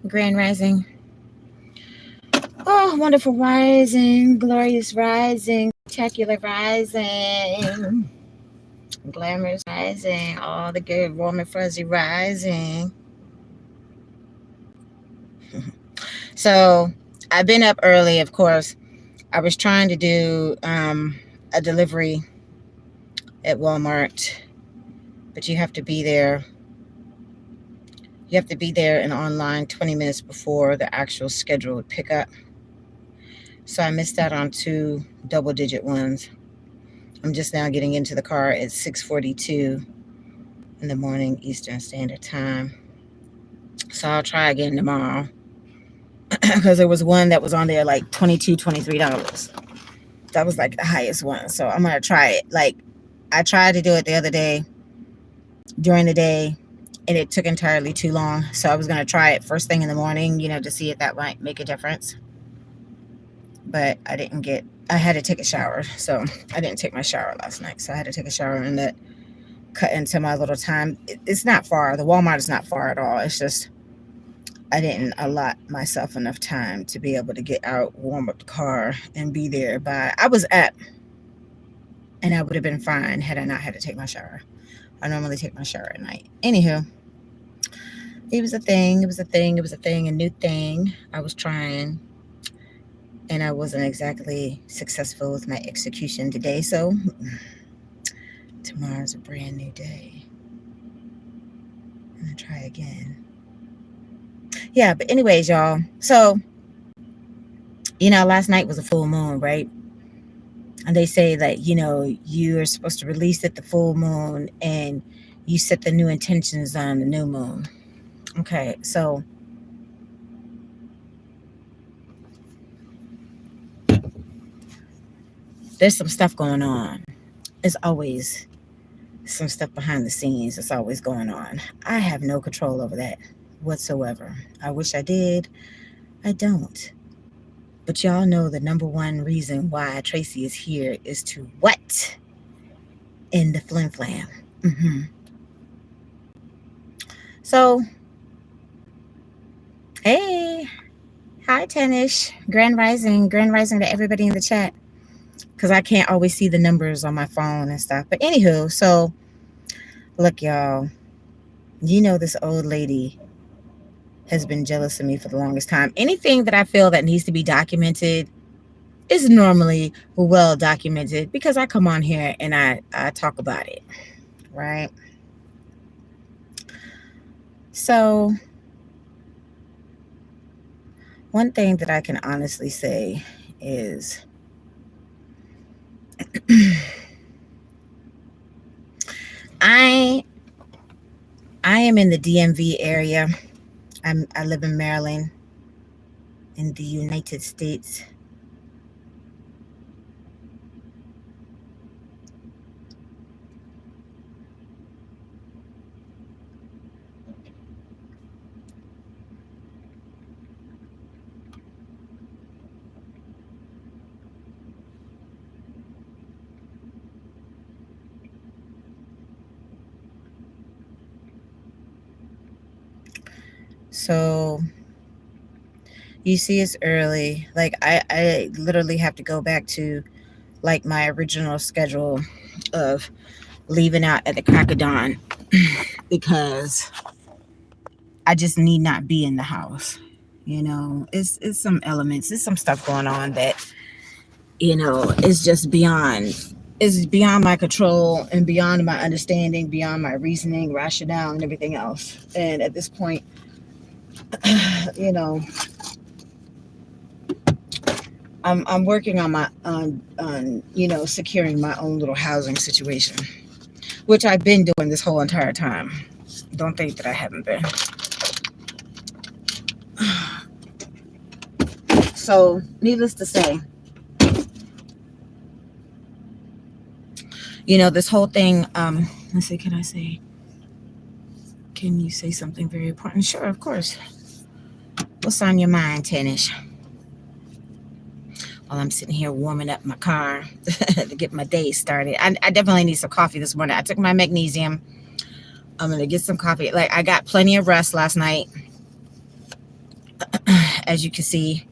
Grand Rising. Oh, wonderful rising, glorious rising, spectacular rising, glamorous rising, all the good, warm and fuzzy rising. So I've been up early, of course. I was trying to do a delivery at Walmart, but you have to be there. You have to be there and online 20 minutes before the actual scheduled pickup. So I missed out on two double-digit ones. I'm just now getting into the car at 6:42 in the morning Eastern Standard Time. So I'll try again tomorrow because there was one that was on there like $22, $23. That was like the highest one. So I'm going to try it. Like I tried to do it the other day during the day and it took entirely too long. So I was going to try it first thing in the morning, to see if that might make a difference. But I had to take a shower. So I didn't take my shower last night. So I had to take a shower and that cut into my little time. It's not far. The Walmart is not far at all. It's just I didn't allot myself enough time to be able to get out, warm up the car, and be there I was up, and I would have been fine had I not had to take my shower. I normally take my shower at night. Anywho, it was a thing. A new thing. I was trying, and I wasn't exactly successful with my execution today. So tomorrow's a brand new day. I'm gonna try again. Yeah, but anyways, y'all. So, last night was a full moon, right? And they say that, you're supposed to release at the full moon and you set the new intentions on the new moon. Okay, so there's some stuff going on. There's always some stuff behind the scenes that's always going on. I have no control over that whatsoever. I wish I did. I don't. But y'all know the number one reason why Traci is here is to what? In the flim flam. So, hey, hi Tanish, Grand Rising to everybody in the chat. Because I can't always see the numbers on my phone and stuff. But anywho, so look, y'all, this old lady has been jealous of me for the longest time. Anything that I feel that needs to be documented is normally well documented because I come on here and I talk about it, right? So one thing that I can honestly say is I am in the DMV area. I live in Maryland, in the United States. So you see it's early. Like I literally have to go back to like my original schedule of leaving out at the crack of dawn because I just need not be in the house. It's some elements, it's some stuff going on that, is just beyond my control and beyond my understanding, beyond my reasoning, rationale, and everything else. And at this point, I'm working on securing my own little housing situation, which I've been doing this whole entire time. Don't think that I haven't been. So, needless to say, this whole thing, let's see, can you say something very important? Sure, of course. What's on your mind, Tanish? While I'm sitting here warming up my car to get my day started. I definitely need some coffee this morning. I took my magnesium. I'm going to get some coffee. Like, I got plenty of rest last night. as you can see,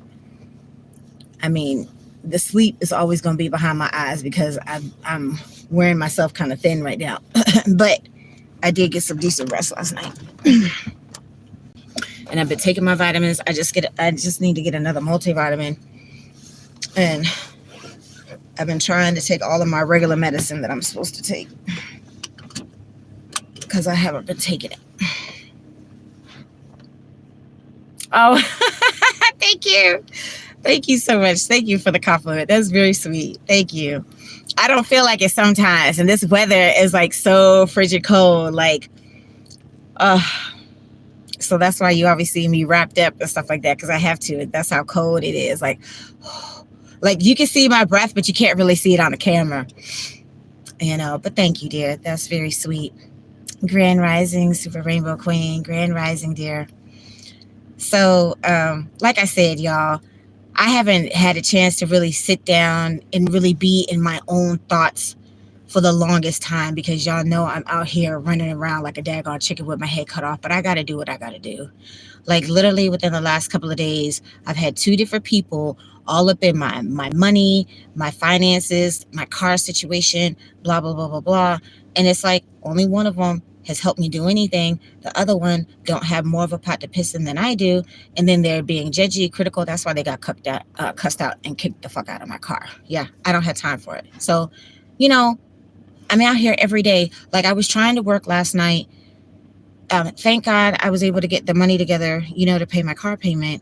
I mean, the sleep is always going to be behind my eyes because I'm wearing myself kind of thin right now. But I did get some decent rest last night. And I've been taking my vitamins. I just need to get another multivitamin. And I've been trying to take all of my regular medicine that I'm supposed to take because I haven't been taking it. Oh, thank you. Thank you so much. Thank you for the compliment. That's very sweet. Thank you. I don't feel like it sometimes. And this weather is like so frigid cold. Like, so that's why you always see me wrapped up and stuff like that, because I have to. That's how cold it is. Like you can see my breath, but you can't really see it on the camera. But thank you, dear. That's very sweet. Grand Rising, Super Rainbow Queen. Grand Rising, dear. So, like I said, y'all, I haven't had a chance to really sit down and really be in my own thoughts for the longest time because y'all know I'm out here running around like a daggone chicken with my head cut off, but I got to do what I got to do. Like literally within the last couple of days, I've had 2 different people all up in my money, my finances, my car situation, blah, blah, blah, blah, blah. And it's like only one of them has helped me do anything. The other one don't have more of a pot to piss in than I do. And then they're being judgy, critical. That's why they got cussed out and kicked the fuck out of my car. Yeah, I don't have time for it. So, I'm out here every day. Like I was trying to work last night. Thank God I was able to get the money together, to pay my car payment.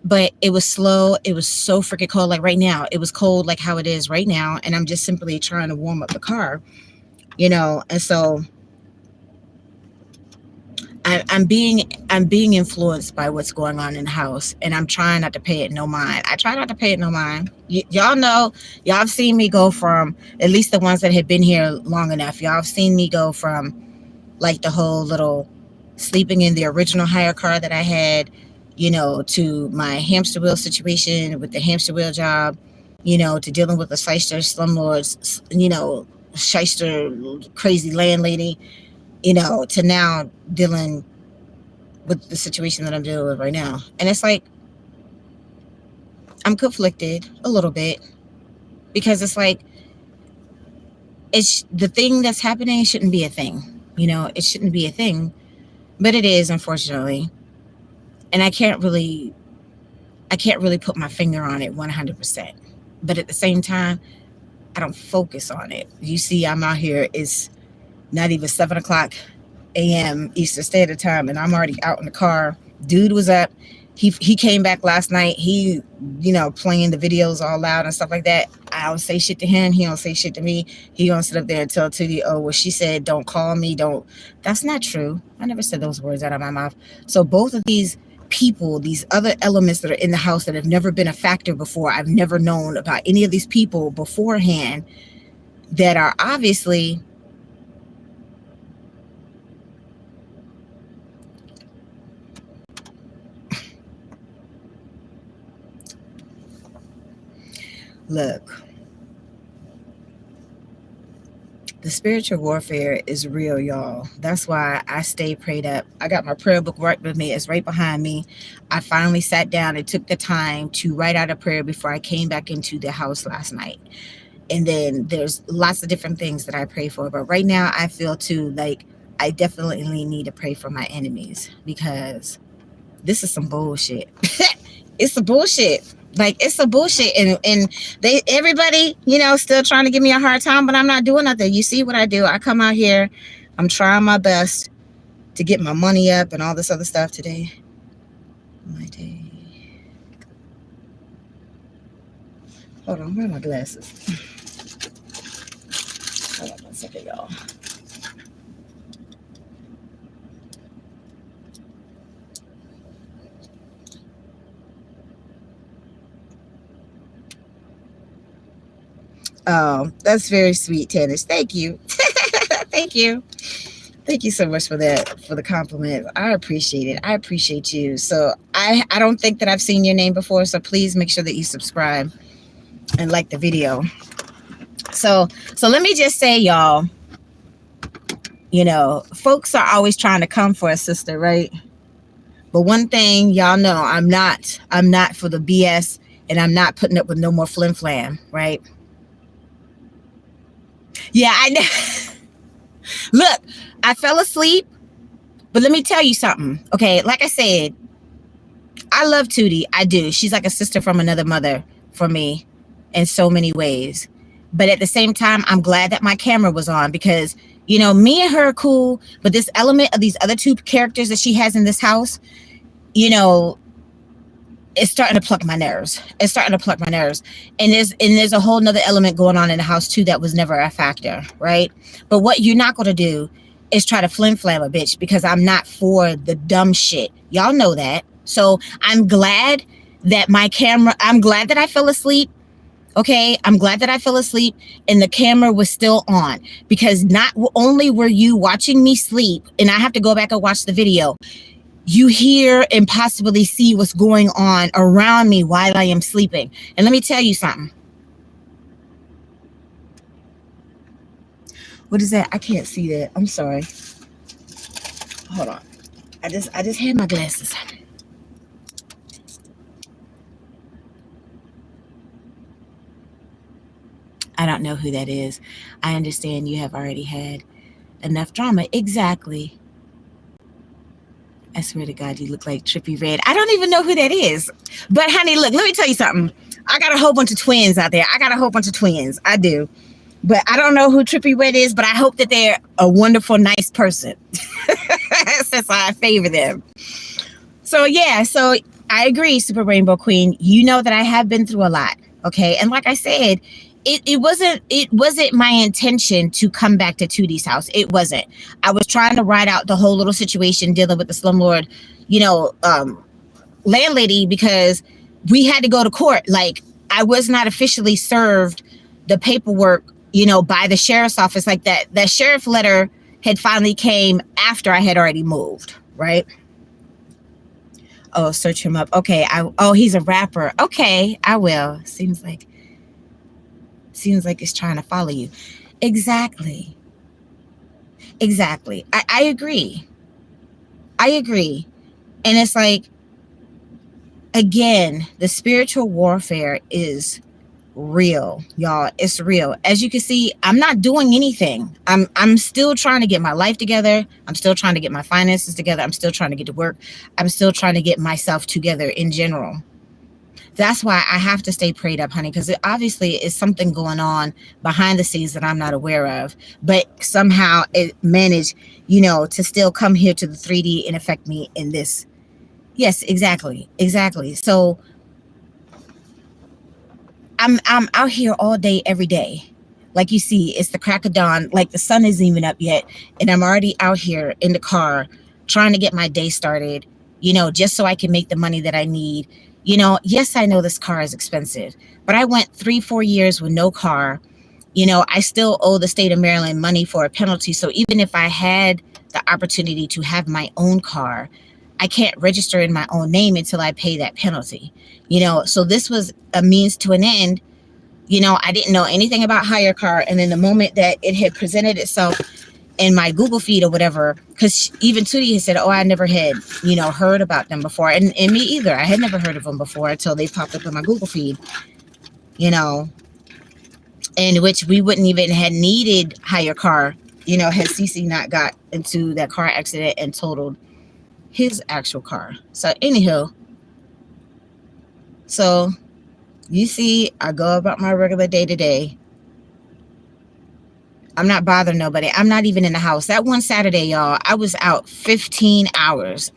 But it was slow. It was so freaking cold. Like right now, it was cold like how it is right now. And I'm just simply trying to warm up the car, And so I'm being influenced by what's going on in the house, and I'm trying not to pay it no mind. I try not to pay it no mind. Y'all know, y'all have seen me go from, at least the ones that have been here long enough, y'all have seen me go from like the whole little sleeping in the original hire car that I had, to my hamster wheel situation with the hamster wheel job, to dealing with the shyster slumlords, shyster crazy landlady, to now dealing with the situation that I'm dealing with right now. And it's like, I'm conflicted a little bit because it's like, it's the thing that's happening shouldn't be a thing. It shouldn't be a thing, but it is, unfortunately. And I can't really put my finger on it 100%. But at the same time, I don't focus on it. You see, I'm out here, it's not even 7:00 a.m. Eastern Standard Time, and I'm already out in the car. Dude was up. He came back last night. He, playing the videos all loud and stuff like that. I don't say shit to him. He don't say shit to me. He gonna sit up there and tell Tootie, oh, well, she said, don't call me. Don't. That's not true. I never said those words out of my mouth. So both of these people, these other elements that are in the house that have never been a factor before, I've never known about any of these people beforehand that are obviously look, the spiritual warfare is real, y'all. That's why I stay prayed up. I got my prayer book right with me. It's right behind me. I finally sat down and took the time to write out a prayer before I came back into the house last night. And then there's lots of different things that I pray for. But right now I feel too like I definitely need to pray for my enemies because this is some bullshit. It's some bullshit. Like, it's a bullshit. And everybody, still trying to give me a hard time, but I'm not doing nothing. You see what I do? I come out here. I'm trying my best to get my money up and all this other stuff today. My day. Hold on. Where are my glasses? Hold on 1 second, y'all. Oh, that's very sweet, Tannis. Thank you. Thank you. Thank you so much for that, for the compliment. I appreciate it. I appreciate you. So I don't think that I've seen your name before, so please make sure that you subscribe and like the video. So let me just say, y'all, folks are always trying to come for a sister, right? But one thing y'all know, I'm not for the BS, and I'm not putting up with no more flim flam, right? Yeah, I know. Look, I fell asleep, but let me tell you something. Okay, like I said, I love Tootie. I do. She's like a sister from another mother for me in so many ways. But at the same time, I'm glad that my camera was on because, me and her are cool. But this element of these other two characters that she has in this house, you know, it's starting to pluck my nerves. It's starting to pluck my nerves. And there's a whole nother element going on in the house too that was never a factor, right? But what you're not going to do is try to flim flam a bitch because I'm not for the dumb shit. Y'all know that. So I'm glad that I'm glad that I fell asleep. Okay, I'm glad that I fell asleep and the camera was still on because not only were you watching me sleep, and I have to go back and watch the video, you hear and possibly see what's going on around me while I am sleeping. And let me tell you something. What is that? I can't see that. I'm sorry. Hold on. I just had my glasses on. I don't know who that is. I understand you have already had enough drama. Exactly. I swear to God, you look like Trippy Red. I don't even know who that is. But honey, look, let me tell you something. I got a whole bunch of twins out there. I do. But I don't know who Trippy Red is, but I hope that they're a wonderful, nice person. Since I favor them. So yeah, so I agree, Super Rainbow Queen. You know that I have been through a lot. Okay. And like I said, it wasn't my intention to come back to Tootie's house. It wasn't. I was trying to ride out the whole little situation dealing with the slumlord, landlady, because we had to go to court. Like, I was not officially served the paperwork, by the sheriff's office. Like that sheriff letter had finally came after I had already moved, right? Oh, search him up. Okay. He's a rapper. Okay, I will. Seems like it's trying to follow you. Exactly. I agree. And it's like, again, the spiritual warfare is real, y'all. It's real. As you can see, I'm not doing anything. I'm still trying to get my life together. I'm still trying to get my finances together. I'm still trying to get to work. I'm still trying to get myself together in general. That's why I have to stay prayed up, honey, because it obviously is something going on behind the scenes that I'm not aware of. But somehow it managed, to still come here to the 3D and affect me in this. Yes, exactly. So I'm out here all day, every day. Like you see, it's the crack of dawn. Like the sun isn't even up yet. And I'm already out here in the car trying to get my day started, just so I can make the money that I need. Yes, I know this car is expensive, but I went 3-4 years with no car. I still owe the state of Maryland money for a penalty. So even if I had the opportunity to have my own car, I can't register in my own name until I pay that penalty. So this was a means to an end. I didn't know anything about Hire Car. And then the moment that it had presented itself in my Google feed or whatever, because even Tootie had said, I never had, heard about them before. And me either. I had never heard of them before until they popped up in my Google feed, in which we wouldn't even had needed Hire Car, had CC not got into that car accident and totaled his actual car. So anywho, so you see, I go about my regular day to day. I'm not bothering nobody. I'm not even in the house. That one Saturday, y'all, I was out 15 hours.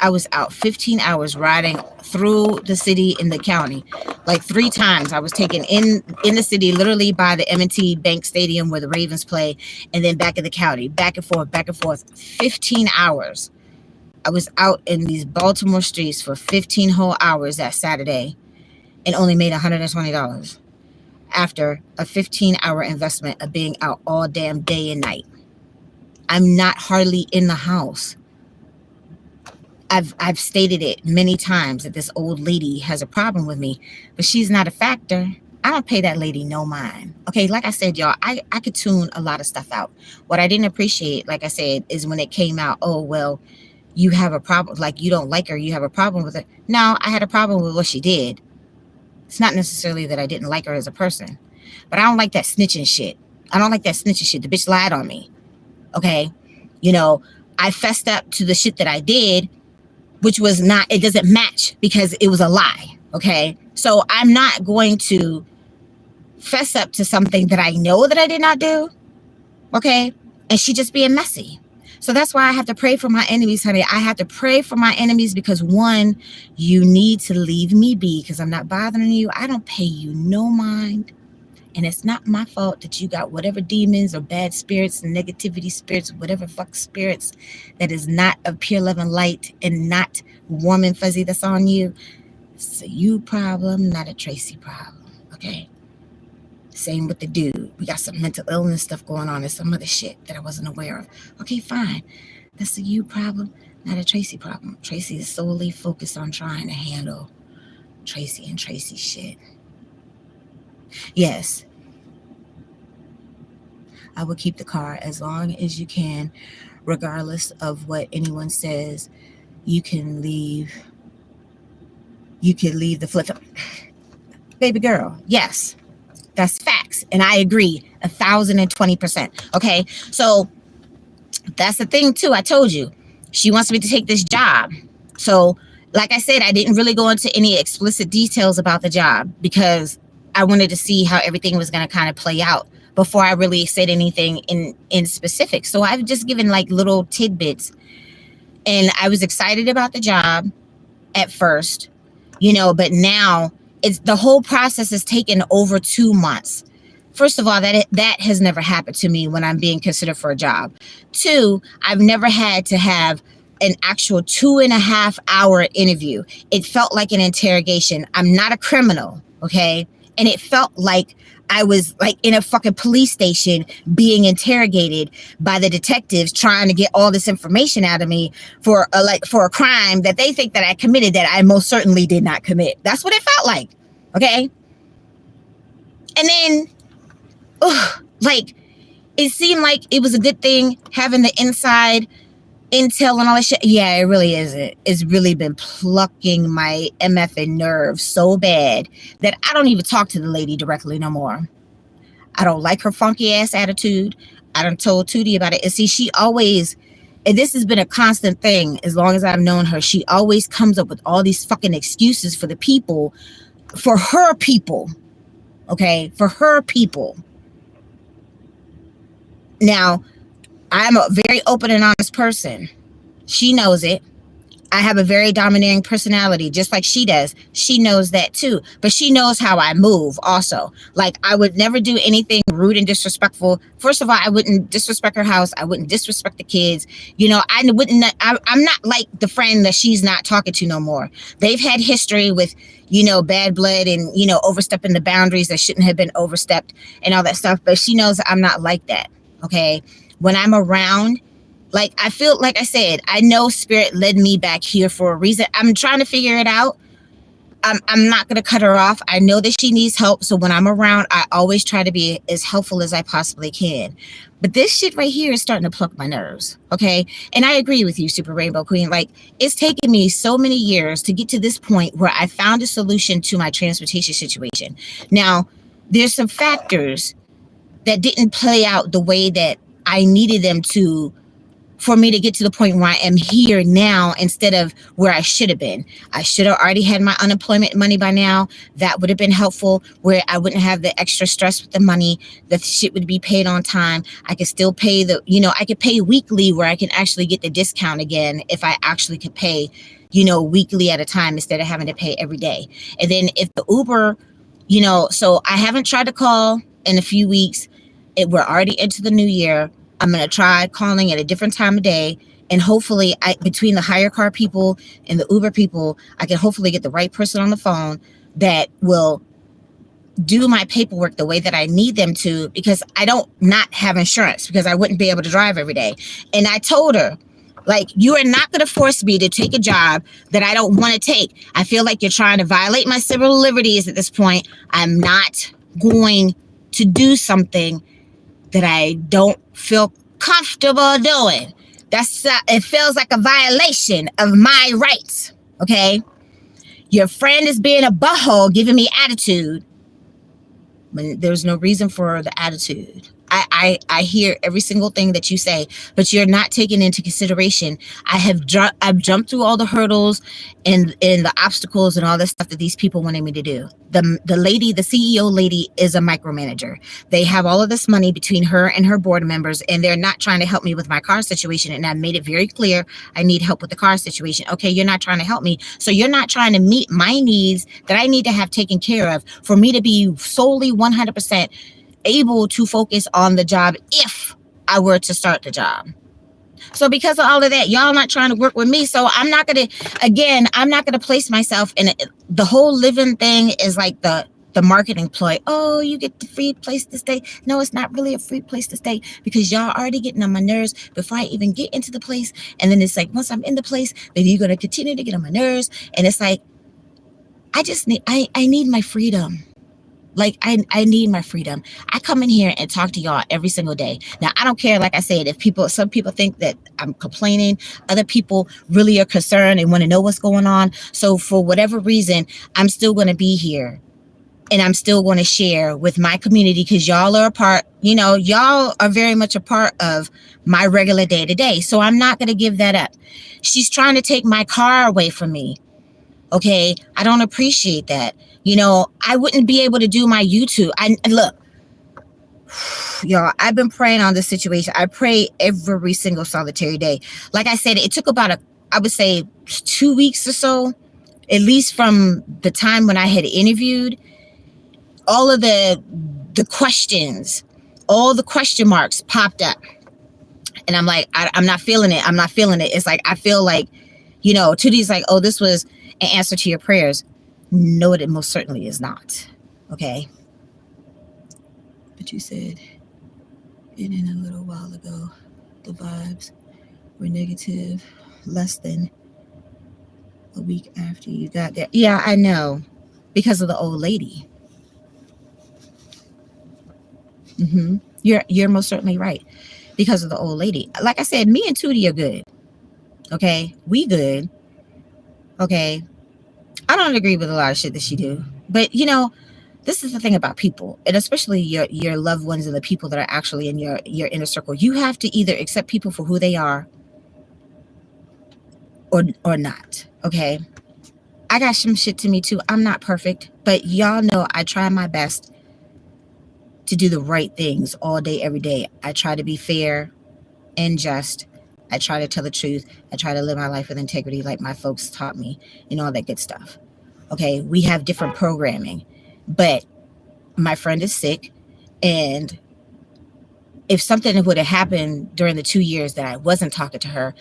Riding through the city and the county. Like 3 times I was taken in the city, literally by the M&T Bank Stadium where the Ravens play, and then back in the county, back and forth, 15 hours. I was out in these Baltimore streets for 15 whole hours that Saturday and only made $120. After a 15-hour investment of being out all damn day and night. I'm not hardly in the house. I've stated it many times that this old lady has a problem with me, but she's not a factor. I don't pay that lady no mind. Okay, like I said, y'all, I could tune a lot of stuff out. What I didn't appreciate, like I said, is when it came out, oh, well, you have a problem, like you don't like her, you have a problem with her. No, I had a problem with what she did. It's not necessarily that I didn't like her as a person, but I don't like that snitching shit. I don't like that snitching shit. The bitch lied on me. Okay. You know, I fessed up to the shit that I did, which was not, it doesn't match because it was a lie. Okay. So I'm not going to fess up to something that I know that I did not do. Okay. And she just being messy. So that's why I have to pray for my enemies, honey. I have to pray for my enemies because, one, you need to leave me be because I'm not bothering you. I don't pay you no mind. And it's not my fault that you got whatever demons or bad spirits and negativity spirits, whatever fuck spirits that is not of pure love and light and not warm and fuzzy that's on you. It's a you problem, not a Traci problem. Okay. Same with the dude. We got some mental illness stuff going on and some other shit that I wasn't aware of. Okay, fine. That's a you problem, not a Traci problem. Traci is solely focused on trying to handle Traci and Traci shit. Yes, I will keep the car as long as you can, regardless of what anyone says. You can leave the flip. Baby girl, yes. That's facts. And I agree 1,020%. Okay. So that's the thing too. I told you, she wants me to take this job. So like I said, I didn't really go into any explicit details about the job because I wanted to see how everything was going to kind of play out before I really said anything in specific. So I've just given like little tidbits, and I was excited about the job at first, you know, but now it's the whole process has taken over 2 months. First of all, that has never happened to me when I'm being considered for a job. Two, I've never had to have an actual 2.5 hour interview. It felt like an interrogation. I'm not a criminal, okay? And it felt like I was like in a fucking police station being interrogated by the detectives trying to get all this information out of me for a crime that they think that I committed that I most certainly did not commit. That's what it felt like. Okay. And then, like, it seemed like it was a good thing having the inside intel and all that shit. Yeah, it really isn't. It's really been plucking my MFing nerves so bad that I don't even talk to the lady directly no more. I don't like her funky ass attitude. I done told Tootie about it. And see, she always, and this has been a constant thing as long as I've known her, she always comes up with all these fucking excuses for the people, for her people. Okay, for her people. Now, I'm a very open and honest person. She knows it. I have a very domineering personality, just like she does. She knows that too. But she knows how I move also. Like, I would never do anything rude and disrespectful. First of all, I wouldn't disrespect her house. I wouldn't disrespect the kids. You know, I'm not like the friend that she's not talking to no more. They've had history with, you know, bad blood and, you know, overstepping the boundaries that shouldn't have been overstepped and all that stuff. But she knows I'm not like that. Okay. When I'm around, like, I feel, like I said, I know spirit led me back here for a reason. I'm trying to figure it out. I'm not going to cut her off. I know that she needs help. So when I'm around, I always try to be as helpful as I possibly can. But this shit right here is starting to pluck my nerves. Okay. And I agree with you, Super Rainbow Queen. Like, it's taken me so many years to get to this point where I found a solution to my transportation situation. Now, there's some factors that didn't play out the way that I needed them to for me to get to the point where I am here now instead of where I should have been. I should have already had my unemployment money by now. That would have been helpful, where I wouldn't have the extra stress with the money. The shit would be paid on time. I could still pay I could pay weekly where I can actually get the discount again if I actually could pay, weekly at a time instead of having to pay every day. And then if the Uber, so I haven't tried to call in a few weeks. We're already into the new year. I'm going to try calling at a different time of day. And hopefully between the hire car people and the Uber people, I can hopefully get the right person on the phone that will do my paperwork the way that I need them to, because I don't not have insurance, because I wouldn't be able to drive every day. And I told her, like, you are not going to force me to take a job that I don't want to take. I feel like you're trying to violate my civil liberties at this point. I'm not going to do something that I don't feel comfortable doing. It feels like a violation of my rights. Okay. Your friend is being a butthole, giving me attitude when there's no reason for the attitude. I hear every single thing that you say, but you're not taking into consideration. I've jumped through all the hurdles and the obstacles and all this stuff that these people wanted me to do. The CEO lady is a micromanager. They have all of this money between her and her board members, and they're not trying to help me with my car situation. And I made it very clear I need help with the car situation. Okay, you're not trying to help me, so you're not trying to meet my needs that I need to have taken care of for me to be solely 100% able to focus on the job if I were to start the job. So because of all of that, y'all not trying to work with me. So I'm not going to place myself in it. The whole living thing is like the marketing ploy. Oh, you get the free place to stay. No, it's not really a free place to stay because y'all already getting on my nerves before I even get into the place. And then it's like, once I'm in the place, then you're going to continue to get on my nerves. And it's like, I need my freedom. Like, I need my freedom. I come in here and talk to y'all every single day. Now, I don't care, like I said, some people think that I'm complaining. Other people really are concerned and want to know what's going on. So for whatever reason, I'm still going to be here. And I'm still going to share with my community because y'all are a part, y'all are very much a part of my regular day to day. So I'm not going to give that up. She's trying to take my car away from me. Okay, I don't appreciate that. I wouldn't be able to do my YouTube. Look, y'all, I've been praying on this situation. I pray every single solitary day. Like I said, it took about I would say 2 weeks or so, at least from the time when I had interviewed. All of the questions, all the question marks popped up. And I'm like, I'm not feeling it. I'm not feeling it. It's like, I feel like, Tootie's like, oh, this was an answer to your prayers. No, it most certainly is not. Okay. But you said in a little while ago, the vibes were negative less than a week after you got there. Yeah, I know. Because of the old lady. You're most certainly right. Because of the old lady. Like I said, me and Tootie are good. Okay. We good. Okay. I don't agree with a lot of shit that she do. But, this is the thing about people, and especially your loved ones and the people that are actually in your inner circle. You have to either accept people for who they are or not. Okay. I got some shit to me too. I'm not perfect, but y'all know I try my best to do the right things all day, every day. I try to be fair and just. I try to tell the truth. I try to live my life with integrity like my folks taught me, all that good stuff. Okay, we have different programming, but my friend is sick, and if something would have happened during the 2 years that I wasn't talking to her,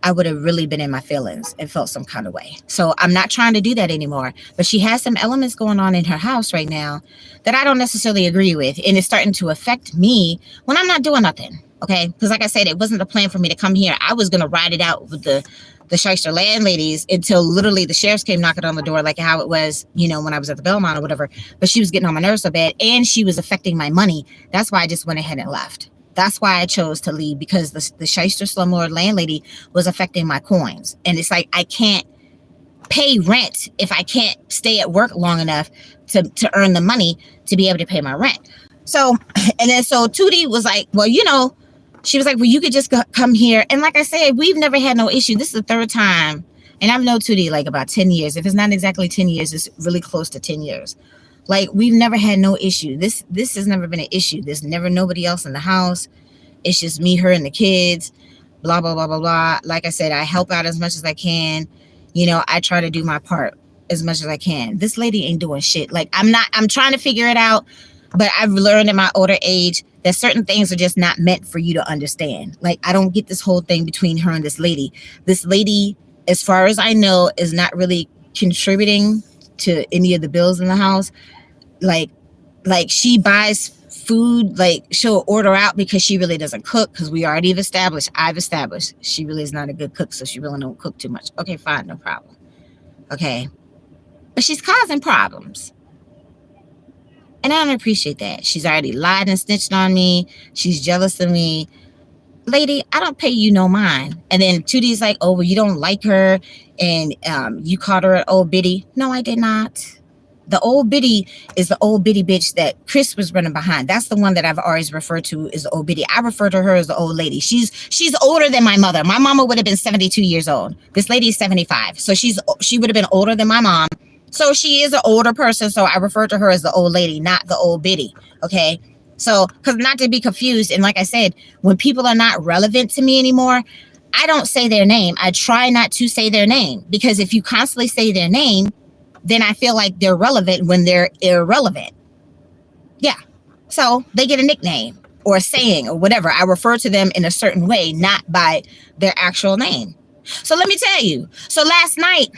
I would have really been in my feelings and felt some kind of way. So I'm not trying to do that anymore. But she has some elements going on in her house right now that I don't necessarily agree with. And it's starting to affect me when I'm not doing nothing. Okay. Because like I said, it wasn't the plan for me to come here. I was going to ride it out with the shyster landladies until literally the sheriffs came knocking on the door, like how it was, when I was at the Belmont or whatever. But she was getting on my nerves so bad, and she was affecting my money. That's why I just went ahead and left. That's why I chose to leave, because the shyster slumlord landlady was affecting my coins. And it's like, I can't pay rent if I can't stay at work long enough to earn the money to be able to pay my rent. So Tootie was like, well, she was like, well, you could just come here. And like I said, we've never had no issue. This is the third time. And I've known Tootie like about 10 years. If it's not exactly 10 years, it's really close to 10 years. Like, we've never had no issue. This has never been an issue. There's never nobody else in the house. It's just me, her, and the kids. Blah, blah, blah, blah, blah. Like I said, I help out as much as I can. I try to do my part as much as I can. This lady ain't doing shit. Like, I'm trying to figure it out. But I've learned in my older age that certain things are just not meant for you to understand. Like, I don't get this whole thing between her and this lady. This lady, as far as I know, is not really contributing to any of the bills in the house. Like she buys food, like she'll order out because she really doesn't cook, because I've established she really is not a good cook, so she really don't cook too much. Okay, fine, no problem. Okay. But she's causing problems. And I don't appreciate that. She's already lied and snitched on me. She's jealous of me. lady, I don't pay you no mind. And then 2D's like, oh, well, you don't like her, and you called her an old biddy. No, I did not. The old biddy is the old biddy bitch that Chris was running behind. That's the one that I've always referred to as the old biddy. I refer to her as the old lady. She's older than my mother. My mama would have been 72 years old. This lady is 75. So she would have been older than my mom. So she is an older person. So I refer to her as the old lady, not the old biddy. Okay. So, because not to be confused, and like I said, when people are not relevant to me anymore, I don't say their name. I try not to say their name, because if you constantly say their name, then I feel like they're relevant when they're irrelevant. Yeah. So they get a nickname or a saying or whatever. I refer to them in a certain way, not by their actual name. So let me tell you. So last night,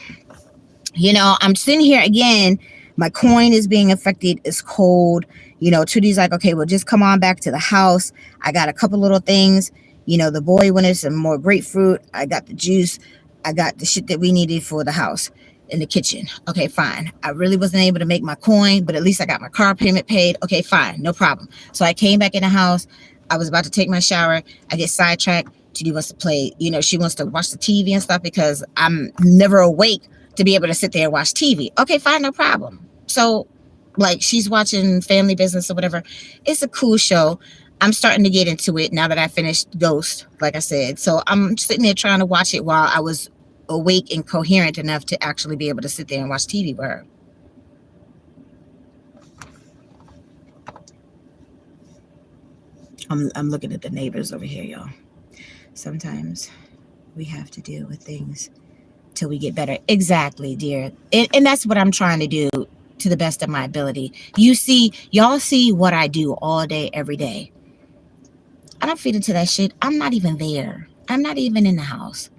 I'm sitting here again. My coin is being affected. It's cold. 2D's like, okay, well, just come on back to the house. I got a couple little things. The boy wanted some more grapefruit. I got the juice. I got the shit that we needed for the house in the kitchen. Okay, fine. I really wasn't able to make my coin, but at least I got my car payment paid. Okay, fine. No problem. So I came back in the house. I was about to take my shower. I get sidetracked. 2D wants to play, she wants to watch the TV and stuff because I'm never awake to be able to sit there and watch TV. Okay, fine, no problem. So, like, she's watching Family Business or whatever. It's a cool show. I'm starting to get into it now that I finished Ghost, like I said. So I'm sitting there trying to watch it while I was awake and coherent enough to actually be able to sit there and watch TV with her. I'm looking at the neighbors over here, y'all. Sometimes we have to deal with things till we get better. Exactly, dear. And that's what I'm trying to do to the best of my ability. Y'all see what I do all day, every day. I don't feed into that shit. I'm not even there. I'm not even in the house.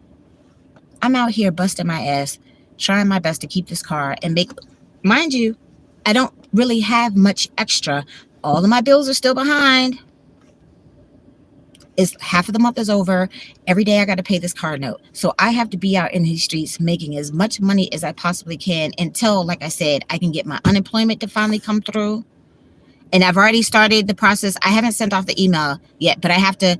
I'm out here busting my ass, trying my best to keep this car and mind you, I don't really have much extra. All of my bills are still behind. It's half of the month is over. Every day I got to pay this car note. So I have to be out in these streets making as much money as I possibly can until, like I said, I can get my unemployment to finally come through. And I've already started the process. I haven't sent off the email yet, but I have to,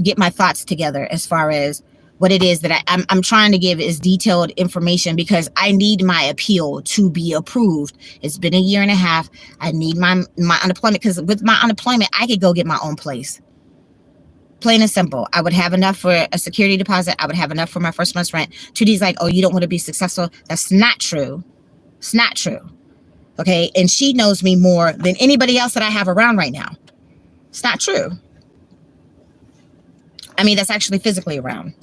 get my thoughts together as far as what it is that I'm trying to give is detailed information, because I need my appeal to be approved. It's been a year and a half. I need my unemployment, because with my unemployment, I could go get my own place. Plain and simple. I would have enough for a security deposit. I would have enough for my first month's rent. 2D's like, oh, you don't want to be successful. That's not true. It's not true. Okay. And she knows me more than anybody else that I have around right now. It's not true. I mean, that's actually physically around,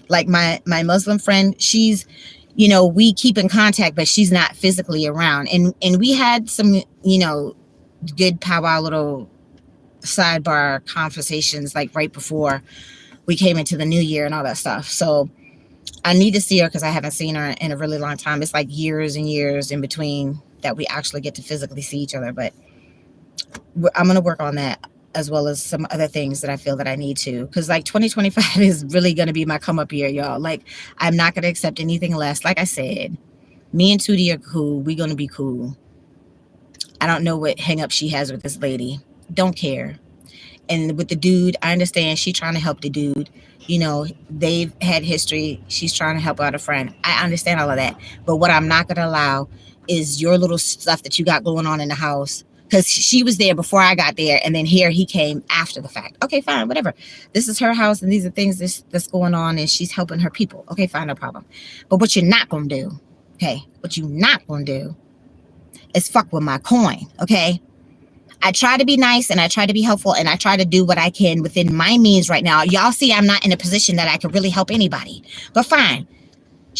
like my Muslim friend, she's, we keep in contact, but she's not physically around. And we had some, good powwow little sidebar conversations, like right before we came into the new year and all that stuff. So I need to see her because I haven't seen her in a really long time. It's like years and years in between that we actually get to physically see each other. But I'm going to work on that, as well as some other things that I feel that I need to. Because like 2025 is really going to be my come up year, y'all. Like, I'm not going to accept anything less. Like I said, me and 2D are cool. We're going to be cool. I don't know what hang up she has with this lady. Don't care. And with the dude, I understand she's trying to help the dude. They've had history. She's trying to help out a friend. I understand all of that. But what I'm not going to allow is your little stuff that you got going on in the house. Because she was there before I got there, and then here he came after the fact. Okay, fine, whatever. This is her house, and these are things that's going on, and she's helping her people. Okay, fine, no problem. But what you're not going to do, okay, what you're not going to do is fuck with my coin, okay? I try to be nice, and I try to be helpful, and I try to do what I can within my means right now. Y'all see I'm not in a position that I can really help anybody. But fine.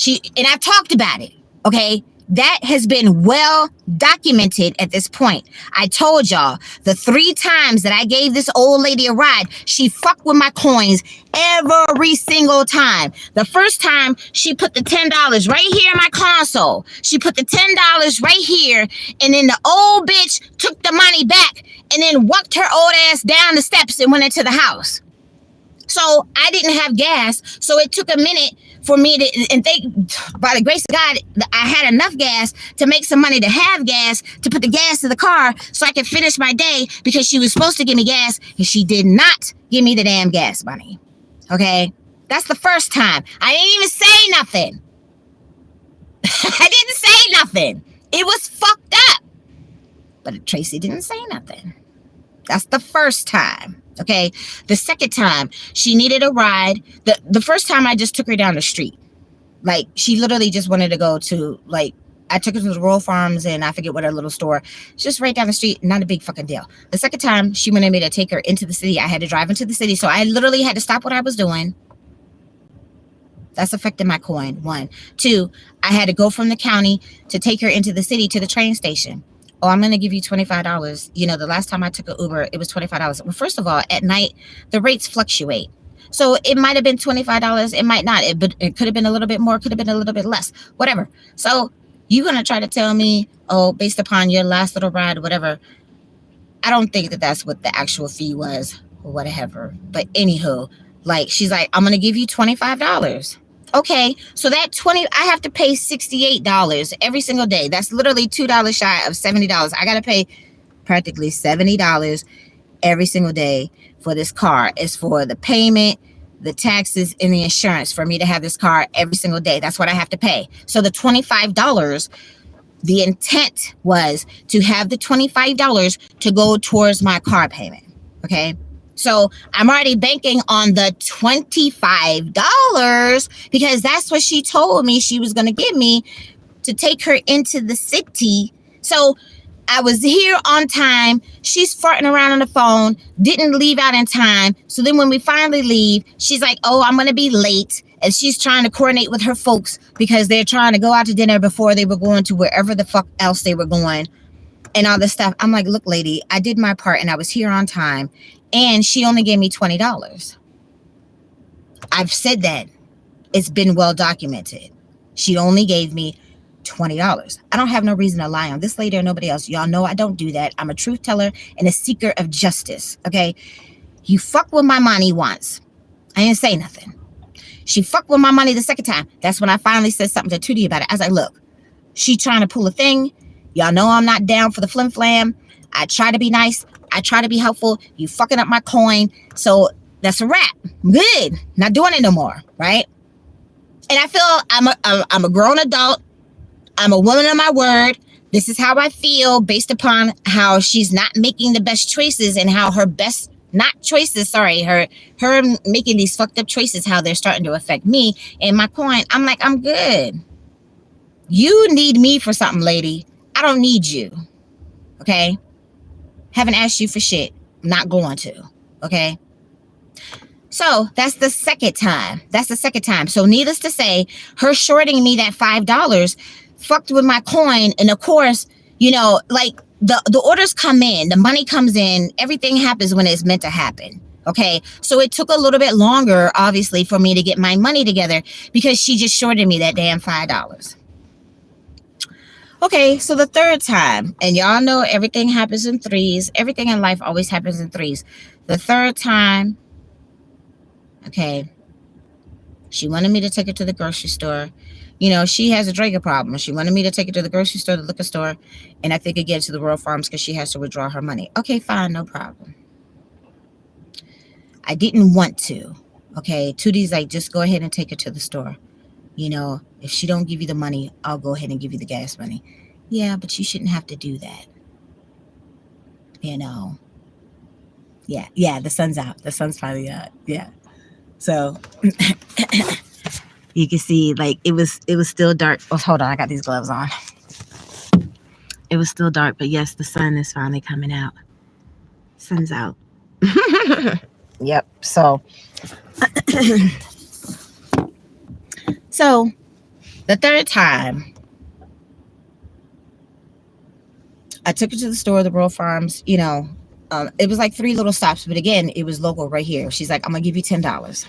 And I've talked about it, okay? That has been well documented at this point. I told y'all the 3 times that I gave this old lady a ride, she fucked with my coins every single time. The first time, she put the $10 right here in my console. She put the $10 right here, and then the old bitch took the money back and then walked her old ass down the steps and went into the house. So I didn't have gas, so it took a minute for me to, and by the grace of God, I had enough gas to make some money to have gas, to put the gas in the car so I could finish my day, because she was supposed to give me gas and she did not give me the damn gas money. Okay? That's the first time. I didn't even say nothing. I didn't say nothing. It was fucked up. But Tracy didn't say nothing. That's the first time. Okay? The second time, she needed a ride. The first time I just took her down the street. Like, she literally just wanted to go to, like, I took her to the Royal Farms and I forget what her little store. It's just right down the street. Not a big fucking deal. The second time, she wanted me to take her into the city. I had to drive into the city. So I literally had to stop what I was doing. That's affecting my coin. 1. 2, I had to go from the county to take her into the city to the train station. Oh, I'm going to give you $25. You know, the last time I took an Uber, it was $25. Well, first of all, at night, the rates fluctuate. So it might have been $25. It might not. It could have been a little bit more. Could have been a little bit less. Whatever. So you're going to try to tell me, oh, based upon your last little ride, whatever. I don't think that that's what the actual fee was or whatever. But anywho, like, she's like, I'm going to give you $25. Okay, so that I have to pay $68 every single day. That's literally $2 shy of $70. I got to pay practically $70 every single day for this car. It's for the payment, the taxes, and the insurance for me to have this car every single day. That's what I have to pay. So the $25, the intent was to have the $25 to go towards my car payment. Okay. So I'm already banking on the $25 because that's what she told me she was going to give me to take her into the city. So I was here on time. She's farting around on the phone, didn't leave out in time. So then when we finally leave, she's like, oh, I'm going to be late. And she's trying to coordinate with her folks because they're trying to go out to dinner before they were going to wherever the fuck else they were going and all this stuff. I'm like, look, lady, I did my part and I was here on time. And she only gave me $20. I've said that. It's been well documented. She only gave me $20. I don't have no reason to lie on this lady or nobody else. Y'all know I don't do that. I'm a truth teller and a seeker of justice. Okay? You fuck with my money once. I didn't say nothing. She fucked with my money the second time. That's when I finally said something to Tootie about it. I was like, look, she trying to pull a thing. Y'all know I'm not down for the flim flam. I try to be nice. I try to be helpful. You fucking up my coin. So that's a wrap. Good. Not doing it no more. Right? And I feel I'm a grown adult. I'm a woman of my word. This is how I feel based upon how she's not making the best choices and how her best not choices. Sorry, her making these fucked up choices, how they're starting to affect me and my coin. I'm like, I'm good. You need me for something, lady. I don't need you. Okay? Haven't asked you for shit. I'm not going to. Okay? So that's the second time. So needless to say, her shorting me that $5 fucked with my coin. And of course, you know, like the orders come in, the money comes in, everything happens when it's meant to happen. Okay. So it took a little bit longer, obviously, for me to get my money together because she just shorted me that damn $5. Okay, so the third time, and y'all know everything happens in threes. Everything in life always happens in threes. The third time, okay, she wanted me to take her to the grocery store. You know, she has a drinking problem. She wanted me to take her to the grocery store, the liquor store, and I think again to the Royal Farms because she has to withdraw her money. Okay, fine, no problem. I didn't want to. Okay, Tootie's like, just go ahead and take her to the store. You know, if she don't give you the money, I'll go ahead and give you the gas money. Yeah, but you shouldn't have to do that. You know. Yeah, the sun's out. The sun's finally out. Yeah. So you can see, like, it was still dark. Oh, hold on, I got these gloves on. It was still dark, but yes, the sun is finally coming out. Sun's out. Yep. So So, the third time, I took her to the store, the Royal Farms, you know, it was like 3 little stops, but again, it was local right here. She's like, I'm going to give you $10.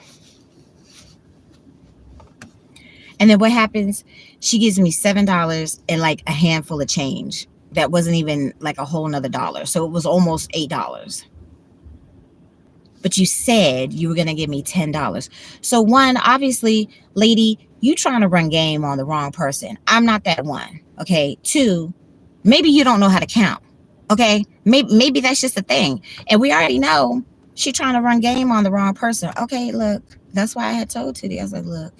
And then what happens? She gives me $7 and like a handful of change. That wasn't even like a whole nother dollar. So it was almost $8. But you said you were going to give me $10. So one, obviously, lady, you trying to run game on the wrong person. I'm not that one. Okay. 2, maybe you don't know how to count. Okay. Maybe that's just a thing. And we already know She trying to run game on the wrong person. Okay, look, that's why I had told Titty. I was like, look,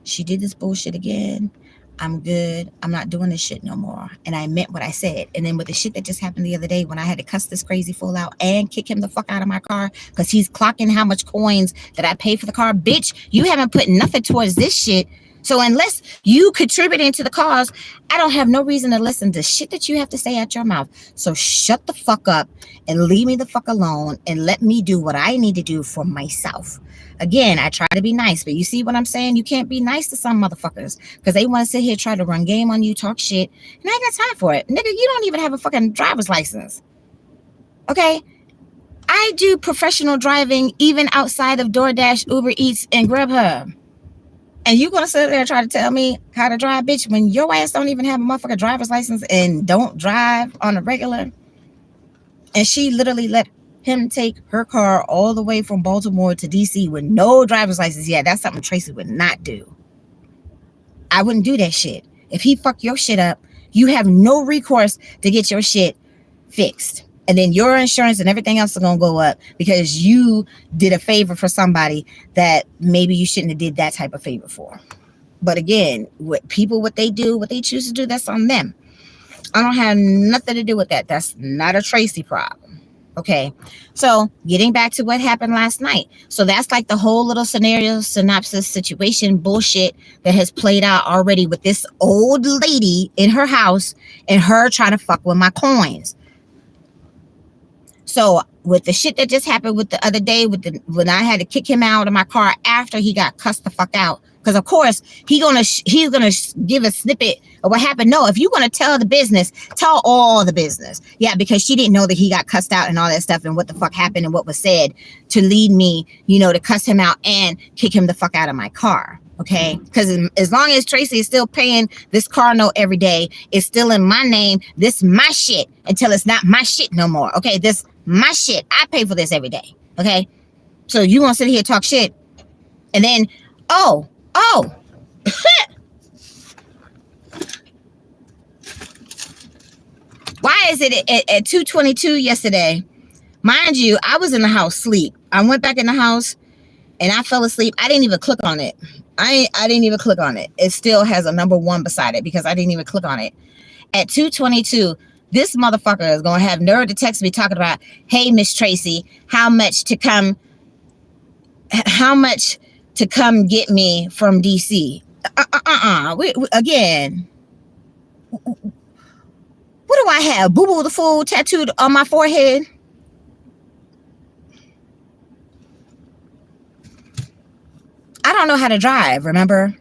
she did this bullshit again. I'm good. I'm not doing this shit no more. And I meant what I said. And then with the shit that just happened the other day when I had to cuss this crazy fool out and kick him the fuck out of my car because he's clocking how much coins that I paid for the car. Bitch, you haven't put nothing towards this shit. So unless you contributing to the cause, I don't have no reason to listen to shit that you have to say out your mouth. So shut the fuck up and leave me the fuck alone and let me do what I need to do for myself. Again, I try to be nice, but you see what I'm saying? You can't be nice to some motherfuckers because they want to sit here, try to run game on you, talk shit, and I ain't got time for it. Nigga, you don't even have a fucking driver's license. Okay? I do professional driving even outside of DoorDash, Uber Eats, and Grubhub. And you gonna sit there and try to tell me how to drive, bitch, when your ass don't even have a motherfucking driver's license and don't drive on a regular? And she literally let him take her car all the way from Baltimore to DC with no driver's license. Yeah, that's something Traci would not do. I wouldn't do that shit. If he fuck your shit up, you have no recourse to get your shit fixed. And then your insurance and everything else is going to go up because you did a favor for somebody that maybe you shouldn't have did that type of favor for. But again, what they do, what they choose to do, that's on them. I don't have nothing to do with that. That's not a Traci problem. Okay. So getting back to what happened last night. So that's like the whole little scenario synopsis situation bullshit that has played out already with this old lady in her house and her trying to fuck with my coins. So with the shit that just happened with the other day when I had to kick him out of my car after he got cussed the fuck out, because of course he's gonna give a snippet of what happened. No, if you're gonna tell the business, tell all the business. Yeah, because she didn't know that he got cussed out and all that stuff and what the fuck happened and what was said to lead me, to cuss him out and kick him the fuck out of my car. Okay, because as long as Traci is still paying this car note every day, it's still in my name. This my shit until it's not my shit no more. Okay, this my shit. I pay for this every day. Okay, so you want to sit here and talk shit, and then oh, why is it at 2:22 yesterday? Mind you, I was in the house sleep. I went back in the house and I fell asleep. I didn't even click on it. I didn't even click on it. It still has a number 1 beside it because I didn't even click on it. At 2:22, this motherfucker is gonna have nerve to text me talking about, hey, Miss Traci, how much to come get me from DC? Again, what do I have? Boo Boo the Fool tattooed on my forehead? I don't know how to drive, remember?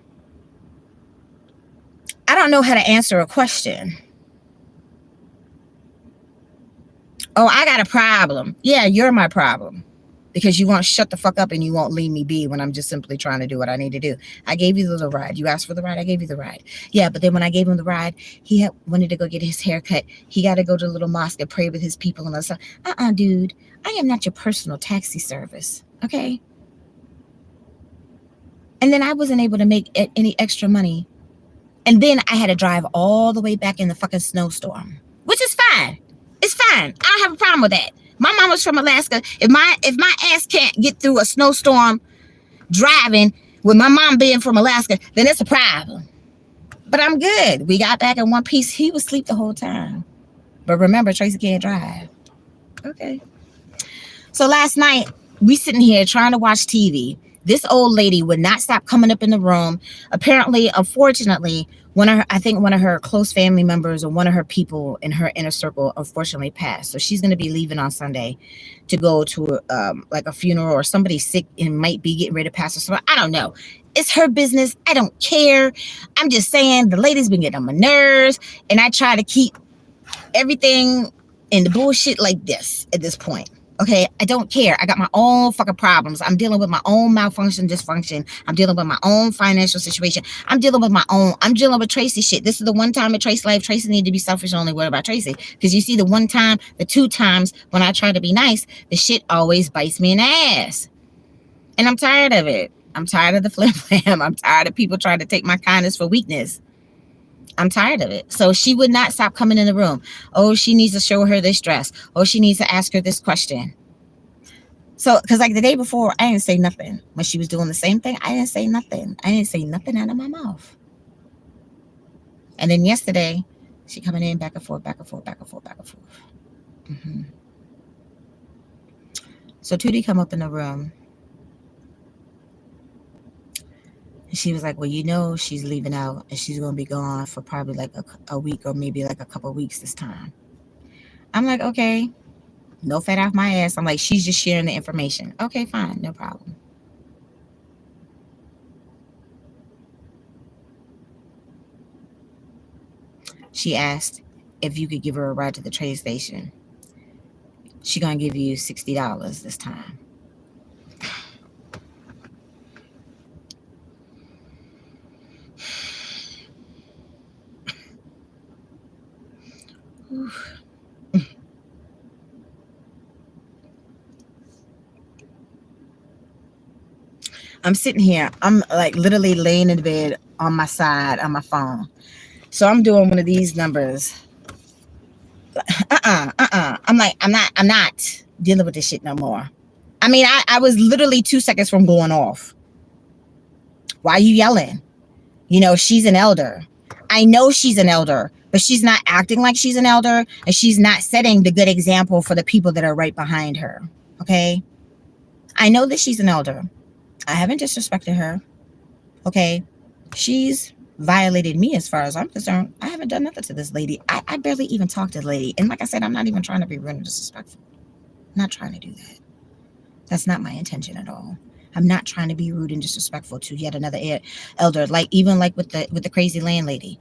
I don't know how to answer a question. Oh, I got a problem. Yeah, you're my problem. Because you won't shut the fuck up and you won't leave me be when I'm just simply trying to do what I need to do. I gave you the ride. You asked for the ride. I gave you the ride. Yeah, but then when I gave him the ride, he wanted to go get his hair cut. He got to go to the little mosque and pray with his people and all that stuff. Dude, I am not your personal taxi service. Okay? And then I wasn't able to make any extra money. And then I had to drive all the way back in the fucking snowstorm, which is fine. It's fine. I don't have a problem with that. My mom was from Alaska. If my ass can't get through a snowstorm driving with my mom being from Alaska, then it's a problem. But I'm good. We got back in one piece. He was asleep the whole time. But remember, Traci can't drive. Okay. So last night, we sitting here trying to watch TV. This old lady would not stop coming up in the room. Apparently, unfortunately, one of her close family members or one of her people in her inner circle unfortunately passed. So she's going to be leaving on Sunday to go to like a funeral, or somebody sick and might be getting ready to pass or something. I don't know. It's her business. I don't care. I'm just saying the lady's been getting on my nerves, and I try to keep everything in the bullshit like this at this point. Okay, I don't care. I got my own fucking problems. I'm dealing with my own malfunction, dysfunction. I'm dealing with my own financial situation. I'm dealing with Traci shit. This is the one time in Traci's life Traci needed to be selfish and only worry about Traci. Because you see, the 2 times when I try to be nice, the shit always bites me in the ass. And I'm tired of it. I'm tired of the flim-flam. I'm tired of people trying to take my kindness for weakness. I'm tired of it. So she would not stop coming in the room. Oh, she needs to show her this dress. Oh, she needs to ask her this question. So, because like the day before, I didn't say nothing. When she was doing the same thing, I didn't say nothing. I didn't say nothing out of my mouth. And then yesterday, she coming in back and forth, back and forth, back and forth, back and forth. hmm So Tootie come up in the room, and she was like, "Well, you know, she's leaving out, and she's gonna be gone for probably like a week or maybe like a couple of weeks this time." I'm like, "Okay, no fat off my ass." I'm like, "She's just sharing the information." Okay, fine, no problem. She asked if you could give her a ride to the train station. She gonna give you $60 this time. I'm sitting here. I'm like literally laying in the bed on my side on my phone. So I'm doing one of these numbers. I'm like, I'm not dealing with this shit no more. I mean, I was literally 2 seconds from going off. Why are you yelling? You know, she's an elder. I know she's an elder, but she's not acting like she's an elder, and she's not setting the good example for the people that are right behind her. Okay? I know that she's an elder. I haven't disrespected her. Okay? She's violated me as far as I'm concerned. I haven't done nothing to this lady. I barely even talked to the lady. And like I said, I'm not even trying to be rude and disrespectful. I'm not trying to do that. That's not my intention at all. I'm not trying to be rude and disrespectful to yet another elder. Like even like with the crazy landlady.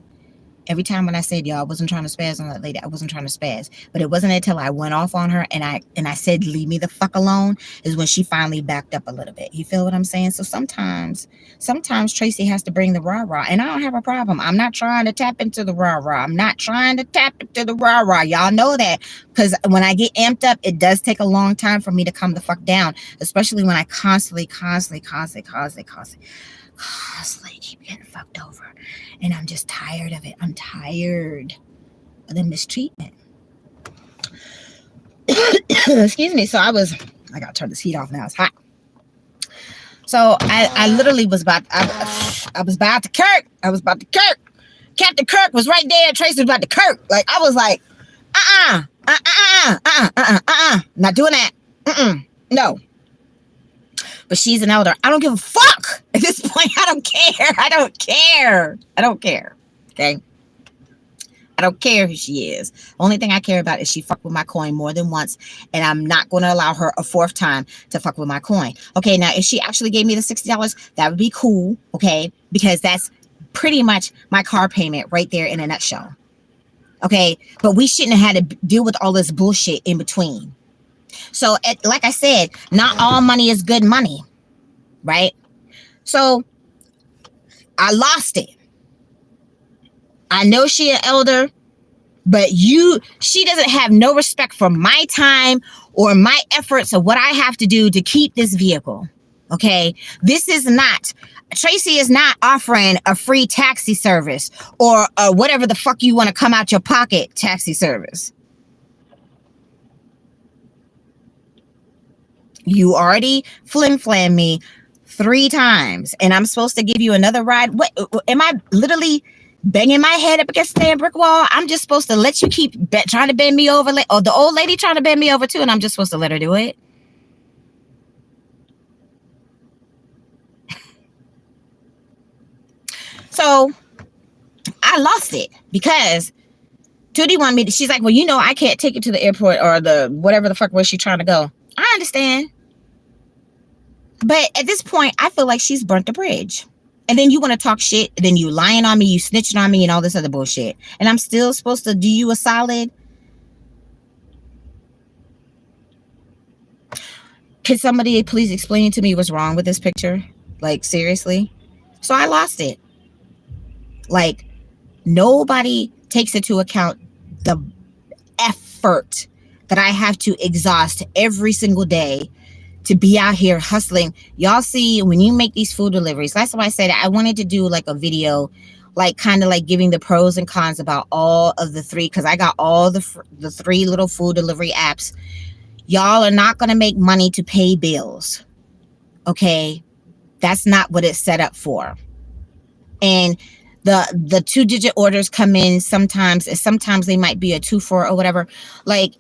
Every time when I said, y'all, I wasn't trying to spaz on that lady, I wasn't trying to spaz. But it wasn't until I went off on her and I said, leave me the fuck alone, is when she finally backed up a little bit. You feel what I'm saying? So sometimes Traci has to bring the rah-rah. And I don't have a problem. I'm not trying to tap into the rah-rah. I'm not trying to tap into the rah-rah. Y'all know that. Because when I get amped up, it does take a long time for me to come the fuck down. Especially when I constantly keep getting fucked over. And I'm just tired of it. I'm tired of the mistreatment. Excuse me. So I gotta turn this heat off now. It's hot. So I literally was about, I was about to Kirk. Captain Kirk was right there. Traci was about to Kirk. Like, I was like, not doing that. No. But she's an elder. I don't give a fuck at this point. I don't care. Okay. I don't care who she is. Only thing I care about is she fucked with my coin more than once, and I'm not going to allow her a fourth time to fuck with my coin. Okay, now if she actually gave me the $60, that would be cool. Okay, because that's pretty much my car payment right there in a nutshell. Okay, but we shouldn't have had to deal with all this bullshit in between. So, like I said, not all money is good money, right? So, I lost it. I know she an elder, but she doesn't have no respect for my time or my efforts or what I have to do to keep this vehicle, okay? Traci is not offering a free taxi service or whatever the fuck you want to come out your pocket taxi service. You already flim-flam me 3 times, and I'm supposed to give you another ride? What am I literally banging my head up against the damn brick wall? I'm just supposed to let you keep trying to bend me over, or the old lady trying to bend me over too, and I'm just supposed to let her do it? So I lost it because Tootie wanted me to, she's like, well, you know, I can't take you to the airport or the whatever the fuck where she's trying to go. I understand. But at this point, I feel like she's burnt the bridge. And then you want to talk shit, and then you lying on me, you snitching on me, and all this other bullshit. And I'm still supposed to do you a solid? Can somebody please explain to me what's wrong with this picture? Like, seriously? So I lost it. Like, nobody takes into account the effort that I have to exhaust every single day to be out here hustling. Y'all see, when you make these food deliveries, that's why I said I wanted to do like a video, like kind of like giving the pros and cons about all of the 3, because I got all the 3 little food delivery apps. Y'all are not going to make money to pay bills. Okay? That's not what it's set up for. And the 2-digit orders come in sometimes, and sometimes they might be a 2-4 or whatever. Like,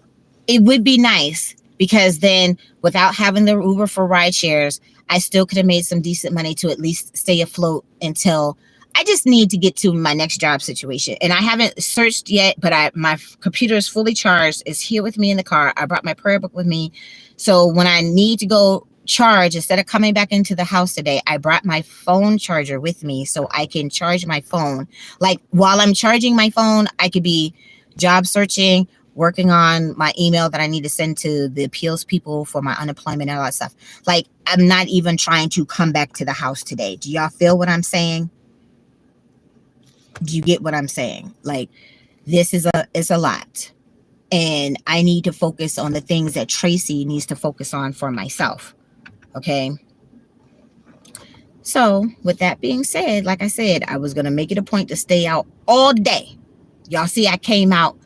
it would be nice, because then without having the Uber for ride shares, I still could have made some decent money to at least stay afloat until I just need to get to my next job situation. And I haven't searched yet, but my computer is fully charged. It's here with me in the car. I brought my prayer book with me. So when I need to go charge, instead of coming back into the house today, I brought my phone charger with me so I can charge my phone. Like, while I'm charging my phone, I could be job searching, working on my email that I need to send to the appeals people for my unemployment and all that stuff. Like, I'm not even trying to come back to the house today. Do y'all feel what I'm saying? Do you get what I'm saying? Like, this is it's a lot. And I need to focus on the things that Traci needs to focus on for myself. Okay. So with that being said, like I said, I was going to make it a point to stay out all day. Y'all see, I came out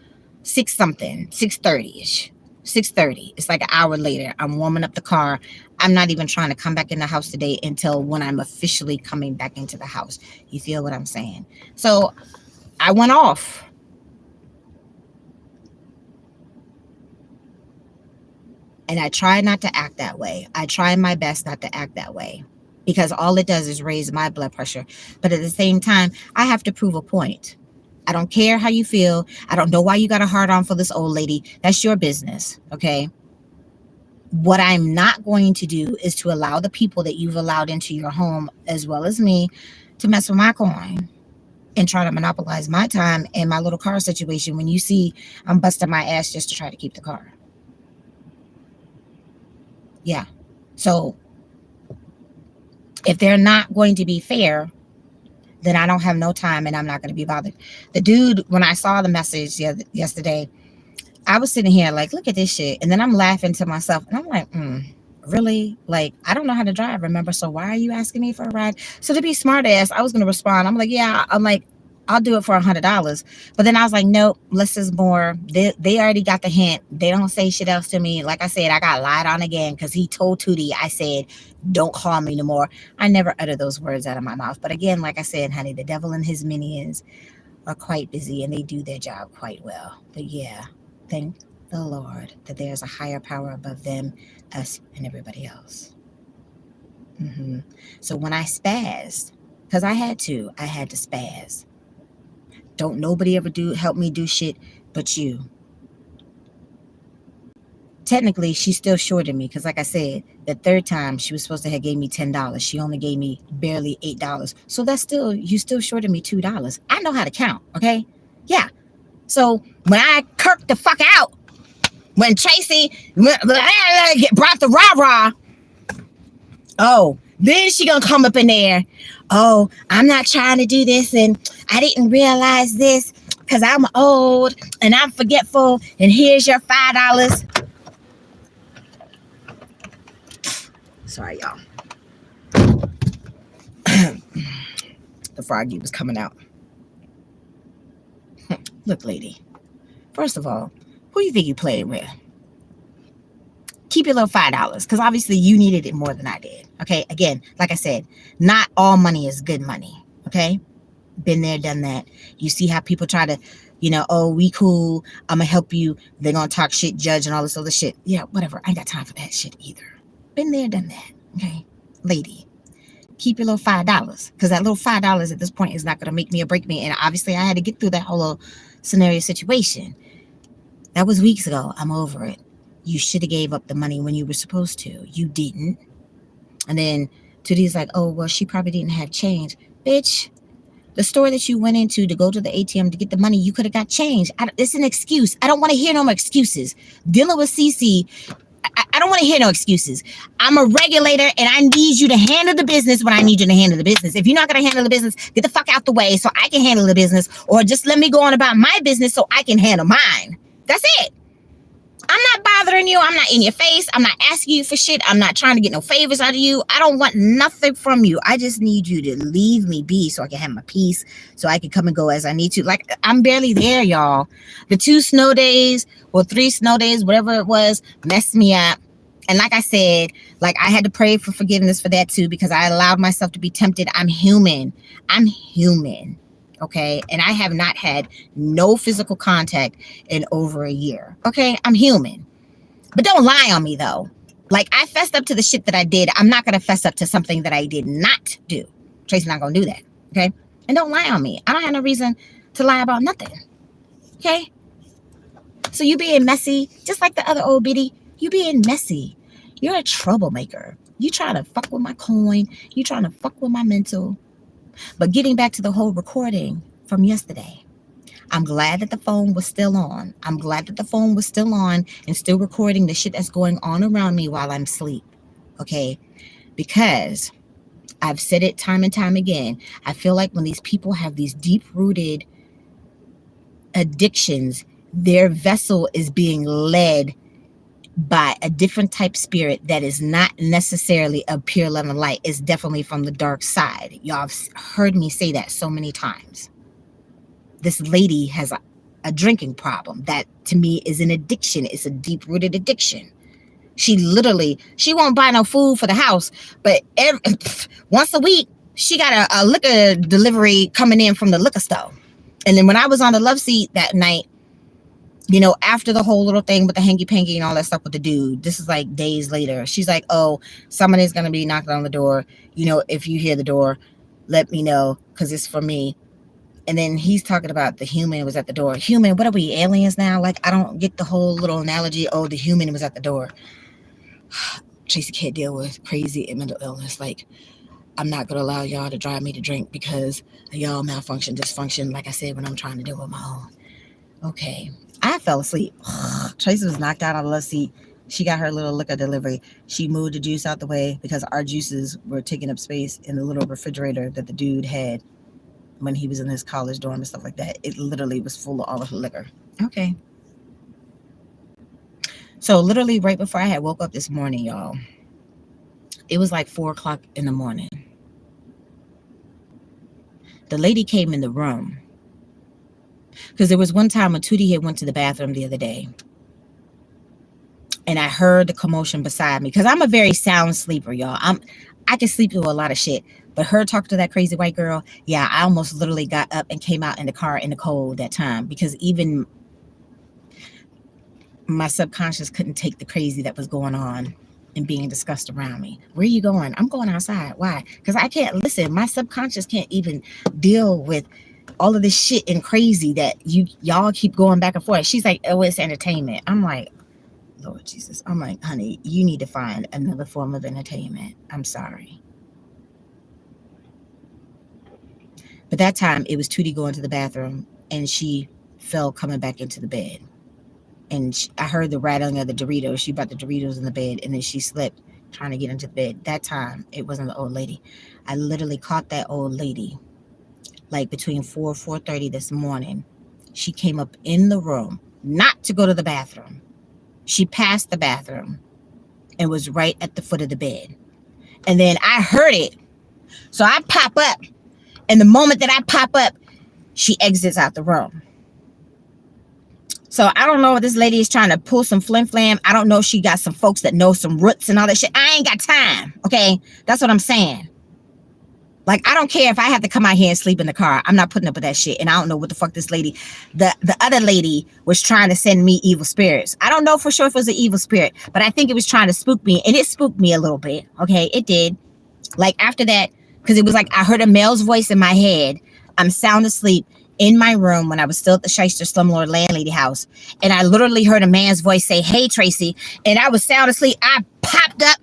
6:30ish. 6:30. It's like an hour later. I'm warming up the car. I'm not even trying to come back in the house today until when I'm officially coming back into the house. You feel what I'm saying? So I went off. And I try not to act that way. I try my best not to act that way, because all it does is raise my blood pressure. But at the same time, I have to prove a point. I don't care how you feel. I don't know why you got a hard on for this old lady. That's your business, okay? What I'm not going to do is to allow the people that you've allowed into your home, as well as me, to mess with my coin and try to monopolize my time and my little car situation when you see I'm busting my ass just to try to keep the car. Yeah. So if they're not going to be fair, then I don't have no time, and I'm not going to be bothered. The dude, when I saw the message yesterday, I was sitting here like, look at this shit. And then I'm laughing to myself, and I'm like, really? Like, I don't know how to drive, remember? So why are you asking me for a ride? So to be smart ass, I was going to respond. I'm like, yeah, I'll do it for $100. But then I was like, nope, less is more. They already got the hint. They don't say shit else to me. Like I said, I got lied on again, because he told Tootie, I said, don't call me no more. I never utter those words out of my mouth. But again, like I said, honey, the devil and his minions are quite busy, and they do their job quite well. But yeah, thank the Lord that there's a higher power above them, us, and everybody else. So when I spazzed, because I had to spaz. Don't nobody ever help me do shit but you. Technically, she's still shorted me, because like I said, the third time she was supposed to have gave me $10. She only gave me barely $8. So that's still, you still shorted me $2. I know how to count, okay? Yeah. So when I kirked the fuck out, when Traci brought the rah-rah, oh, then she gonna come up in there. Oh, I'm not trying to do this, and I didn't realize this because I'm old and I'm forgetful, and here's your $5. Sorry, y'all. The froggy was coming out. Look, lady. First of all, who you think you played with? Keep your little $5, because obviously you needed it more than I did. Okay, again, like I said, not all money is good money. Okay, been there, done that. You see how people try to, oh, we cool, I'm gonna help you. They're gonna talk shit, judge, and all this other shit. Yeah, whatever. I ain't got time for that shit either. Been there, done that. Okay, lady, keep your little $5, because that little $5 at this point is not gonna make me or break me. And obviously, I had to get through that whole little scenario situation. That was weeks ago. I'm over it. You should have gave up the money when you were supposed to. You didn't. And then Tootie's like, oh, well, she probably didn't have change. Bitch, the store that you went into to go to the ATM to get the money, you could have got change. It's an excuse. I don't want to hear no more excuses. Dealing with CC, I don't want to hear no excuses. I'm a regulator, and I need you to handle the business when I need you to handle the business. If you're not going to handle the business, get the fuck out the way so I can handle the business, or just let me go on about my business so I can handle mine. That's it. I'm not bothering you. I'm not in your face. I'm not asking you for shit. I'm not trying to get no favors out of you. I don't want nothing from you. I just need you to leave me be so I can have my peace, so I can come and go as I need to. Like, I'm barely there, y'all. The 2 snow days or 3 snow days, whatever it was, messed me up. And like I said, like, I had to pray for forgiveness for that too, because I allowed myself to be tempted. I'm human. I'm human. Okay. And I have not had no physical contact in over a year. Okay. I'm human. But don't lie on me though. Like, I fessed up to the shit that I did. I'm not going to fess up to something that I did not do. Tracy's not going to do that. Okay. And don't lie on me. I don't have no reason to lie about nothing. Okay. So you being messy, just like the other old biddy, you being messy. You're a troublemaker. You trying to fuck with my coin. You trying to fuck with my mental. But getting back to the whole recording from yesterday, I'm glad that the phone was still on. I'm glad that the phone was still on and still recording the shit that's going on around me while I'm asleep. Okay? Because I've said it time and time again. I feel like when these people have these deep-rooted addictions, their vessel is being led by a different type spirit that is not necessarily a pure love and light. It's definitely from the dark side. Y'all have heard me say that so many times. This lady has a drinking problem that to me is an addiction. It's a deep-rooted addiction. She won't buy no food for the house, but once a week, she got a liquor delivery coming in from the liquor store. And then when I was on the love seat that night, you know, after the whole little thing with the hanky-panky and all that stuff with the dude, this is like days later. She's like, oh, somebody's going to be knocking on the door. You know, if you hear the door, let me know, because it's for me. And then he's talking about the human was at the door. Human, what are we, aliens now? Like, I don't get the whole little analogy. Oh, the human was at the door. Tracy can't deal with crazy and mental illness. Like, I'm not going to allow y'all to drive me to drink because y'all malfunction, dysfunction, like I said, when I'm trying to deal with my own. Okay. I fell asleep. Tracy was knocked out on the love seat. She got her little liquor delivery. She moved the juice out the way because our juices were taking up space in the little refrigerator that the dude had when he was in his college dorm and stuff like that. It literally was full of all of the liquor. Okay. So literally right before I had woke up this morning, y'all, it was like 4 o'clock in the morning. The lady came in the room. Because there was one time when Tootie had went to the bathroom the other day. And I heard the commotion beside me. Because I'm a very sound sleeper, y'all. I can sleep through a lot of shit. But her talking to that crazy white girl, yeah, I almost literally got up and came out in the car in the cold that time. Because even my subconscious couldn't take the crazy that was going on and being discussed around me. Where are you going? I'm going outside. Why? Because I can't listen. My subconscious can't even deal with all of this shit and crazy that y'all keep going back and forth. She's like, oh, it's entertainment. I'm like, Lord Jesus. I'm like, honey, you need to find another form of entertainment. I'm sorry. But that time it was Tootie going to the bathroom and she fell coming back into the bed. And I heard the rattling of the Doritos. She brought the Doritos in the bed and then she slipped trying to get into the bed. That time it wasn't the old lady. I literally caught that old lady like between 4:30 this morning. She came up in the room, not to go to the bathroom. She passed the bathroom and was right at the foot of the bed. And then I heard it. So I pop up. And the moment that I pop up, she exits out the room. So I don't know if this lady is trying to pull some flim flam. I don't know if she got some folks that know some roots and all that shit. I ain't got time. Okay. That's what I'm saying. Like, I don't care if I have to come out here and sleep in the car. I'm not putting up with that shit. And I don't know what the fuck this lady, the other lady was trying to send me evil spirits. I don't know for sure if it was an evil spirit, but I think it was trying to spook me. And it spooked me a little bit. Okay, it did. Like after that, because it was like I heard a male's voice in my head. I'm sound asleep in my room when I was still at the Shyster Slumlord landlady house. And I literally heard a man's voice say, hey, Tracy. And I was sound asleep. I popped up.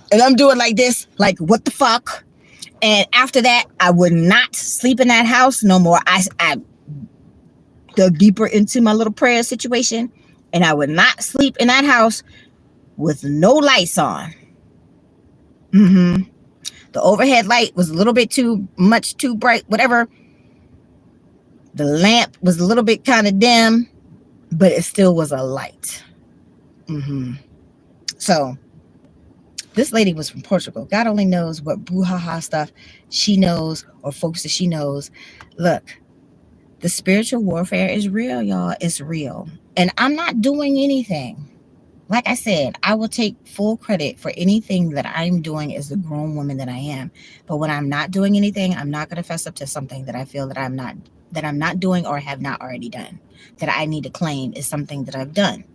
And I'm doing like this, like, what the fuck? And after that, I would not sleep in that house no more. I dug deeper into my little prayer situation, and I would not sleep in that house with no lights on. The overhead light was a little bit too bright, whatever. The lamp was a little bit kind of dim, but it still was a light. So this lady was from Portugal. God only knows what brouhaha stuff she knows or folks that she knows. Look, the spiritual warfare is real, y'all. It's real. And I'm not doing anything. Like I said, I will take full credit for anything that I'm doing as the grown woman that I am. But when I'm not doing anything, I'm not going to fess up to something that I feel that I'm not doing or have not already done. That I need to claim is something that I've done.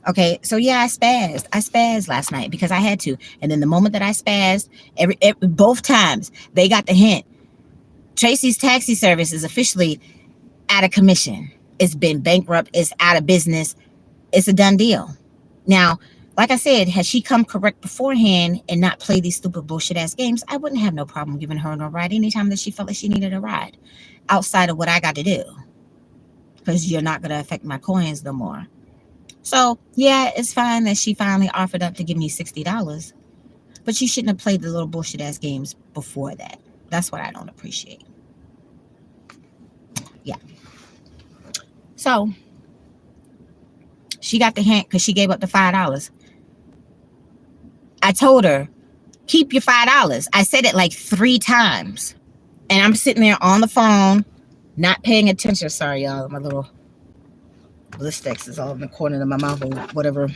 Okay, so yeah, I spazzed. I spazzed last night because I had to. And then the moment that I spazzed, both times they got the hint. Traci's taxi service is officially out of commission. It's been bankrupt. It's out of business. It's a done deal. Now, like I said, had she come correct beforehand and not play these stupid bullshit ass games, I wouldn't have no problem giving her a ride anytime that she felt like she needed a ride outside of what I got to do because you're not going to affect my coins no more. So, yeah, it's fine that she finally offered up to give me $60, but you shouldn't have played the little bullshit ass games before that. That's what I don't appreciate. Yeah. So, she got the hint because she gave up the $5. I told her, keep your $5. I said it like 3 times. And I'm sitting there on the phone, not paying attention. Sorry, y'all. My little blistex is all in the corner of my mouth or whatever.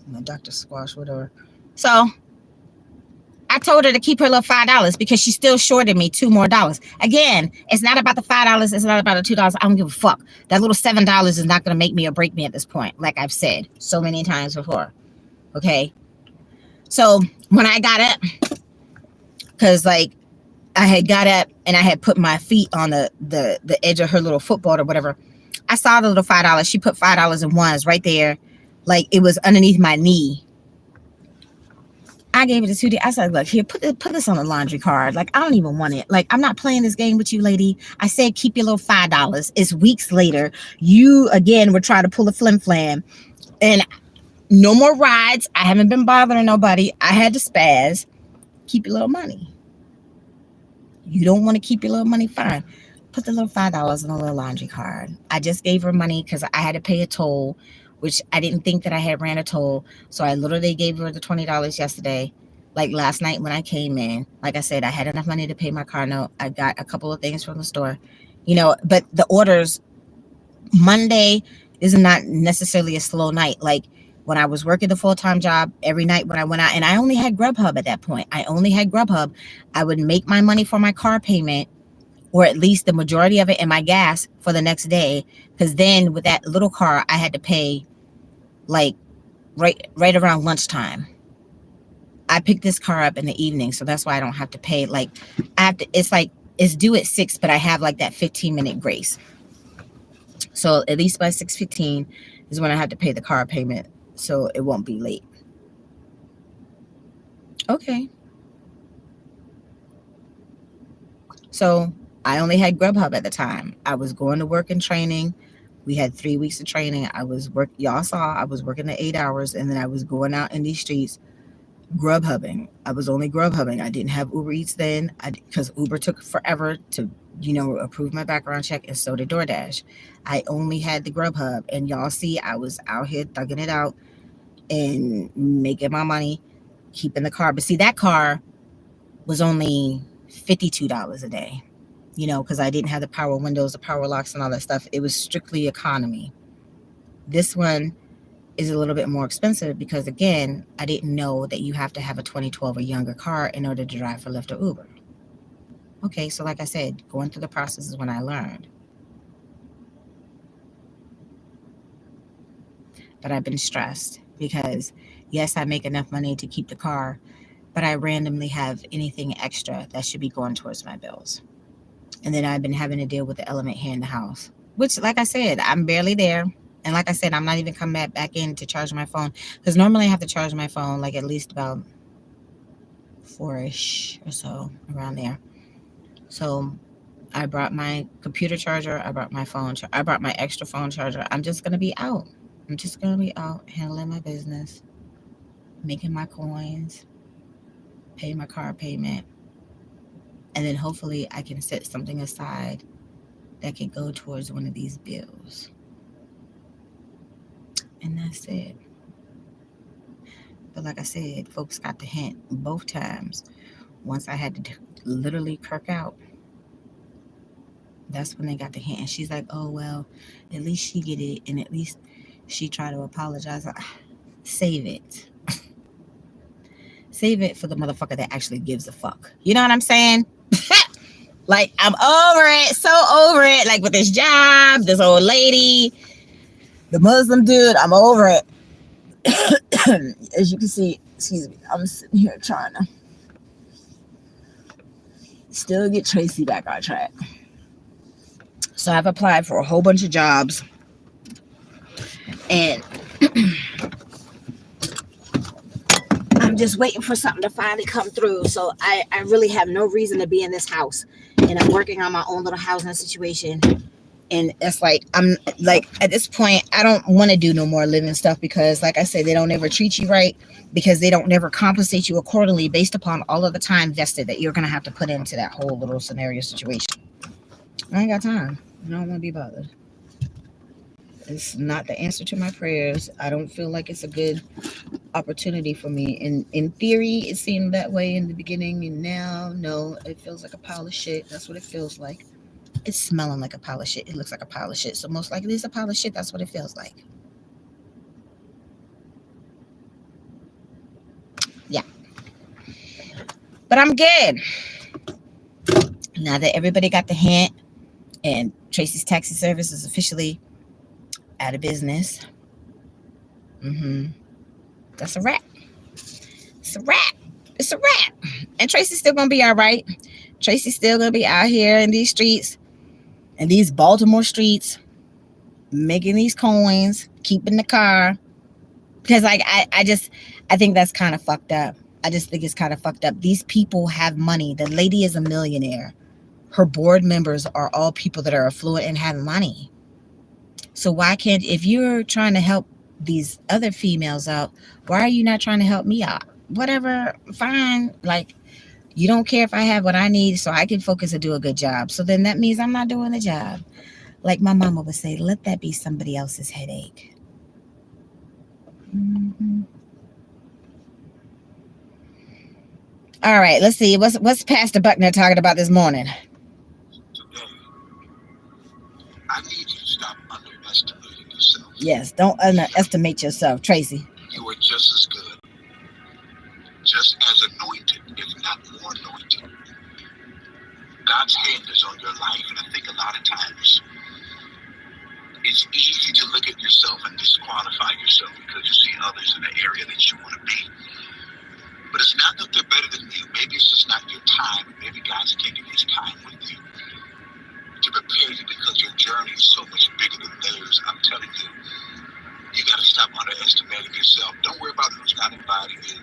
My Dr. Squash, whatever. So I told her to keep her little $5 because she still shorted me $2 more. Again, it's not about the $5. It's not about the $2. I don't give a fuck. That little $7 is not going to make me or break me at this point, like I've said so many times before. Okay. So when I got up, because like I had got up and I had put my feet on the edge of her little footboard or whatever, I saw the little $5. She put $5 in ones right there, like it was underneath my knee. I gave it to Sudie. I said, look, here, put this on a laundry card. Like, I don't even want it. Like, I'm not playing this game with you, lady. I said, keep your little $5. It's weeks later. You, again, were trying to pull a flim flam. And no more rides. I haven't been bothering nobody. I had to spaz. Keep your little money. You don't want to keep your little money? Fine. Put the little $5 on a little laundry card. I just gave her money because I had to pay a toll, which I didn't think that I had ran a toll. So I literally gave her the $20 yesterday. Like last night when I came in, like I said, I had enough money to pay my car note. I got a couple of things from the store, but the orders, Monday is not necessarily a slow night. Like when I was working the full-time job, every night when I went out, and I only had Grubhub at that point. I would make my money for my car payment, or at least the majority of it, in my gas for the next day. Because then with that little car, I had to pay like right around lunchtime. I picked this car up in the evening, so that's why I don't have to pay. Like it's due at 6, but I have like that 15-minute grace. So at least by 6:15 is when I have to pay the car payment, so it won't be late. Okay. So I only had Grubhub at the time. I was going to work and training. We had 3 weeks of training. Y'all saw I was working the 8 hours, and then I was going out in these streets Grubhubbing. I was only Grubhubbing. I didn't have Uber Eats then, because Uber took forever to, approve my background check, and so did DoorDash. I only had the Grubhub, and y'all see I was out here thugging it out and making my money, keeping the car. But see, that car was only $52 a day, because I didn't have the power windows, the power locks, and all that stuff. It was strictly economy. This one is a little bit more expensive because, again, I didn't know that you have to have a 2012 or younger car in order to drive for Lyft or Uber. Okay, so like I said, going through the process is when I learned. But I've been stressed because, yes, I make enough money to keep the car, but I randomly have anything extra that should be going towards my bills. And then I've been having to deal with the element here in the house, which, like I said, I'm barely there. And like I said, I'm not even coming back in to charge my phone, because normally I have to charge my phone like at least about 4-ish or so, around there. So I brought my computer charger. I brought my phone. I brought my extra phone charger. I'm just going to be out. Handling my business, making my coins, paying my car payment. And then hopefully I can set something aside that can go towards one of these bills. And that's it. But like I said, folks got the hint both times. Once I had to literally kirk out, that's when they got the hint. And she's like, oh, well, at least she get it. And at least she tried to apologize. Save it. Save it for the motherfucker that actually gives a fuck. You know what I'm saying? Like, I'm over it. So over it. Like with this job, this old lady, the Muslim dude, I'm over it. As you can see, excuse me, I'm sitting here trying to still get Traci back on track. So I've applied for a whole bunch of jobs, and I'm just waiting for something to finally come through. So I really have no reason to be in this house, and I'm working on my own little housing situation. And it's like, I'm like, at this point, I don't want to do no more living stuff because, like I said, they don't ever treat you right, because they don't never compensate you accordingly based upon all of the time vested that you're going to have to put into that whole little scenario situation. I ain't got time. I don't want to be bothered. It's not the answer to my prayers. I don't feel like it's a good opportunity for me. And in theory, it seemed that way in the beginning, and now, no, it feels like a pile of shit. That's what it feels like. It's smelling like a pile of shit. It looks like a pile of shit. So most likely it's a pile of shit. That's what it feels like. Yeah. But I'm good. Now that everybody got the hint and Traci's taxi service is officially out of business. That's a wrap. It's a wrap. It's a wrap. And Traci's still going to be all right. Traci's still going to be out here in these streets, in these Baltimore streets, making these coins, keeping the car. Because like I think that's kind of fucked up. I just think it's kind of fucked up. These people have money. The lady is a millionaire. Her board members are all people that are affluent and have money. So why can't, if you're trying to help these other females out, why are you not trying to help me out? Whatever, fine. Like, you don't care if I have what I need so I can focus and do a good job. So then that means I'm not doing the job. Like my mama would say, let that be somebody else's headache. All right, let's see. What's Pastor Buckner talking about this morning? Today, I need you to stop underestimating yourself. Yes, don't underestimate yourself, Traci. You are just as good, just as anointed, if not more anointed. God's hand is on your life, and I think a lot of times it's easy to look at yourself and disqualify yourself because you see others in the area that you want to be. But it's not that they're better than you. Maybe it's just not your time. Maybe God's taking his time with you to prepare you because your journey is so much bigger than theirs. I'm telling you, you got to stop underestimating yourself. Don't worry about who's not inviting you.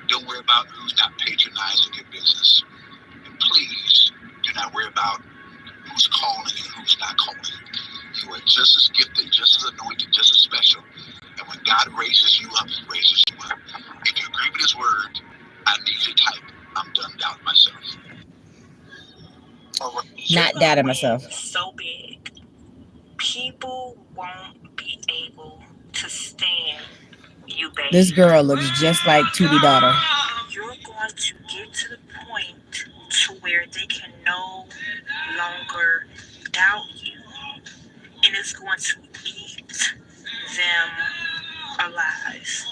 Don't worry about who's not patronizing your business. And please do not worry about who's calling and who's not calling. You are just as gifted, just as anointed, just as special. And when God raises you up, he raises you up. If you agree with his word, I need you to type, I'm done doubting myself. Not doubting myself. So big, people won't be able to stand you, baby. This girl looks just like Tootie daughter. You're going to get to the point to where they can no longer doubt you, and it's going to eat them alive.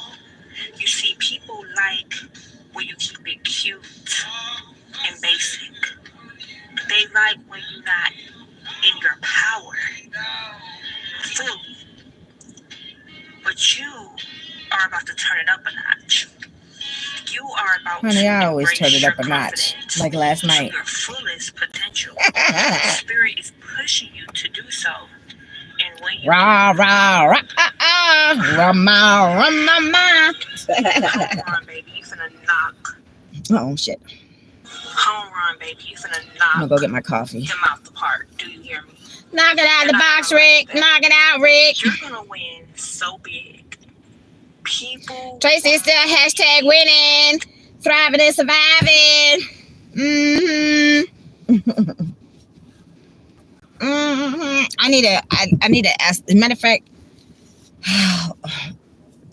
You see, people like when you keep it cute and basic. They like when you're not in your power fully. But you are about to turn it up a notch. You are about Honey, to I always turn embrace it up your a notch. confidence Like last to night. your fullest potential. The spirit is pushing you to do so. And when you Rah, rah, rah, ah, ah. Rama, rama. home run, baby, you finna knock. Oh, shit. Home run, baby, you finna I'm gonna knock go get my coffee. him out the park. Do you hear me? Knock it out the box, Rick. Knock it out, Rick. You're gonna win so big. People. Traci is still hashtag winning, thriving and surviving. I need to ask. As a matter of fact,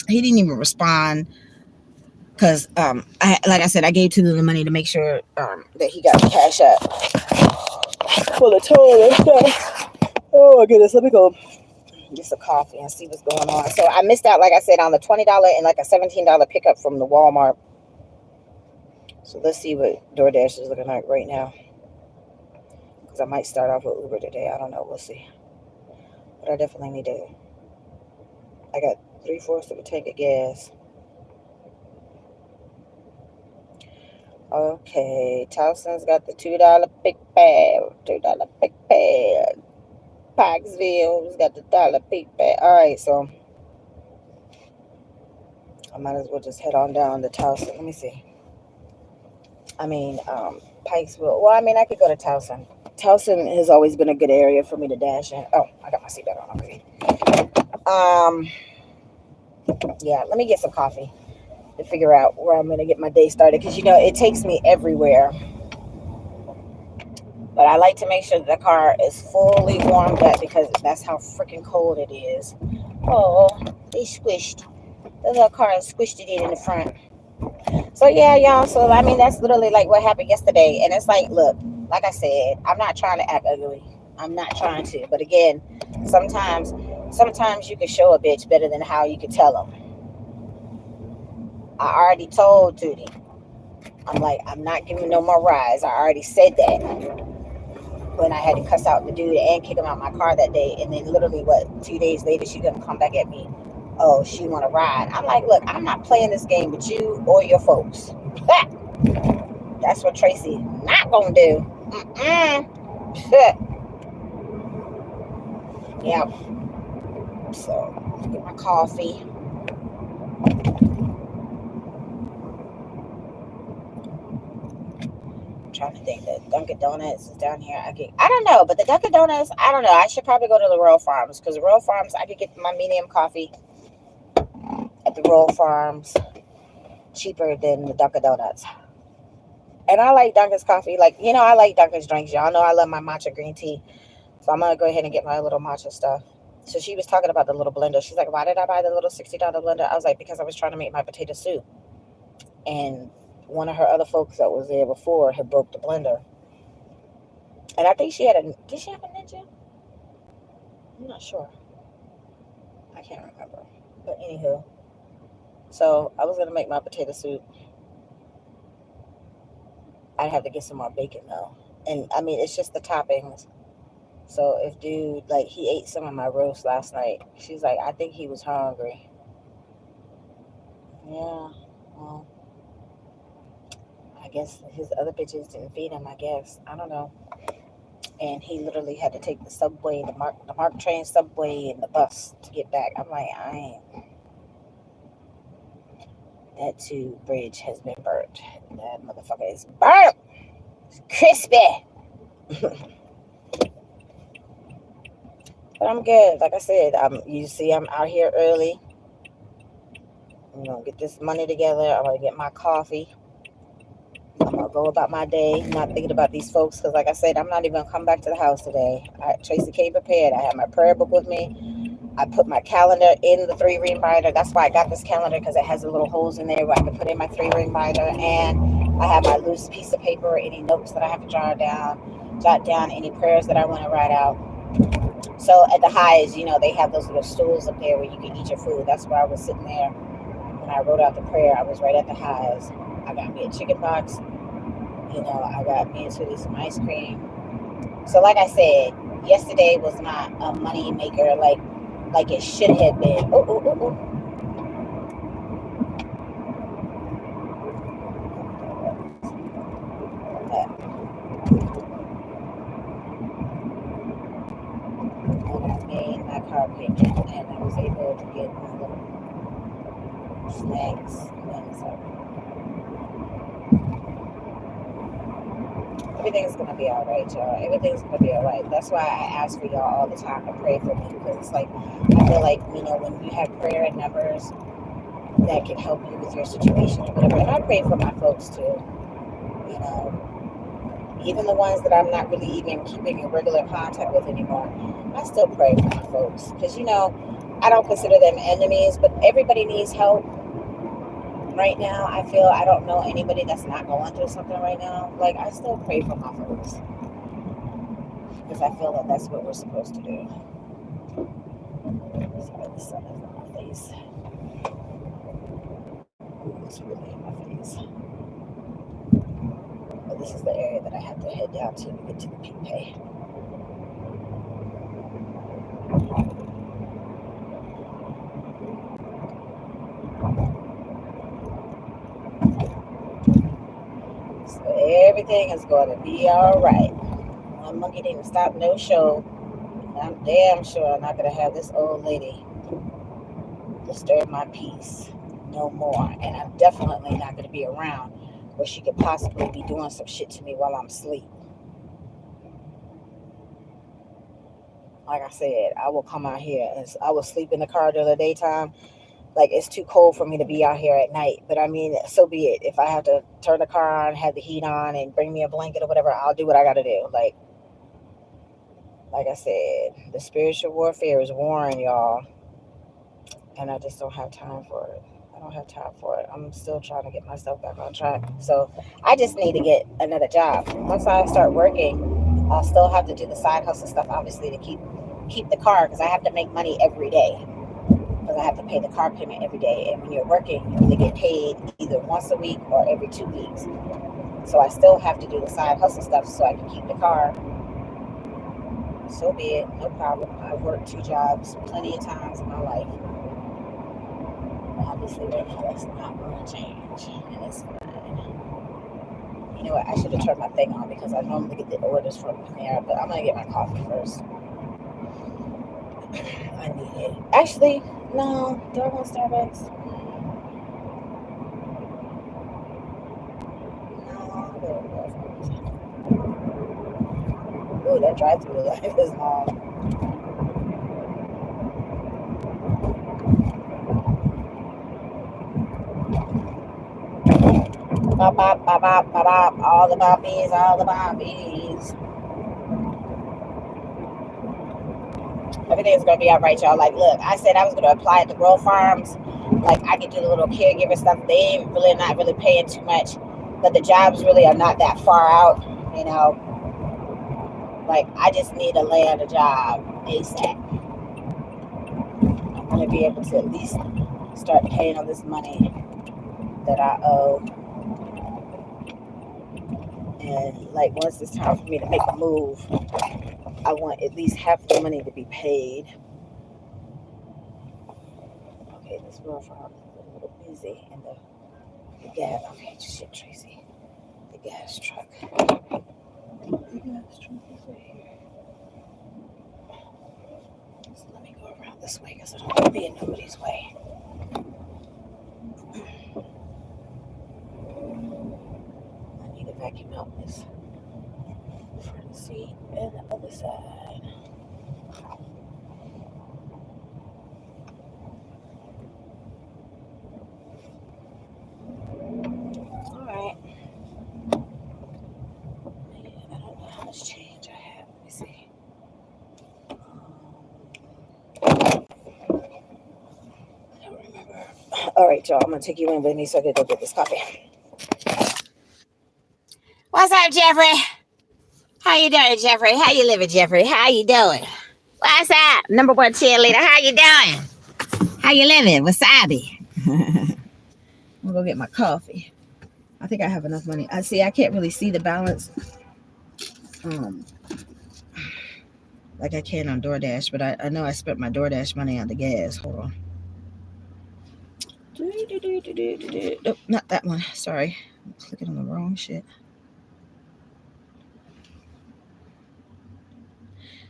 He didn't even respond because like I said, I gave Tulu the money to make sure that he got the cash up for the toll and stuff. Oh my goodness, let me go get some coffee and see what's going on. So I missed out, like I said, on the $20 and like a $17 pickup from the Walmart. So let's see what DoorDash is looking like right now. Because I might start off with Uber today. I don't know. We'll see. But I definitely need to. I got 3/4 of a tank of gas. Okay, Towson's got the $2 big bag. $2 big bag. Pikesville's got the dollar big bag. All right, so I might as well just head on down to Towson. Let me see. I mean, Pikesville. Well, I mean, I could go to Towson. Towson has always been a good area for me to dash in. Oh, I got my seatbelt on already. Yeah, let me get some coffee to figure out where I'm going to get my day started. Because, it takes me everywhere. But I like to make sure that the car is fully warmed up because that's how freaking cold it is. Oh, they squished. The little car squished it in the front. So, yeah, y'all. So, I mean, that's literally like what happened yesterday. And it's like, look, like I said, I'm not trying to act ugly. I'm not trying to. But again, sometimes you can show a bitch better than how you can tell them. I already told Tootie. I'm like, I'm not giving no more rides. I already said that when I had to cuss out the dude and kick him out my car that day. And then literally, 2 days later, she gonna come back at me. Oh, she want to ride. I'm like, look, I'm not playing this game with you or your folks. That's what Tracy not gonna do. Yeah. So get my coffee. I'm trying to think that Dunkin' Donuts is down here. I don't know, but the Dunkin' Donuts, I don't know. I should probably go to the Royal Farms because the Royal Farms, I could get my medium coffee at the Royal Farms cheaper than the Dunkin' Donuts. And I like Dunkin's coffee. Like, I like Dunkin's drinks. Y'all know I love my matcha green tea. So I'm going to go ahead and get my little matcha stuff. So she was talking about the little blender. She's like, why did I buy the little $60 blender? I was like, because I was trying to make my potato soup. And one of her other folks that was there before had broke the blender. And I think did she have a Ninja? I'm not sure. I can't remember. But anywho. So I was going to make my potato soup. I'd have to get some more bacon though. And I mean, it's just the toppings. So if dude, like, he ate some of my roast last night, she's like, I think he was hungry. Yeah, well, I guess his other bitches didn't feed him, I guess. I don't know. And he literally had to take the subway, the Mark train subway, and the bus to get back. I'm like, I ain't. That too bridge has been burnt. That motherfucker is burnt. It's crispy. But I'm good. Like I said, you see, I'm out here early. I'm gonna get this money together. I'm gonna get my coffee. I'm gonna go about my day, not thinking about these folks, because like I said, I'm not even gonna come back to the house today. Tracy came prepared. I have my prayer book with me. I put my calendar in the 3-ring binder. That's why I got this calendar, because it has the little holes in there where I can put in my 3-ring binder. And I have my loose piece of paper, any notes that I have to jot down any prayers that I want to write out. So at the highs, they have those little stools up there where you can eat your food. That's where I was sitting there when I wrote out the prayer. I was right at the highs. I got me a chicken box. I got me and Sweetie some ice cream. So like I said, yesterday was not a money maker like it should have been. Oh. And I made my car payment, and I was able to get my little snacks. And so everything's gonna be all right, y'all. Everything's gonna be all right. That's why I ask for y'all all the time to pray for me, because it's like, I feel like, when you have prayer and numbers that can help you with your situation or whatever. And I pray for my folks too. Even the ones that I'm not really even keeping in regular contact with anymore. I still pray for my folks, because I don't consider them enemies, but everybody needs help right now. I feel I don't know anybody that's not going through something right now. Like I still pray for my folks because I feel that that's what we're supposed to do. Sorry, the sun is on my face. It's really in my face. But this is the area that I have to head down to get to the peak pay. So everything is going to be all right. One monkey didn't stop no show. I'm damn sure I'm not going to have this old lady disturb my peace no more. And I'm definitely not going to be around where she could possibly be doing some shit to me while I'm asleep. Like I said, I will come out here and I will sleep in the car during the daytime. Like it's too cold for me to be out here at night. But I mean, so be it. If I have to turn the car on, have the heat on, and bring me a blanket or whatever, I'll do what I got to do. Like I said, the spiritual warfare is warring, y'all, and I just don't have time for it. I don't have time for it. I'm still trying to get myself back on track. So I just need to get another job. Once I start working, I'll still have to do the side hustle stuff, obviously, to keep the car because I have to make money every day because I have to pay the car payment every day. And when you're working, you only get paid either once a week or every 2 weeks. So I still have to do the side hustle stuff so I can keep the car. So be it, no problem. I've worked 2 jobs plenty of times in my life. Obviously, right now that's not going to change, and it's fine. You know what? I should have turned my thing on because I normally get the orders from Panera, but I'm going to get my coffee first. I need it. Actually, no, do I want Starbucks? No, I'll go first. Ooh, that drive-through life is long. Bop, bop, bop, bop, bop, bop. All the boppies, all the boppies. Everything's gonna be all right, y'all. Like, look, I said I was gonna apply at the Grow Farms. Like, I could do the little caregiver stuff. They ain't really not really paying too much, but the jobs really are not that far out. You know, like I just need to land a job ASAP. I'm gonna be able to at least start paying on this money that I owe. And like, once it's time for me to make a move, I want at least half the money to be paid. Okay, this Grow Farm is a little busy, and the gas. Okay, shit, Tracy. The gas truck. The gas truck is right here. So let me go around this way because I don't want to be in nobody's way. I need to vacuum out this front seat and the other side. Alright. I don't know how much change I have. Let me see. I don't remember. Alright, y'all. I'm going to take you in with me so I can go get this coffee. What's up, Jeffrey? How you doing, Jeffrey? How you living, Jeffrey? How you doing? What's up, number one cheerleader? How you doing? How you living? Wasabi. I'm gonna go get my coffee. I think I have enough money. I see. I can't really see the balance, um, like I can on DoorDash, but I know I spent my DoorDash money on the gas. Hold on. Nope, not that one. Sorry, I'm clicking on the wrong shit.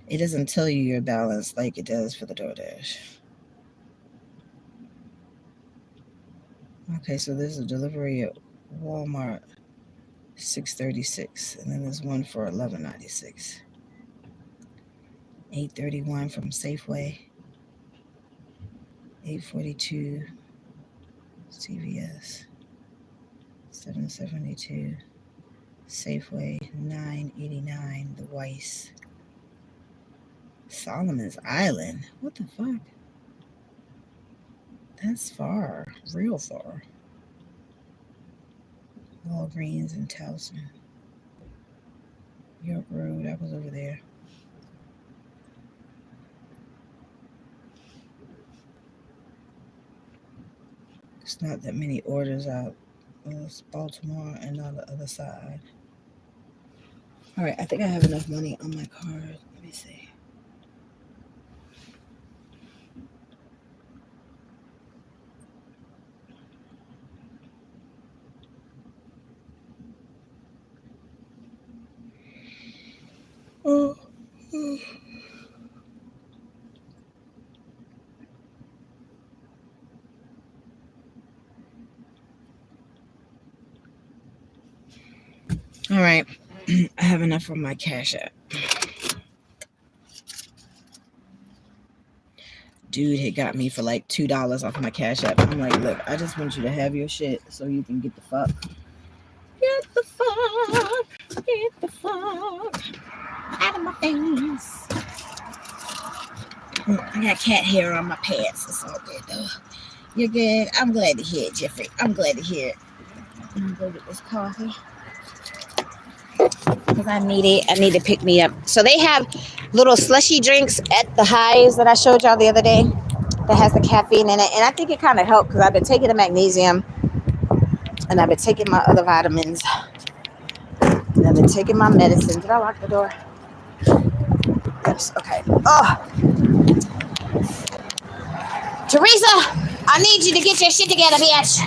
It doesn't tell you your balance like it does for the DoorDash. Okay, so there's a delivery at Walmart, 636, and then there's one for 11.96. 831 from Safeway, 842 CVS, 772 Safeway, 989 the Weiss. Solomon's Island. What the fuck? That's far, real far. Walgreens in Towson, York Road. I was over there. It's not that many orders out. It's Baltimore and on the other side. All right, I think I have enough money on my card. Let me see. Oh, oh. All right, I have enough for my cash app. Dude had got me for like $2 off my cash app. I'm like, look, I just want you to have your shit so you can get the fuck. Get the fuck. Get the fuck out of my face. I got cat hair on my pants. It's all good though. You're good. I'm glad to hear it, Jeffrey. I'm glad to hear it. I'm gonna go get this coffee because I need it. I need to pick me up. So they have little slushy drinks at the highs that I showed y'all the other day that has the caffeine in it, and I think it kind of helped because I've been taking the magnesium and I've been taking my other vitamins and I've been taking my medicine. Did I lock the door? Yes. Okay. Oh, Teresa, I need you to get your shit together, bitch.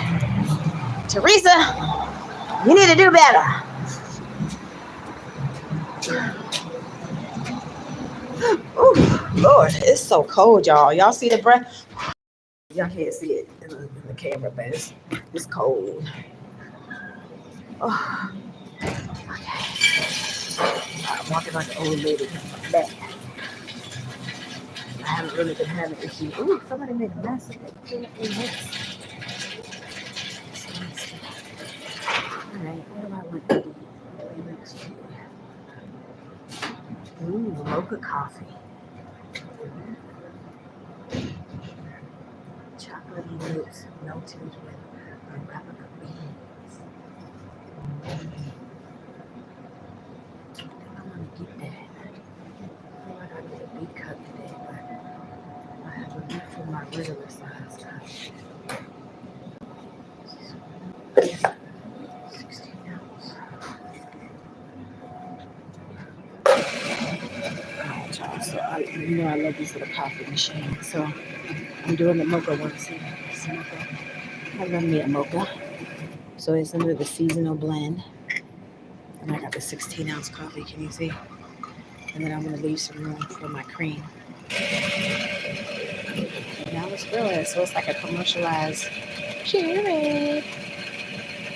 Teresa, you need to do better. Ooh, Lord, it's so cold, y'all. Y'all see the breath? Y'all can't see it in the camera, but it's cold. Oh, okay. I'm walking like an old lady. Back. I haven't really been having issues. Ooh, somebody made a mess of it. Alright, what do I want to do? Ooh, mocha coffee. Chocolatey notes melted with Arabica beans. I think I want to get that. I feel like I get a big cup today, but I have a look for my regular size cup. 16 ounce. Alright, y'all. So I love these little coffee machines. So I'm doing the mocha one. See, mocha. I love me a mocha. So it's under the seasonal blend. And I got the 16-ounce coffee. Can you see? And then I'm going to leave some room for my cream. And now it's growing. So it's like a commercialized Keurig.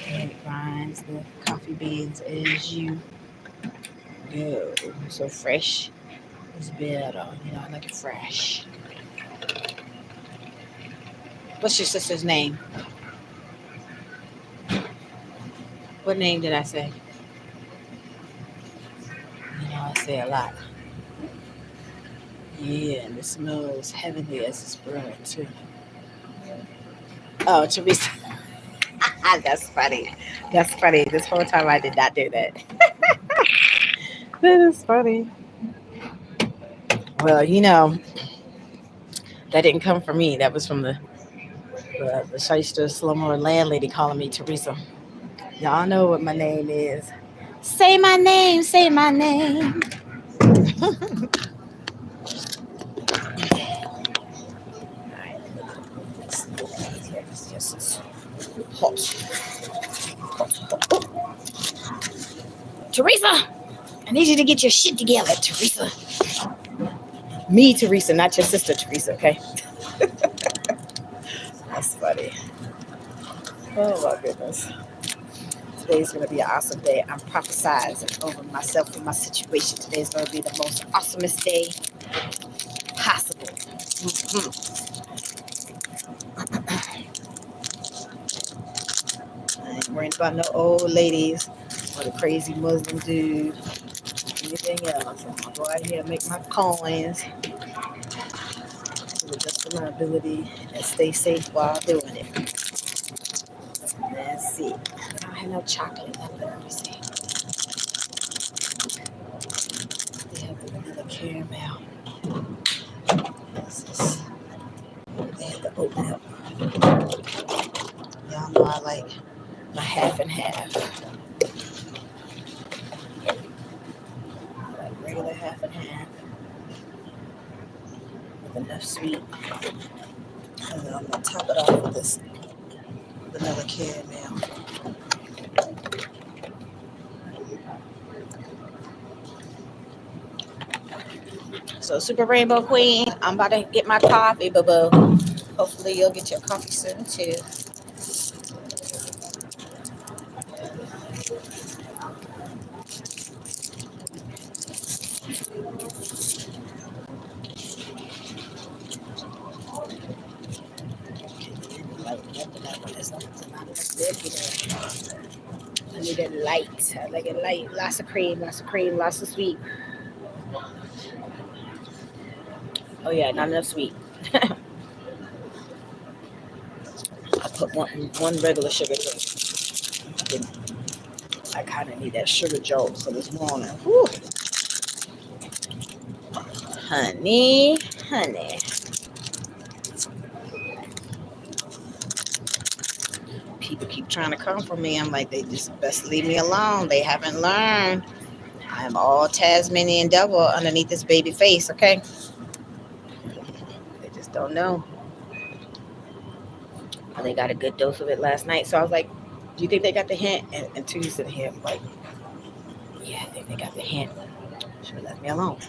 And it grinds the coffee beans as you go. So fresh is better. You know, I like it fresh. What's your sister's name? What name did I say? You know, I say a lot. Yeah, and it smells heavenly as it's brewing too. Oh, Teresa. That's funny. That's funny. This whole time I did not do that. That is funny. Well, you know, that didn't come from me. That was from the shyster slumber landlady calling me Teresa. Y'all know what my name is. Say my name. Say my name. Yes, it's hot. Teresa, I need you to get your shit together, Teresa. Me, Teresa, not your sister, Teresa, okay? That's funny. Oh, my goodness. Today's going to be an awesome day. I'm prophesizing over myself and my situation. Today's going to be the most awesomest day possible. Mm-hmm. I ain't worried about no old ladies or the crazy Muslim dude. Anything else. I'm going to go out here and make my coins. So just to my ability and stay safe while doing it. Let's see. I don't have no chocolate. Let me see. They have the vanilla caramel. This is, they have to open up. Y'all know I like my half and half. Like regular half and half with enough sweet. And then I'm going to top it off with this vanilla caramel. So Super Rainbow Queen, I'm about to get my coffee, boo-boo. Hopefully you'll get your coffee soon too. I need it light. I like it light. Lots of cream, lots of sweet. Oh yeah, not enough sweet. I put one regular sugar to it. I kind of need that sugar jolt for this morning. Whew. Honey. People keep trying to come for me. I'm like, they just best leave me alone. They haven't learned. I'm all Tasmanian devil underneath this baby face, okay? They just don't know. They got a good dose of it last night. So I was like, do you think they got the hint? And Tuesday here, I'm like, yeah, I think they got the hint. Should have left me alone.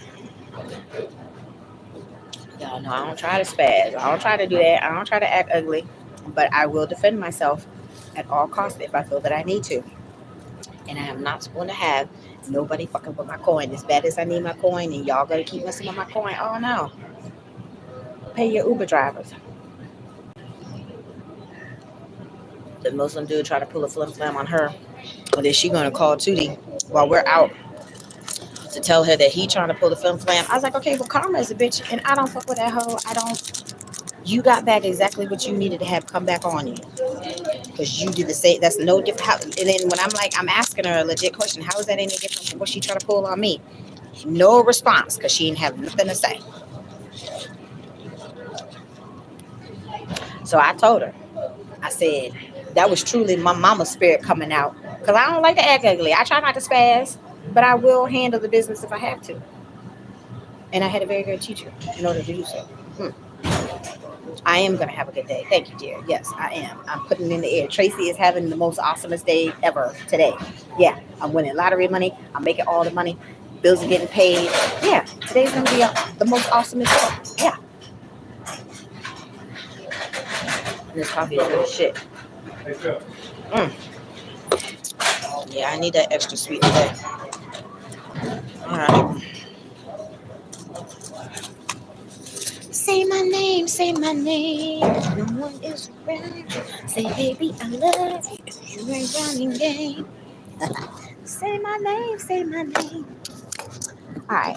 Y'all know I don't try to spaz. I don't try to do that. I don't try to act ugly. But I will defend myself at all costs if I feel that I need to. And I am not going to have nobody fucking with my coin. As bad as I need my coin and y'all going to keep messing with my coin. Oh, no. Pay your Uber drivers. The Muslim dude tried to pull a flim flam on her. And then she going to call Tootie while we're out to tell her that he trying to pull the flim flam. I was like, okay, well, karma is a bitch. And I don't fuck with that hoe. You got back exactly what you needed to have come back on you. Because you did the same. That's no different. And then when I'm asking her a legit question, how is that any different from what she trying to pull on me? No response because she didn't have nothing to say. So I told her, I said, that was truly my mama's spirit coming out. Because I don't like to act ugly. I try not to spaz, but I will handle the business if I have to. And I had a very good teacher in order to do so. I am going to have a good day. Thank you, dear. Yes, I am. I'm putting it in the air. Tracy is having the most awesomest day ever today. Yeah, I'm winning lottery money. I'm making all the money. Bills are getting paid. Yeah, today's going to be the most awesomest day. Yeah. And this coffee is good shit. Yeah, I need that extra sweet today. All right. Say my name, say my name. No one is around. Say, baby, I love you. You ain't running game. Say my name, say my name. All right.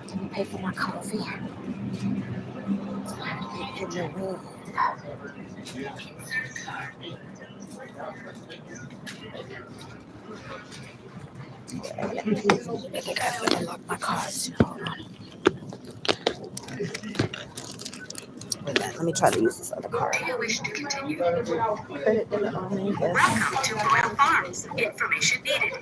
Let me pay for my coffee. In the room. I think I have to unlock my cards. Hold on. Let me try to use this other card. Do you wish to continue? Credit debit only. Yes. Welcome to Royal Farms. Information needed.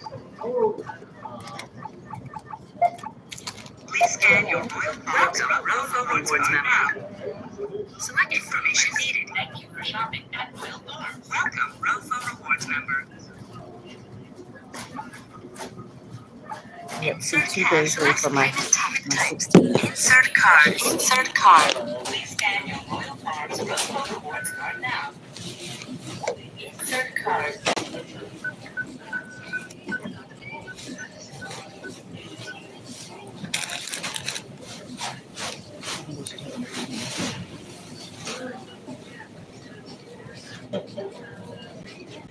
Please scan your Royal Farms Rewards member. Select information needed. Thank you for shopping at Royal Farms. Welcome, Royal Rewards member. Yep, see 2 days late for my 16. Insert card. Insert card. Please scan your Royal Farms Rewards card now. Insert card.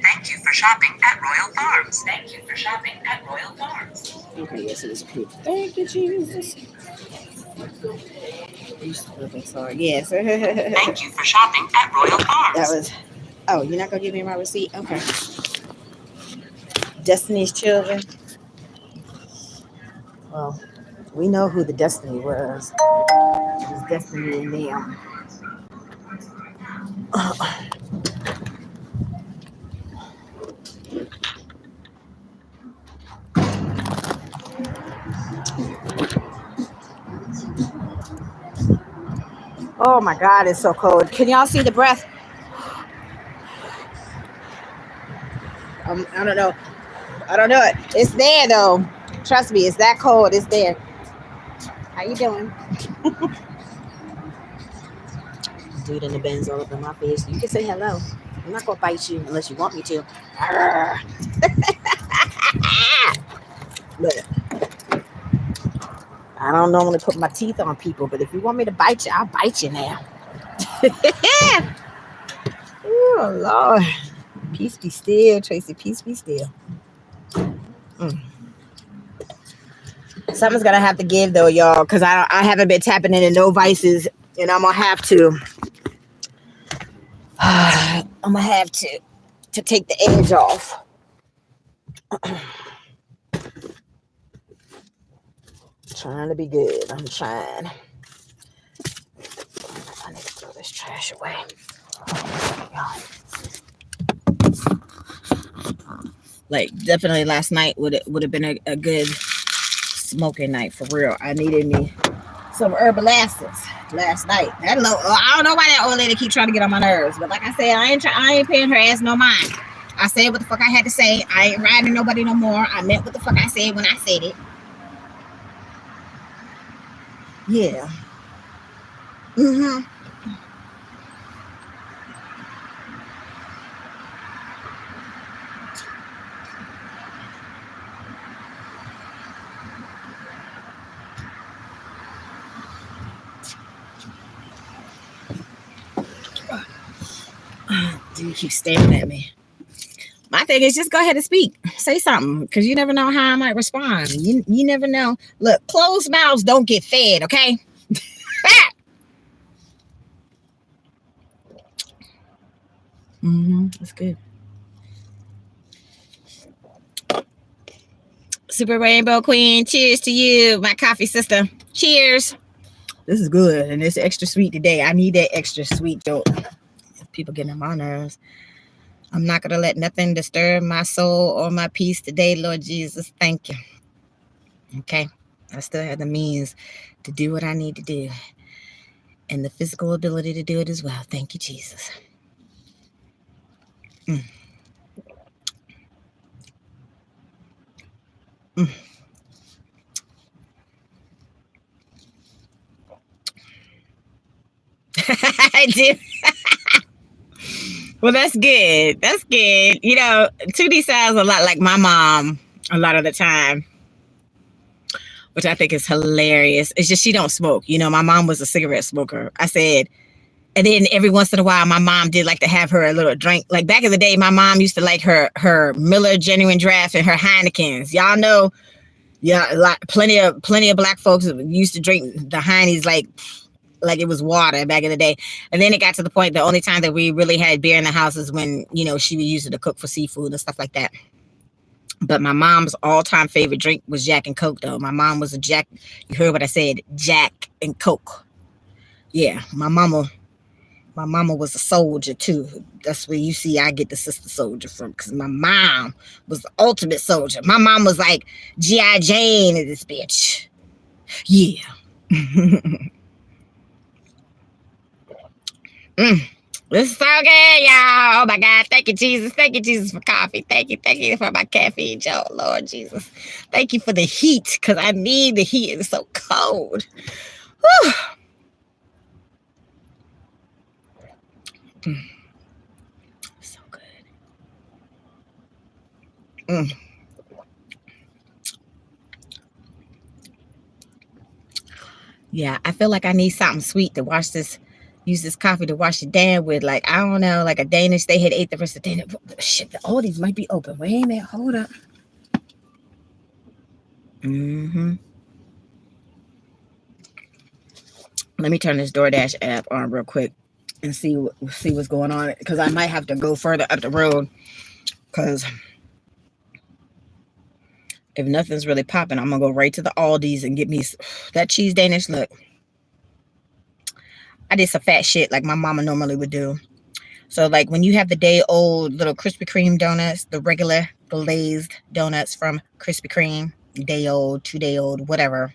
Thank you for shopping at Royal Farms. Thank you for shopping at Royal Farms. Okay, yes, it is approved. Thank you, Jesus. Sorry. Yes. Thank you for shopping at Royal Farms. That was. Oh, you're not gonna give me my receipt? Okay. Destiny's Children. Well, we know who the Destiny was. It was Destiny and them. Oh my God, it's so cold. Can y'all see the breath? I don't know. I don't know it. It's there though. Trust me, it's that cold. It's there. How you doing? Dude in the Benz all up in my face. You can say hello. I'm not gonna bite you unless you want me to. Look, I don't normally put my teeth on people, but if you want me to bite you, I'll bite you now. Oh Lord. Peace be still, Tracy. Peace be still. Something's gonna have to give though, y'all, because I haven't been tapping into no vices, and I'm gonna have to. I'm gonna have to take the edge off. Trying to be good. I'm trying. I need to throw this trash away. Like definitely last night would have been a good smoking night for real. I needed me some herbal acids last night. I don't know why that old lady keep trying to get on my nerves, but like I said, I ain't paying her ass no mind. I said what the fuck I had to say. I ain't riding nobody no more. I meant what the fuck I said when I said it. Yeah. Dude keeps staring at me. My thing is just go ahead and speak. Say something, because you never know how I might respond. You never know. Look, closed mouths don't get fed, okay? That's good. Super Rainbow Queen, cheers to you, my coffee sister. Cheers. This is good, and it's extra sweet today. I need that extra sweet joke. People getting on my nerves. I'm not going to let nothing disturb my soul or my peace today, Lord Jesus. Thank you. Okay? I still have the means to do what I need to do and the physical ability to do it as well. Thank you, Jesus. I do. Well, that's good. That's good. You know, 2D sounds a lot like my mom a lot of the time, which I think is hilarious. It's just she don't smoke. You know, my mom was a cigarette smoker. I said, and then every once in a while, my mom did like to have her a little drink. Like back in the day, my mom used to like her Miller Genuine Draft and her Heinekens. Y'all know, yeah, like plenty of black folks used to drink the Heinies like it was water back in the day. And then it got to the point the only time that we really had beer in the house is when, you know, she would use it to cook for seafood and stuff like that. But my mom's all-time favorite drink was Jack and Coke, though. My mom was a Jack. You heard what I said, Jack and Coke. Yeah, my mama was a soldier too. That's where you see I get the sister soldier from, because my mom was the ultimate soldier. My mom was like G.I. Jane in this bitch. Yeah. This is so good, y'all. Oh my God. Thank you, Jesus. Thank you, Jesus, for coffee. Thank you for my caffeine, Joe. Lord Jesus. Thank you for the heat, because I need the heat. It's so cold. Whew. So good. Yeah, I feel like I need something sweet to use this coffee to wash it down with. Like, I don't know, like a Danish. They had ate the rest of the dinner. Shit, all these might be open. Wait a minute, hold up. Let me turn this DoorDash app on real quick and see what's going on because I might have to go further up the road because if nothing's really popping, I'm gonna go right to the Aldi's and get me that cheese Danish. Look, I did some fat shit like my mama normally would do. So like when you have the day old little Krispy Kreme donuts, the regular glazed donuts from Krispy Kreme, day old, 2 day old, whatever.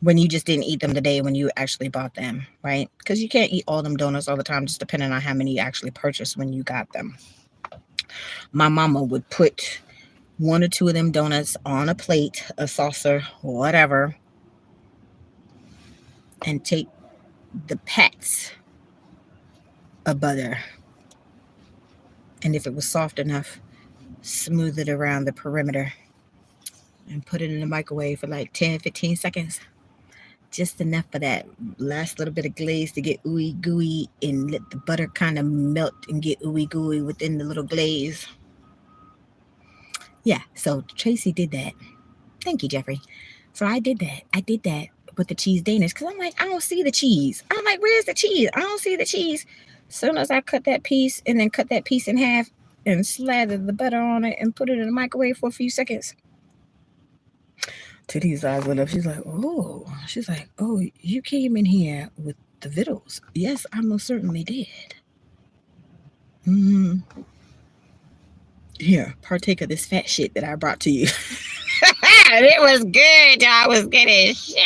When you just didn't eat them the day when you actually bought them, right? Because you can't eat all them donuts all the time, just depending on how many you actually purchased when you got them. My mama would put one or two of them donuts on a plate, a saucer, whatever, and take the pats of butter. And if it was soft enough, smooth it around the perimeter and put it in the microwave for like 10, 15 seconds. Just enough for that last little bit of glaze to get ooey gooey and let the butter kind of melt and get ooey gooey within the little glaze. Yeah, so Tracy did that. Thank you, Jeffrey. So I did that. I did that with the cheese Danish because I'm like, I don't see the cheese. I'm like, where's the cheese? I don't see the cheese. Soon as I cut that piece and then cut that piece in half and slather the butter on it and put it in the microwave for a few seconds. Titty's eyes lit up. She's like, oh. She's like, oh, you came in here with the vittles. Yes, I most certainly did. Mm-hmm. Here, partake of this fat shit that I brought to you. It was good. I was getting shit.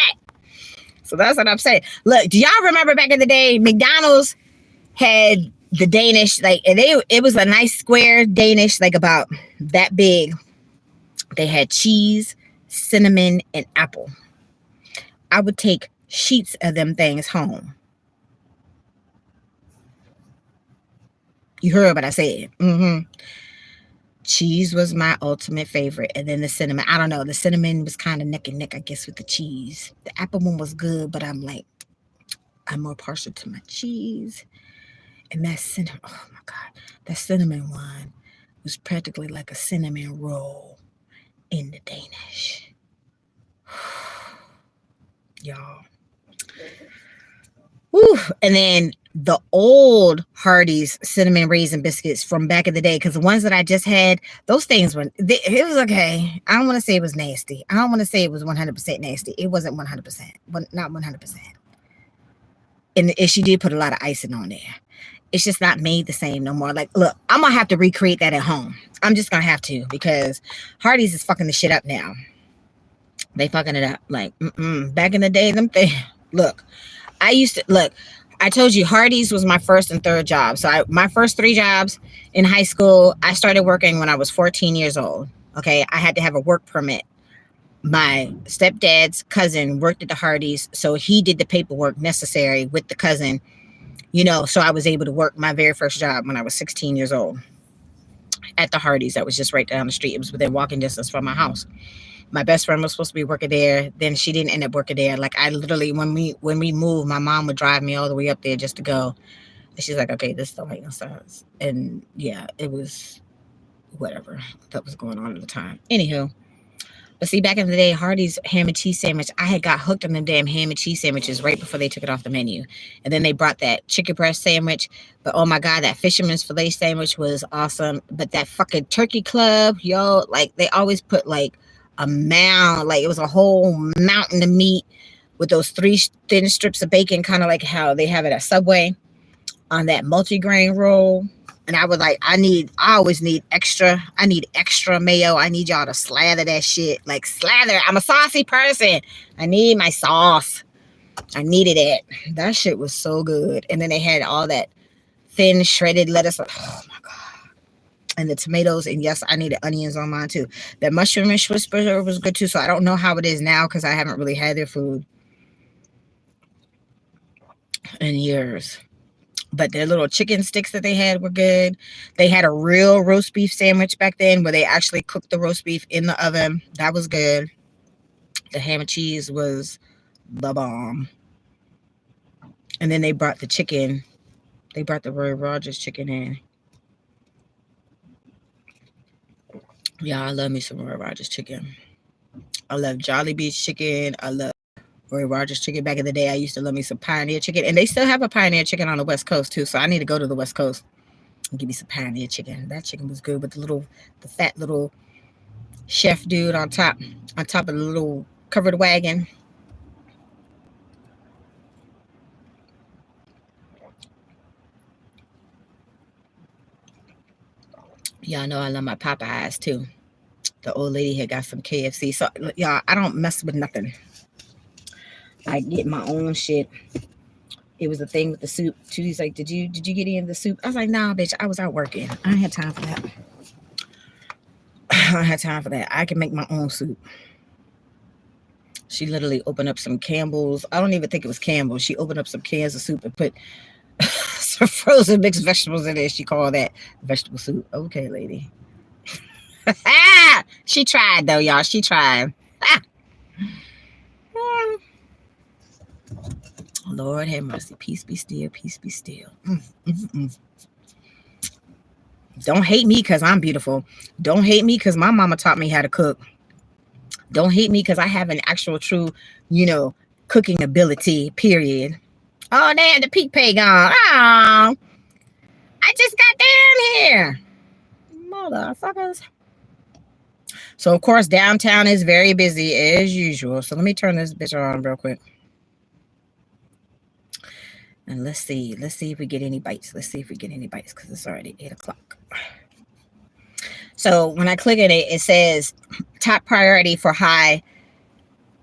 So that's what I'm saying. Look, do y'all remember back in the day, McDonald's had the Danish, like, and it was a nice square Danish, like about that big. They had cheese, cinnamon, and apple. I would take sheets of them things home. You heard what I said. Mm-hmm. Cheese was my ultimate favorite. And then the cinnamon. I don't know. The cinnamon was kind of neck and neck, I guess, with the cheese. The apple one was good, but I'm like, I'm more partial to my cheese. And that cinnamon, oh my God, that cinnamon one was practically like a cinnamon roll in the Danish. Y'all. Woo. And then the old Hardee's cinnamon raisin biscuits from back in the day, because the ones that I just had, those things were, it was okay. I don't want to say it was nasty. I don't want to say it was 100% nasty. It wasn't 100%, but not 100%. And she did put a lot of icing on there. It's just not made the same no more. Like, look, I'm going to have to recreate that at home. I'm just going to have to because Hardee's is fucking the shit up now. They fucking it up. Like, back in the day, them things, look, I told you Hardee's was my first and third job. So my first 3 jobs in high school, I started working when I was 14 years old. Okay. I had to have a work permit. My stepdad's cousin worked at the Hardee's. So he did the paperwork necessary with the cousin, so I was able to work my very first job when I was 16 years old at the Hardee's. That was just right down the street. It was within walking distance from my house. My best friend was supposed to be working there. Then she didn't end up working there. Like I literally, when we moved, my mom would drive me all the way up there just to go. And she's like, okay, this don't make no sense. And yeah, it was whatever that was going on at the time. Anywho, but see, back in the day, Hardee's ham and cheese sandwich, I had got hooked on them damn ham and cheese sandwiches right before they took it off the menu. And then they brought that chicken breast sandwich. But oh my God, that fisherman's fillet sandwich was awesome. But that fucking turkey club, yo, like they always put like a mound, like it was a whole mountain of meat with those 3 thin strips of bacon, kind of like how they have it at Subway on that multi-grain roll. And I would like, I always need extra. I need extra mayo. I need y'all to slather that shit. Like slather. I'm a saucy person. I need my sauce. I needed it. That shit was so good. And then they had all that thin shredded lettuce. Oh my God. And the tomatoes. And yes, I needed onions on mine too. That mushroom and Swiss burger was good too. So I don't know how it is now because I haven't really had their food in years. But their little chicken sticks that they had were good. They had a real roast beef sandwich back then where they actually cooked the roast beef in the oven. That was good. The ham and cheese was the bomb. And then they brought the chicken. They brought the Roy Rogers chicken in. Yeah, I love me some Roy Rogers chicken. I love Jolly Beach chicken. I love Roy Rogers chicken. Back in the day, I used to love me some Pioneer chicken, and they still have a Pioneer chicken on the West Coast too. So I need to go to the West Coast and give me some Pioneer chicken. That chicken was good with the fat little chef dude on top of the little covered wagon. Y'all know I love my Popeyes too. The old lady had got some KFC. So y'all, I don't mess with nothing. I get my own shit. It was a thing with the soup. Judy's like, did you get any of the soup? I was like, nah, bitch, I was out working. I ain't had time for that. I don't have time for that. I can make my own soup. She literally opened up some Campbell's. I don't even think it was Campbell's. She opened up some cans of soup and put some frozen mixed vegetables in there. She called that vegetable soup. Okay, lady. She tried though, y'all. She tried. Lord have mercy. Peace be still. Peace be still. Don't hate me because I'm beautiful. Don't hate me because my mama taught me how to cook. Don't hate me because I have an actual true, cooking ability, period. Oh, damn, the peak pay gone. Oh, I just got down here. Motherfuckers. So, of course, downtown is very busy as usual. So, let me turn this bitch on real quick. And let's see if we get any bites. Let's see if we get any bites because it's already 8 o'clock. So when I click on it, it says top priority for high.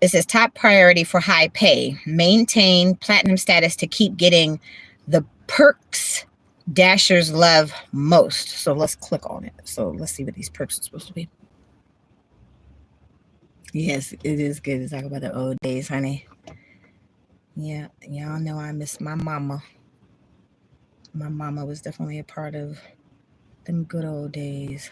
It says top priority for high pay. Maintain platinum status to keep getting the perks Dashers love most. So let's click on it. So let's see what these perks are supposed to be. Yes, it is good to talk about the old days, honey. Yeah, y'all know I miss my mama. My mama was definitely a part of them good old days.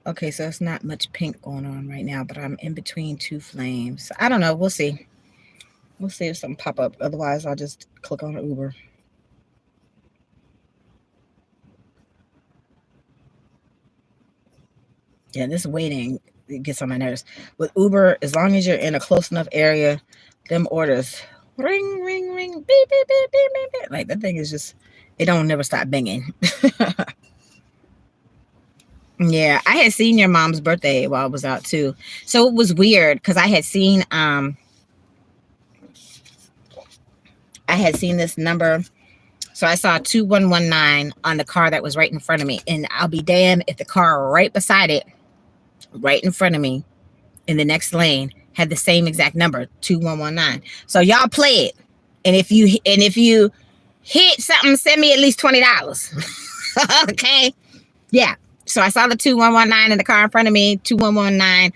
Okay, so it's not much pink going on right now, but I'm in between two flames. I don't know. We'll see. We'll see if something pop up. Otherwise, I'll just click on Uber. Yeah, this waiting, it gets on my nerves. With Uber, as long as you're in a close enough area, them orders ring, ring, ring, beep, beep, beep, beep, beep, beep. Like that thing is just, it don't never stop banging. Yeah, I had seen your mom's birthday while I was out too. So it was weird because I had seen this number. So I saw 2119 on the car that was right in front of me. And I'll be damned if the car right beside it, right in front of me, in the next lane, had the same exact number, 2119. So y'all play it. And if you hit something, send me at least $20. Okay. Yeah. So I saw the 2119 in the car in front of me, 2119,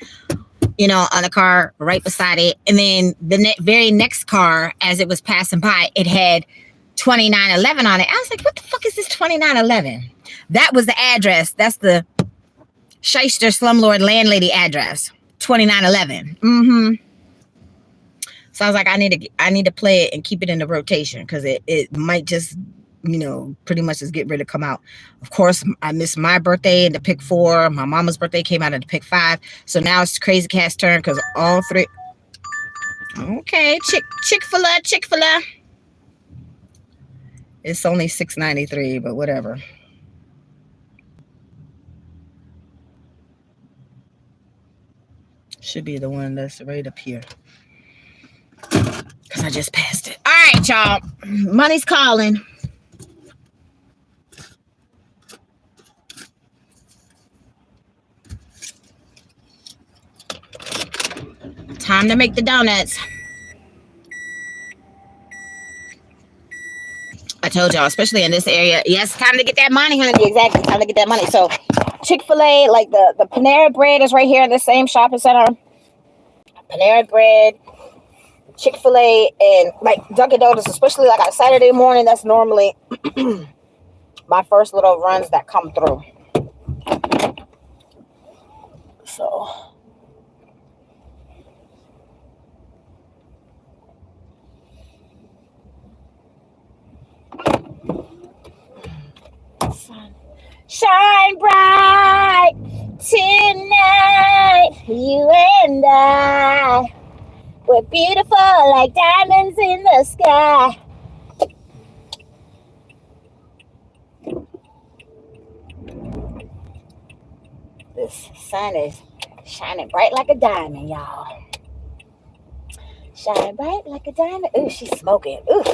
on the car right beside it. And then the very next car, as it was passing by, it had 2911 on it. I was like, what the fuck is this 2911? That was the address. That's the shyster slumlord landlady address, 2911. So I was like, I need to play it and keep it in the rotation because it might just, pretty much just get ready to come out. Of course, I missed my birthday in the pick 4. My mama's birthday came out in the pick 5. So now it's Crazy Cat's turn because all three. Okay, Chick-fil-A. It's only $6.93, but whatever. Should be the one that's right up here. Because I just passed it. All right, y'all. Money's calling. Time to make the donuts. I told y'all, especially in this area, yes, time to get that money, honey. Exactly, time to get that money. So Chick-fil-A, like the Panera Bread is right here in the same shopping center. Panera Bread, Chick-fil-A, and like Dunkin' Donuts, especially like on Saturday morning, that's normally my first little runs that come through. So shine bright tonight, you and I We're beautiful like diamonds in the sky. This sun is shining bright like a diamond, y'all. Shine bright like a diamond. Ooh, she's smoking. Ooh,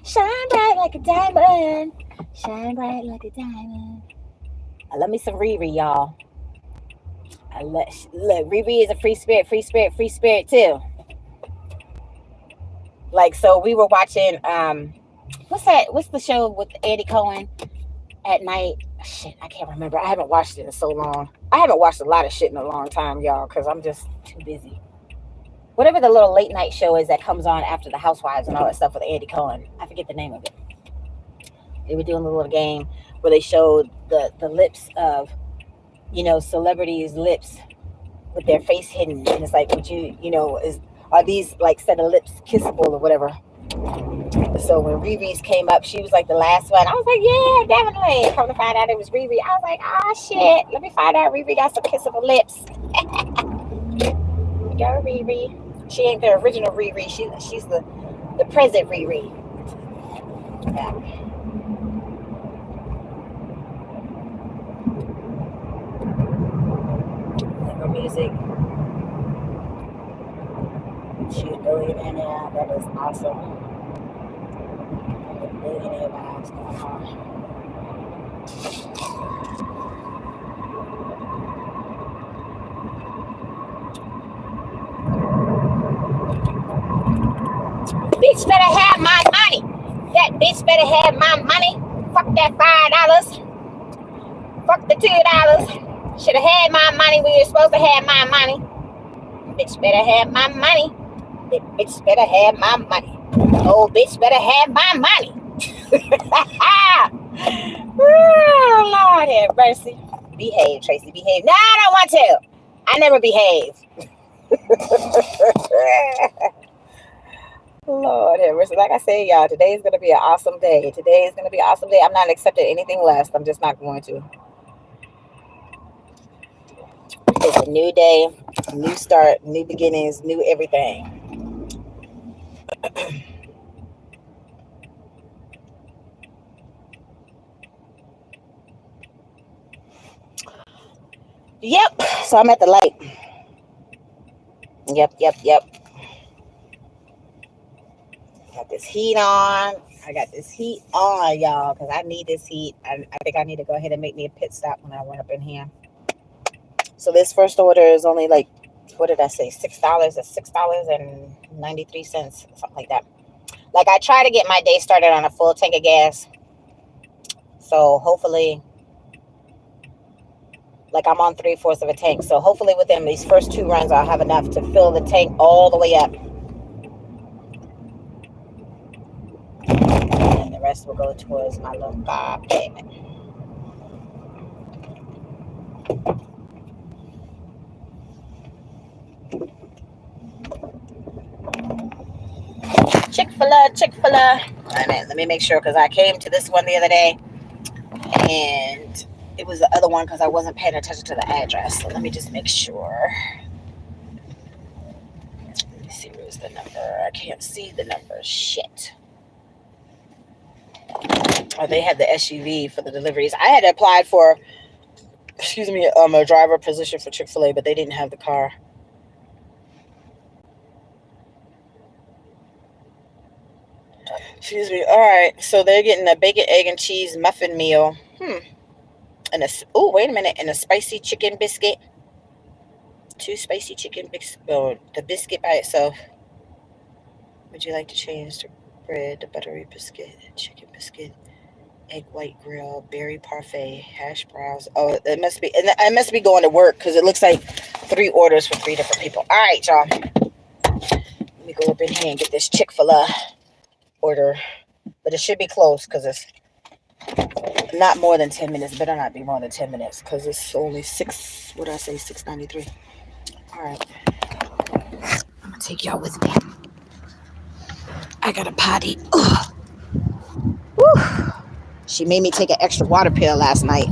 shine bright like a diamond. Shine bright like a diamond. I love me some Riri, y'all. Look, Riri is a free spirit, free spirit, free spirit too. Like, so we were watching what's that? What's the show with Andy Cohen at night? Shit, I can't remember. I haven't watched it in so long. I haven't watched a lot of shit in a long time, y'all, because I'm just too busy. Whatever the little late night show is that comes on after the Housewives and all that stuff with Andy Cohen. I forget the name of it. They were doing a little game where they showed the lips of, celebrities' lips with their face hidden. And it's like, would are these like set of lips kissable or whatever? So when Riri's came up, she was like the last one. I was like, yeah, definitely. Come to find out it was Riri. I was like, ah, shit. Let me find out Riri got some kissable lips. Go, Riri. She ain't the original Riri. She's the present Riri. Yeah. Her music. She's a billionaire now. That is awesome. Billionaire vibes going on. Bitch better have my money. That bitch better have my money. Fuck that $5. Fuck the $2. Should have had my money when you're supposed to have my money. Bitch better have my money. Bitch better have my money. Oh, bitch better have my money. Oh, Lord have mercy. Behave, Tracy. Behave. No, I don't want to. I never behave. Lord have mercy. Like I said, y'all, today is going to be an awesome day. Today is going to be an awesome day. I'm not accepting anything less. I'm just not going to. It's a new day, a new start, new beginnings, new everything. Yep. So I'm at the light. Yep. Got this heat on. I got this heat on, y'all, because I need this heat. I think I need to go ahead and make me a pit stop when I run up in here. So this first order is only like, what did I say? $6 or $6.93, something like that. Like, I try to get my day started on a full tank of gas. So hopefully, like, I'm on 3/4 of a tank. So hopefully within these first 2 runs, I'll have enough to fill the tank all the way up. And the rest will go towards my little car payment. Chick-fil-A. Wait a minute, let me make sure, because I came to this one the other day, and it was the other one because I wasn't paying attention to the address. So let me just make sure. Let me see, where's the number? I can't see the number. Shit. Oh, they had the SUV for the deliveries. I had applied for, a driver position for Chick-fil-A, but they didn't have the car. Excuse me. All right. So they're getting a bacon, egg, and cheese muffin meal. And wait a minute. And a spicy chicken biscuit. 2 spicy chicken biscuits. Oh, the biscuit by itself. Would you like to change the bread, the buttery biscuit, chicken biscuit, egg white grill, berry parfait, hash browns? Oh, it must be. And I must be going to work because it looks like 3 orders for 3 different people. All right, y'all. Let me go up in here and get this Chick-fil-A order, but it should be close because it's not more than 10 minutes. Better not be more than 10 minutes because it's only $6.93. All right, I'm gonna take y'all with me. I got a potty. Woo. She made me take an extra water pill last night.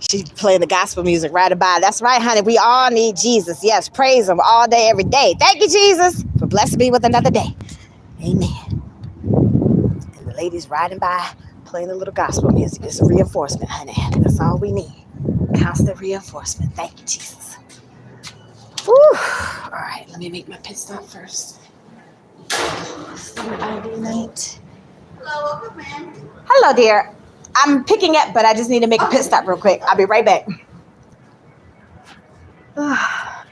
She's playing the gospel music right about. That's right, honey. We all need Jesus. Yes, praise him all day, every day. Thank you, Jesus, for blessing me with another day. Amen. And the lady's riding by, playing a little gospel music. It's a reinforcement, honey. That's all we need. Constant reinforcement. Thank you, Jesus. Whew. All right, let me make my pit stop first. ID night. Hello, welcome in. Hello, dear. I'm picking up, but I just need to make a pit stop real quick. I'll be right back. My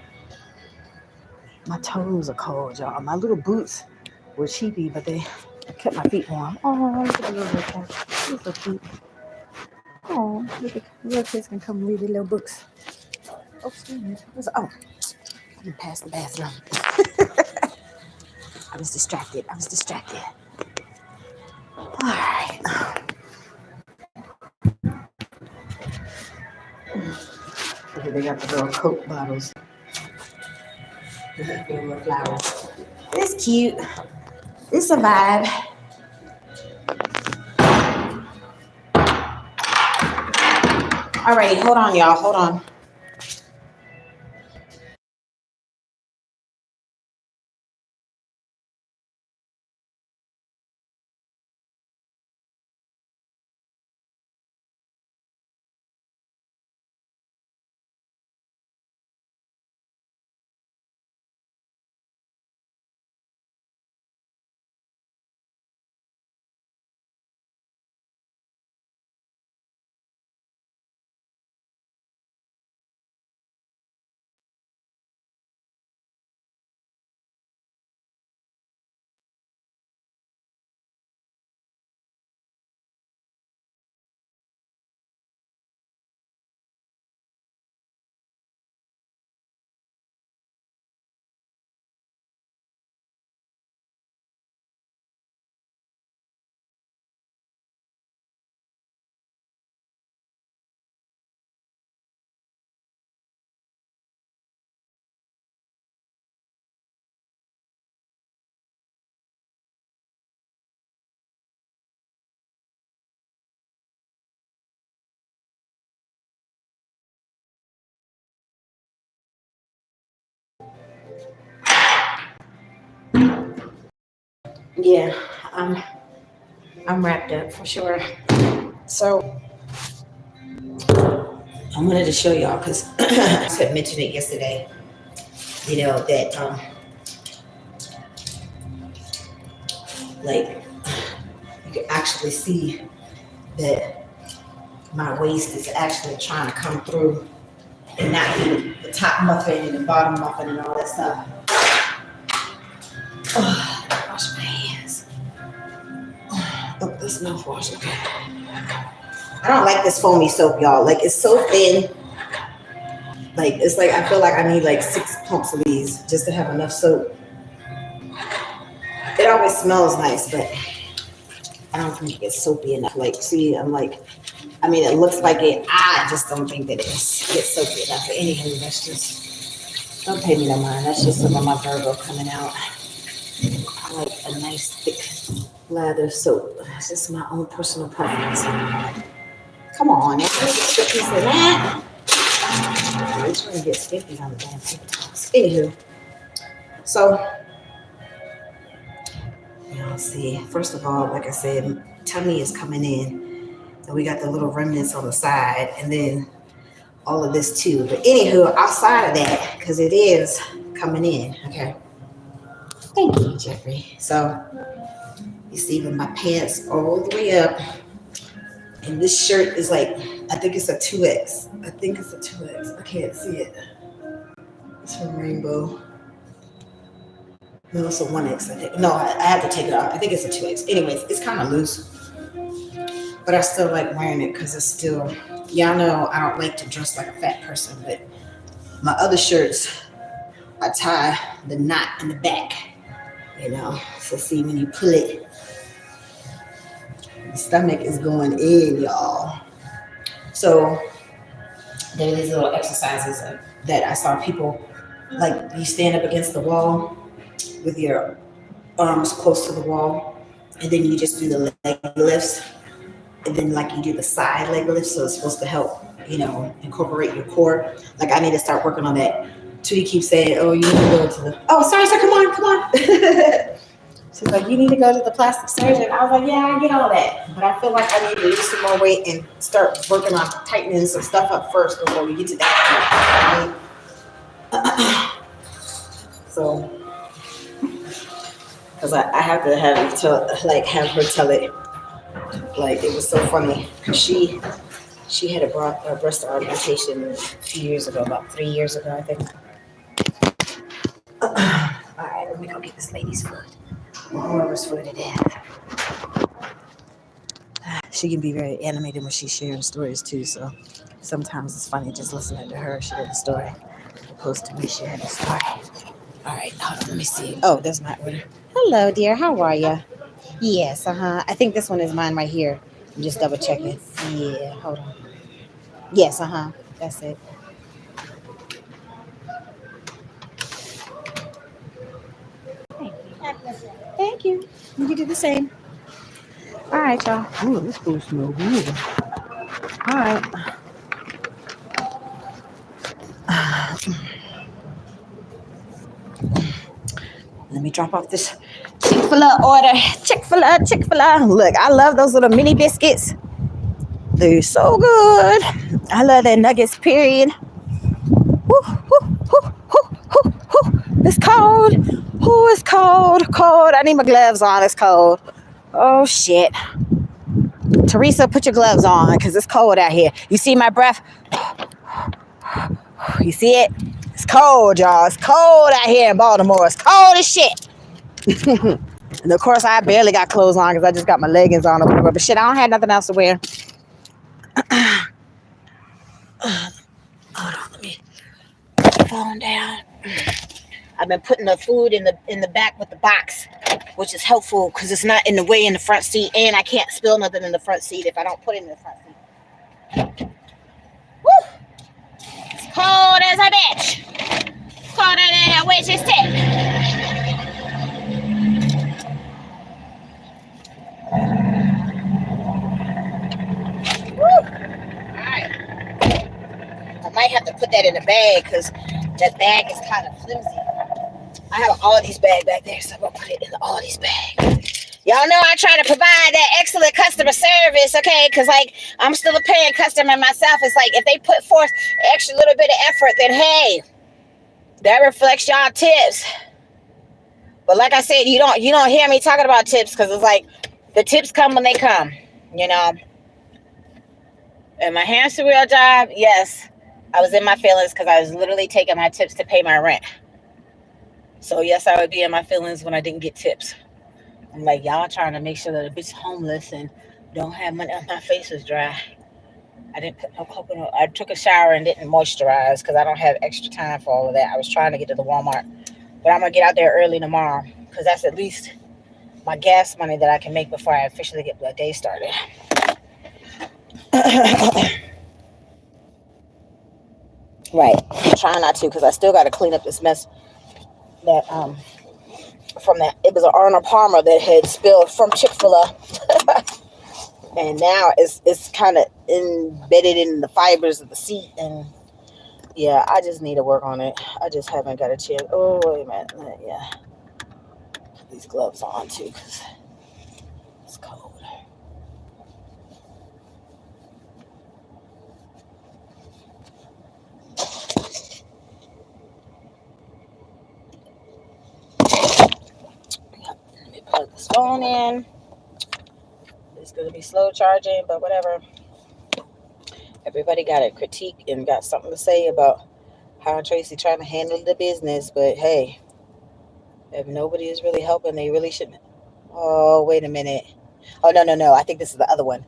toes are cold, y'all. My little boots were cheapy, but they kept my feet warm. Oh, look at the little cat. He's so cute. Oh, look at little kids can come read their little books. Oh, excuse me. Oh, I didn't pass the bathroom. I was distracted. All right. Here they got the little Coke bottles. Little flowers. It's cute. It's a vibe. All right, hold on, y'all. Hold on. Yeah, I'm wrapped up for sure. So I wanted to show y'all because I had mentioned it yesterday. You know that like you can actually see that my waist is actually trying to come through and not be the top muffin and the bottom muffin and all that stuff. Oh, wash my hands. Oh, this mouthwash. Okay. I don't like this foamy soap, y'all. Like it's so thin. Like it's like I feel like I need like 6 pumps of these just to have enough soap. It always smells nice, but I don't think it gets soapy enough. Like, see, I'm like, I mean, it looks like it. I just don't think that it gets soapy enough. But anywho, that's just, don't pay me no mind. That's just some of my Virgo coming out. I like a nice thick lather soap. It's just my own personal preference. Come on, that's stickies in that. I'm trying to get sticky on the damn paper towels. Anywho, so y'all see, first of all, like I said, tummy is coming in. And we got the little remnants on the side, and then all of this too. But anywho, outside of that, because it is coming in, okay. Thank you, Jeffrey. So you see when my pants all the way up, and this shirt is like, I think it's a 2X. I think it's a 2X. I can't see it. It's from Rainbow. No, it's a 1X, I think. No, I have to take it off. I think it's a 2X. Anyways, it's kind of loose. But I still like wearing it because it's still, y'all know I don't like to dress like a fat person, but my other shirts, I tie the knot in the back, you know. So see, when you pull it, the stomach is going in, y'all. So there are these little exercises that I saw people, like you stand up against the wall with your arms close to the wall, and then you just do the leg lifts, and then like you do the side leg lifts, so it's supposed to help incorporate your core. Like I need to start working on that. Tootie keeps saying, "Oh, you need to go to the." Oh, sorry, sir. Come on, come on. She's like, "You need to go to the plastic surgeon." I was like, "Yeah, I get all that, but I feel like I need to lose some more weight and start working on tightening some stuff up first before we get to that point." So, because I have to have her tell it. Like it was so funny because she had a breast augmentation a few years ago, about 3 years ago, I think. All right, let me go get this lady's food. Whoever's food it is. She can be very animated when she's sharing stories too. So sometimes it's funny just listening to her share the story, opposed to me sharing the story. All right, hold on, let me see. Oh, there's my order. Hello, dear. How are you? Yes, I think this one is mine right here. I'm just double checking. Yeah, hold on. Yes, that's it. Thank you. You do the same. All right, y'all. Ooh, this food smells good. All right. Let me drop off this Chick-fil-A order. Chick-fil-A, Chick-fil-A. Look, I love those little mini biscuits. They're so good. I love their nuggets, period. Woo, woo, woo, woo, woo, woo. It's cold. Ooh, it's cold. Cold. I need my gloves on. It's cold. Oh, shit. Teresa, put your gloves on because it's cold out here. You see my breath? You see it? It's cold, y'all. It's cold out here in Baltimore. It's cold as shit. And of course, I barely got clothes on because I just got my leggings on or whatever. But shit, I don't have nothing else to wear. Hold on, let me put the phone down. I've been putting the food in the back with the box, which is helpful because it's not in the way in the front seat, and I can't spill nothing in the front seat if I don't put it in the front seat. Woo! It's cold as a bitch. Colder than a witch's tip. I might have to put that in a bag because that bag is kind of flimsy. I have an Aldi's bag back there, so I'm gonna put it in the Aldi's bag. Y'all know I try to provide that excellent customer service, okay? Because like I'm still a paying customer myself. It's like if they put forth an extra little bit of effort, then hey, that reflects y'all tips. But like I said, you don't hear me talking about tips because it's like the tips come when they come, you know. And my hamster wheel job, yes, I was in my feelings because I was literally taking my tips to pay my rent. So yes, I would be in my feelings when I didn't get tips. I'm like, y'all trying to make sure that a bitch homeless and don't have money. My face was dry. I didn't put no coconut. I took a shower and didn't moisturize because I don't have extra time for all of that. I was trying to get to the Walmart, but I'm gonna get out there early tomorrow because that's at least my gas money that I can make before I officially get the day started. Right. I'm trying not to because I still got to clean up this mess that from that. It was an Arnold Palmer that had spilled from Chick-fil-A. And now it's kind of embedded in the fibers of the seat. And yeah, I just need to work on it. I just haven't got a chance. Oh, wait a minute. Yeah. Put these gloves on too because it's cold. Let me plug this phone in. It's going to be slow charging, but whatever. Everybody got a critique and got something to say about how Traci trying to handle the business. But hey, if nobody is really helping, they really shouldn't. Oh, wait a minute. Oh, no. I think this is the other one.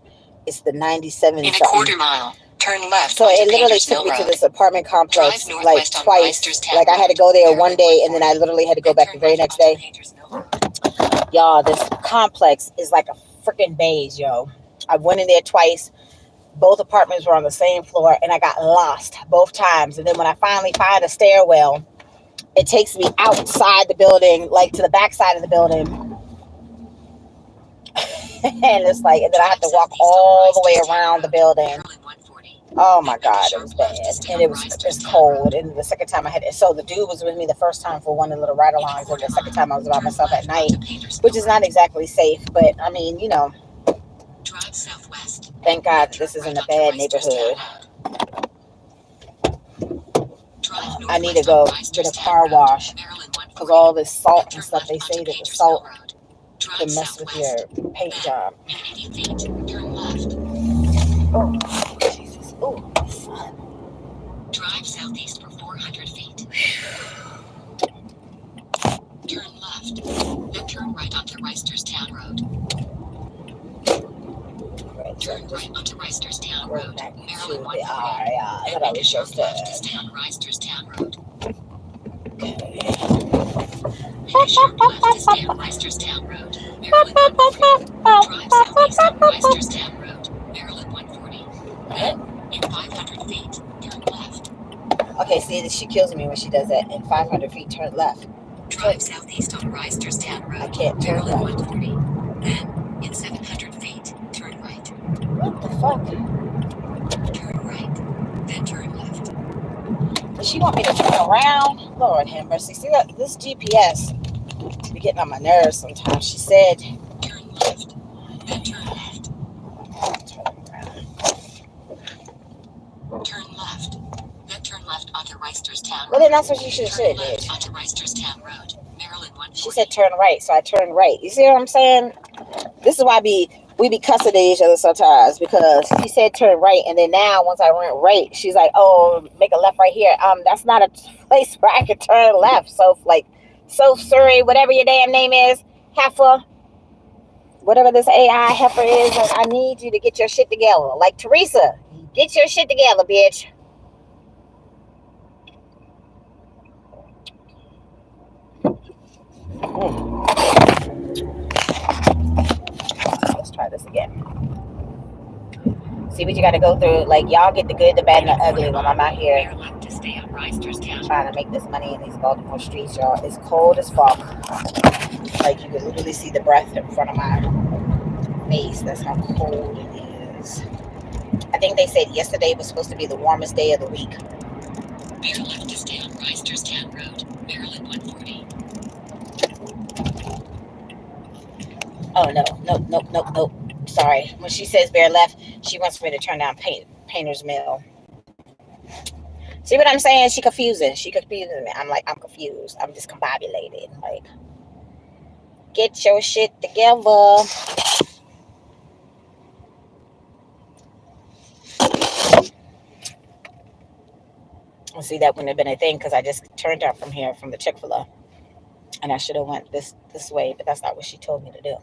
It's the 97 In a something. quarter mile, turn left. So it literally took me to this apartment complex like twice. Like I had to go there one day and then I literally had to go back the very next day. Y'all, this complex is like a freaking maze, yo. I went in there twice. Both apartments were on the same floor and I got lost both times. And then when I finally find a stairwell, it takes me outside the building, like to the back side of the building. And it's like, and then I have to walk all the way around the building. Oh my God, it was bad. And it was just cold. And the second time I had it, so the dude was with me the first time for one of the little ride alongs, and the second time I was by myself at night, which is not exactly safe. But I mean, thank God this isn't a bad neighborhood. I need to go get a car wash because all this salt and stuff, they say that the salt can mess with your paint job. Oh, Jesus. Oh, sun. Drive southeast for 400 feet. Turn left. Then turn right onto Reisterstown Road. Right, so Turn right onto Reisterstown go Road. back to Maryland the 140. area Then that I make a was sharp just left to at. stay on Reisterstown Road. Okay. Make a sharp left to stay on Reisterstown Road. Maryland 140. Drive southeast on Reisterstown Road. Maryland 140. Then, in 500 feet, turn left. Okay, see, she kills me when she does that. In 500 feet, turn left. Drive southeast on Reisterstown Road. I can't turn Maryland left. 140. Then, in 700 feet, turn right. What the fuck? Turn right. Then turn left. Does she want me to turn around? Lord have mercy. See that this GPS be getting on my nerves sometimes. She said, turn left. Then turn left. Turn left. Then turn left onto Reisterstown Road. Well, then that's what you should have said, Turn left bitch. onto Reisterstown Road. Maryland 140. She said turn right, so I turned right. You see what I'm saying? This is why we be cussing at each other sometimes because she said turn right, and then now once I went right, she's like, "Oh, make a left right here." That's not a place where I can turn left. So sorry, whatever your damn name is, heifer, whatever this AI heifer is, like, I need you to get your shit together. Like Teresa, get your shit together, bitch. Let's try this again. See what you got to go through. Like, y'all get the good, the bad, and the ugly when I'm out here trying to make this money in these Baltimore streets, y'all. It's cold as fuck. Like, you can literally see the breath in front of my face. That's how cold it is. I think they said yesterday was supposed to be the warmest day of the week. Bear left to stay on Reisterstown Road, Maryland 140. Oh, no. Sorry. When she says bear left, she wants me to turn down Painter's Mill. See what I'm saying? She confusing me. I'm like, I'm confused. I'm discombobulated. Like, get your shit together. See, that wouldn't have been a thing because I just turned out from here from the Chick-fil-A, and I should have went this way, but that's not what she told me to do.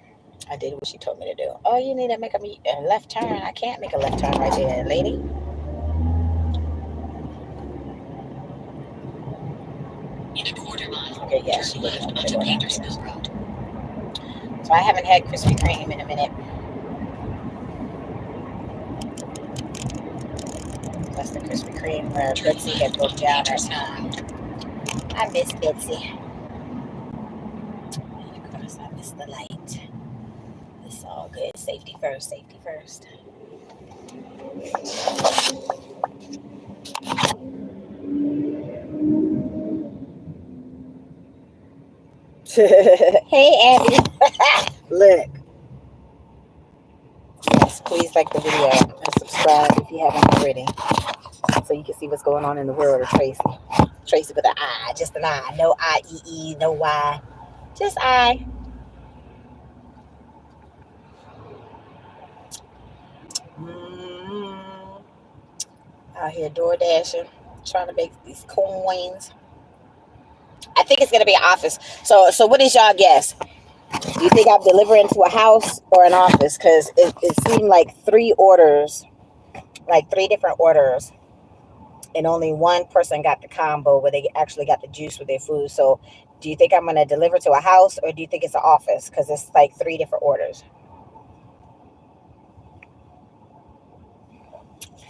I did what she told me to do. Oh, you need to make a left turn. I can't make a left turn right there, lady. In a quarter mile. Okay, yeah, she turn left onto Painters Mill Road. So I haven't had Krispy Kreme in a minute. That's the Krispy Kreme where Betsy had broke down that time. I miss Betsy. And of course, I miss the light. It's all good. Safety first. Safety first. Hey, Abby. Look. Please like the video and subscribe if you haven't already, so you can see what's going on in the world of Tracy. Tracy with an I, just an I. No I-E-E, no Y. Just I. Out here door dashing, trying to make these coins. I think it's gonna be an office. So what is y'all guess? Do you think I'm delivering to a house or an office? Because it seemed like three orders, like three different orders, and only one person got the combo where they actually got the juice with their food. So do you think I'm gonna deliver to a house or do you think it's an office? Because it's like three different orders.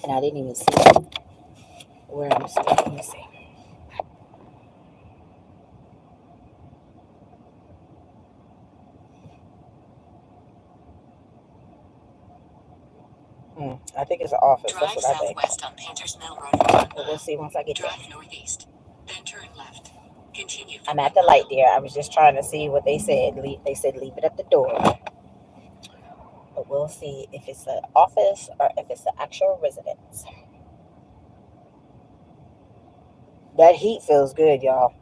And I didn't even see where I'm staying. Let me see. I think it's an office. That's what I think. Southwest on Painters Mill Road. But we'll see once I get there. Drive northeast, then turn left. Continue. I'm at the light there. I was just trying to see what they said. They said leave it at the door. But we'll see if it's an office or if it's an actual residence. That heat feels good, y'all.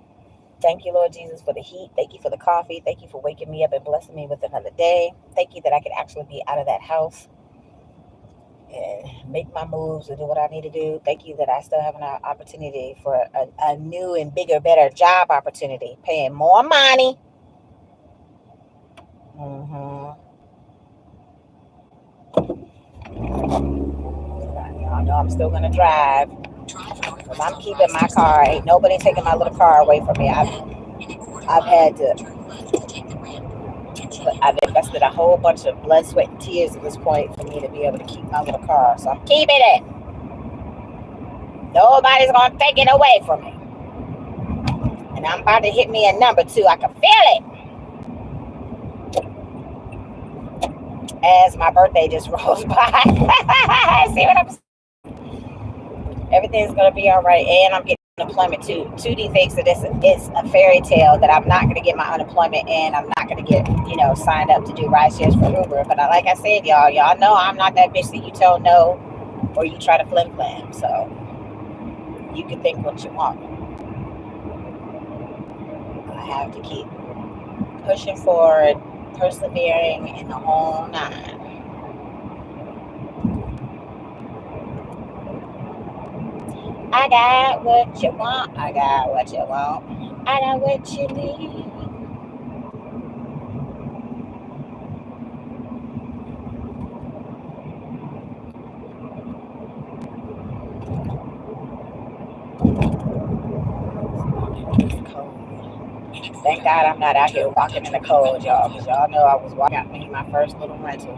Thank you, Lord Jesus, for the heat. Thank you for the coffee. Thank you for waking me up and blessing me with another day. Thank you that I could actually be out of that house and make my moves and do what I need to do. Thank you that I still have an opportunity for a new and bigger, better job opportunity, paying more money. Y'all know I'm still going to drive. Because I'm keeping my car. Ain't nobody taking my little car away from me. I've had to, but I've invested a whole bunch of blood, sweat, and tears at this point for me to be able to keep my little car. So I'm keeping it. Nobody's going to take it away from me. And I'm about to hit me a number 2. I can feel it. As my birthday just rolls by. See what I'm saying? Everything's going to be all right. And I'm getting unemployment too. 2D thinks that it's a fairy tale that I'm not going to get my unemployment and I'm not going to get, signed up to do ride shares for Uber. But like I said, y'all know I'm not that bitch that you tell no or you try to flim flam. So you can think what you want. I have to keep pushing forward, persevering in the whole 9. I got what you want. I got what you want. I got what you need. It's cold. Thank God I'm not out here walking in the cold, y'all. Because y'all know I was walking out me my first little rental.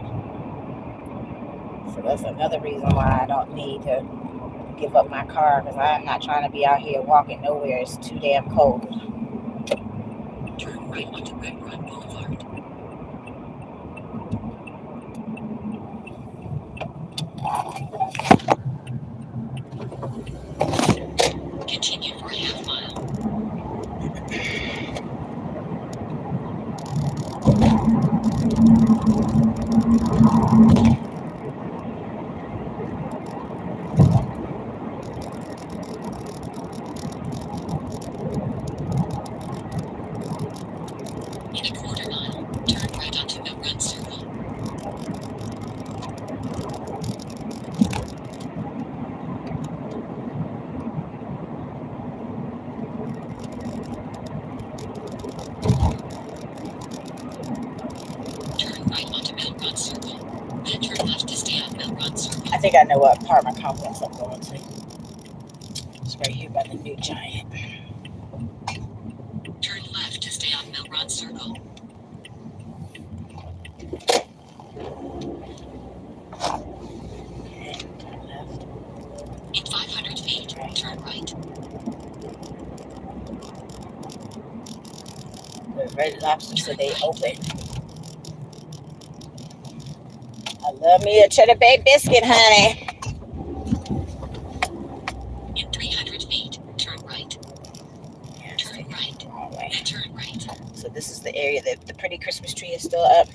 So that's another reason why I don't need to give up my car. Because I'm not trying to be out here walking nowhere. It's too damn cold. Turn right onto Red Run Boulevard. Continue for a half mile. In a quarter mile, turn right onto Mill Run Circle. Turn right onto Mill Run Circle. Then turn left to stay on Mill Run Circle. I think I know what apartment complex I'm going to. It's right here by the New Giant. Turn left to stay on Mill Run Circle. In 500 feet, turn right. The Red Lobster today open. I love me a cheddar bay biscuit, honey. In 300 feet, turn right. Turn right. And turn right. So this is the area that the pretty Christmas tree is still up.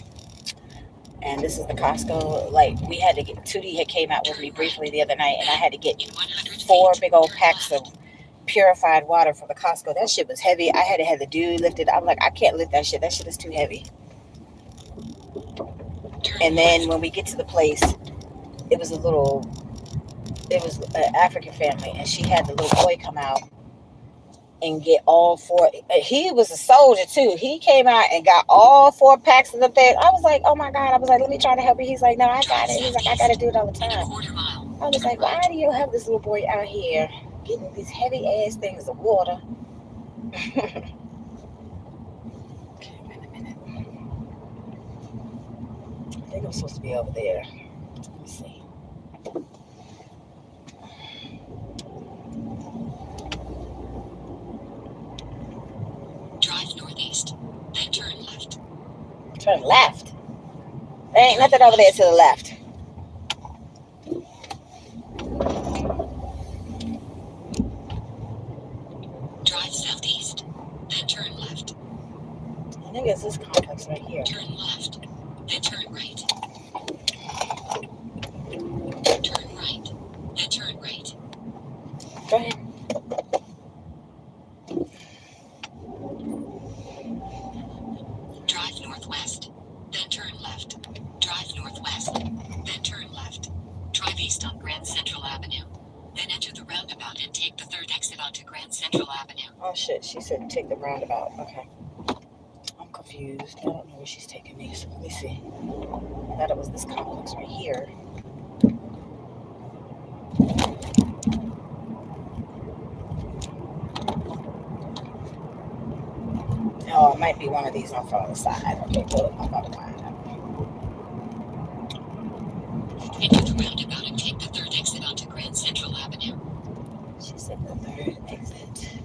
And this is the Costco. Like, we had to get, 2D had came out with me briefly the other night, and I had to get 4 big old packs of purified water from the Costco. That shit was heavy. I had to have the dude lift it. I'm like, I can't lift that shit. That shit is too heavy. And then when we get to the place, it was an African family, and she had the little boy come out and get all 4. He was a soldier too. He came out and got all 4 packs of the thing. I was like, oh my God. I was like, let me try to help you. He's like, no, I got it. He's like, I got to do it all the time. I was like, why do you have this little boy out here getting these heavy ass things of water? Okay, wait a minute. I think I'm supposed to be over there. Let me see. Drive northeast, then turn left. Turn left? There ain't nothing over there to the left. think it's this complex right here. Turn left, then turn right. Turn right, then turn right. Go ahead. Drive northwest, then turn left. Drive northwest, then turn left. Drive east on Grand Central Avenue. Then enter the roundabout and take the third exit onto Grand Central Avenue. Oh shit, she said take the roundabout. Okay. I'm confused. I don't know where she's taking me. So let me see. I thought it was this complex right here. Oh, it might be one of these on the side. Okay, good. I'm about to find out. Enter the roundabout and take the third exit onto Grand Central Avenue. She said the third exit.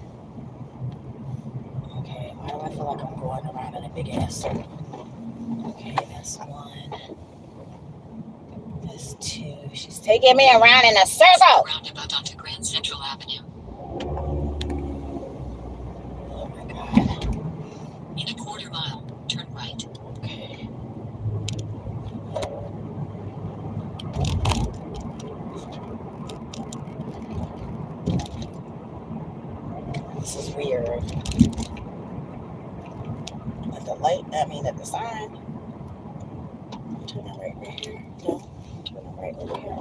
Okay, why do I feel like I'm going around in a big ass circle? Okay, that's one. That's two. She's taking me around in a circle. Roundabout onto Grand Central Avenue. Oh my god. In a quarter mile, turn right. Okay. This is weird. At the light, at the sign. Turning right here. No, turning right over here.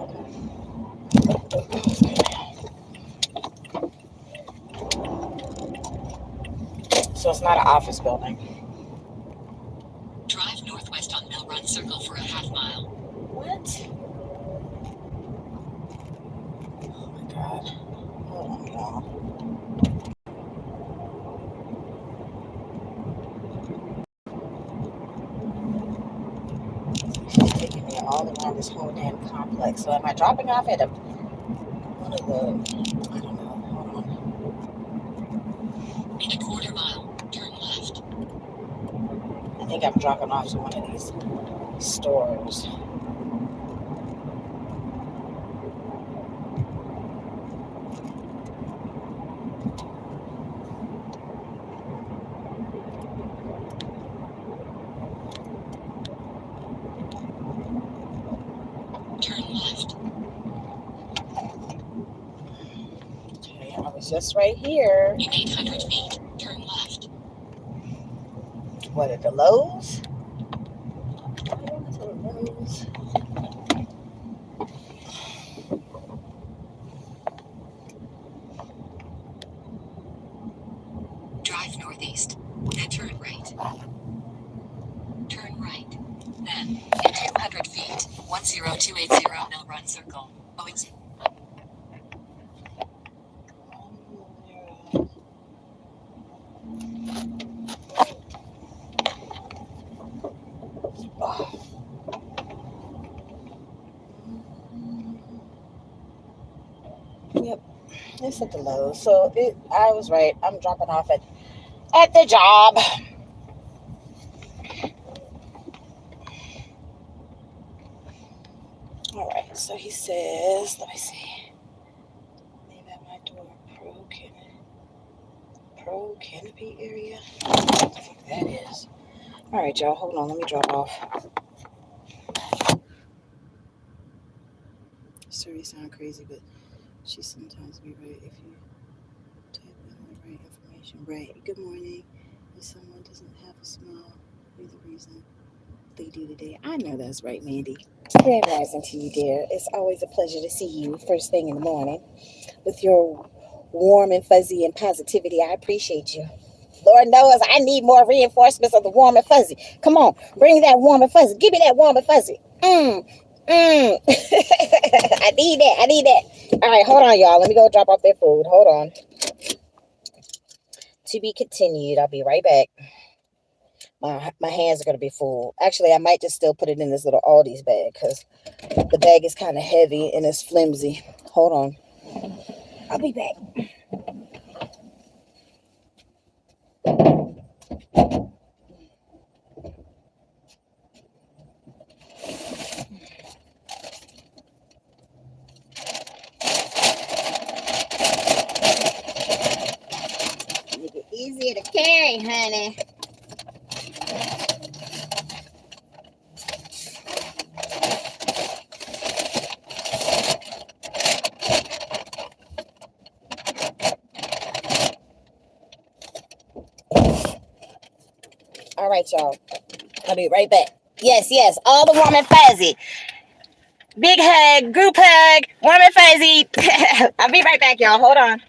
Okay. So it's not an office building. Drive northwest on Mill Run Circle for a half mile. What? Oh my god. Hold on, y'all. She's taking me all around this whole damn complex. So am I dropping off at one of the, I don't know, hold on. In a quarter mile, turn left. I think I'm dropping off to one of these stores. Turn left. Okay, I was just right here. In 800 feet, turn left. What, at the Lowe's? I went to the Lowe's. Drive northeast, then turn right. Turn right. Then, in 200 feet, 10280 Mill Run Circle. Owings. Yep, it's at the Lowe's. So I was right. I'm dropping off at the job. All right. So he says, let me see. Leave at my door. Pro canopy area. What the fuck that is? All right, y'all. Hold on. Let me drop off. Sorry, sound crazy, but she sometimes be right if you type in the right information. Right. Good morning. If someone doesn't have a smile, be the reason they do today. I know that's right, Mandy. Grand rising to you, dear. It's always a pleasure to see you first thing in the morning with your warm and fuzzy and positivity. I appreciate you. Lord knows I need more reinforcements of the warm and fuzzy. Come on, bring that warm and fuzzy. Give me that warm and fuzzy. I need that. I need that. All right, hold on, y'all. Let me go drop off their food. Hold on. To be continued. I'll be right back. My hands are going to be full. Actually, I might just still put it in this little Aldi's bag because the bag is kind of heavy and it's flimsy. Hold on. I'll be back. Make it easier to carry, honey. right, y'all. I'll be right back. Yes, yes. All the warm and fuzzy. Big hug, group hug, warm and fuzzy. I'll be right back, y'all. Hold on.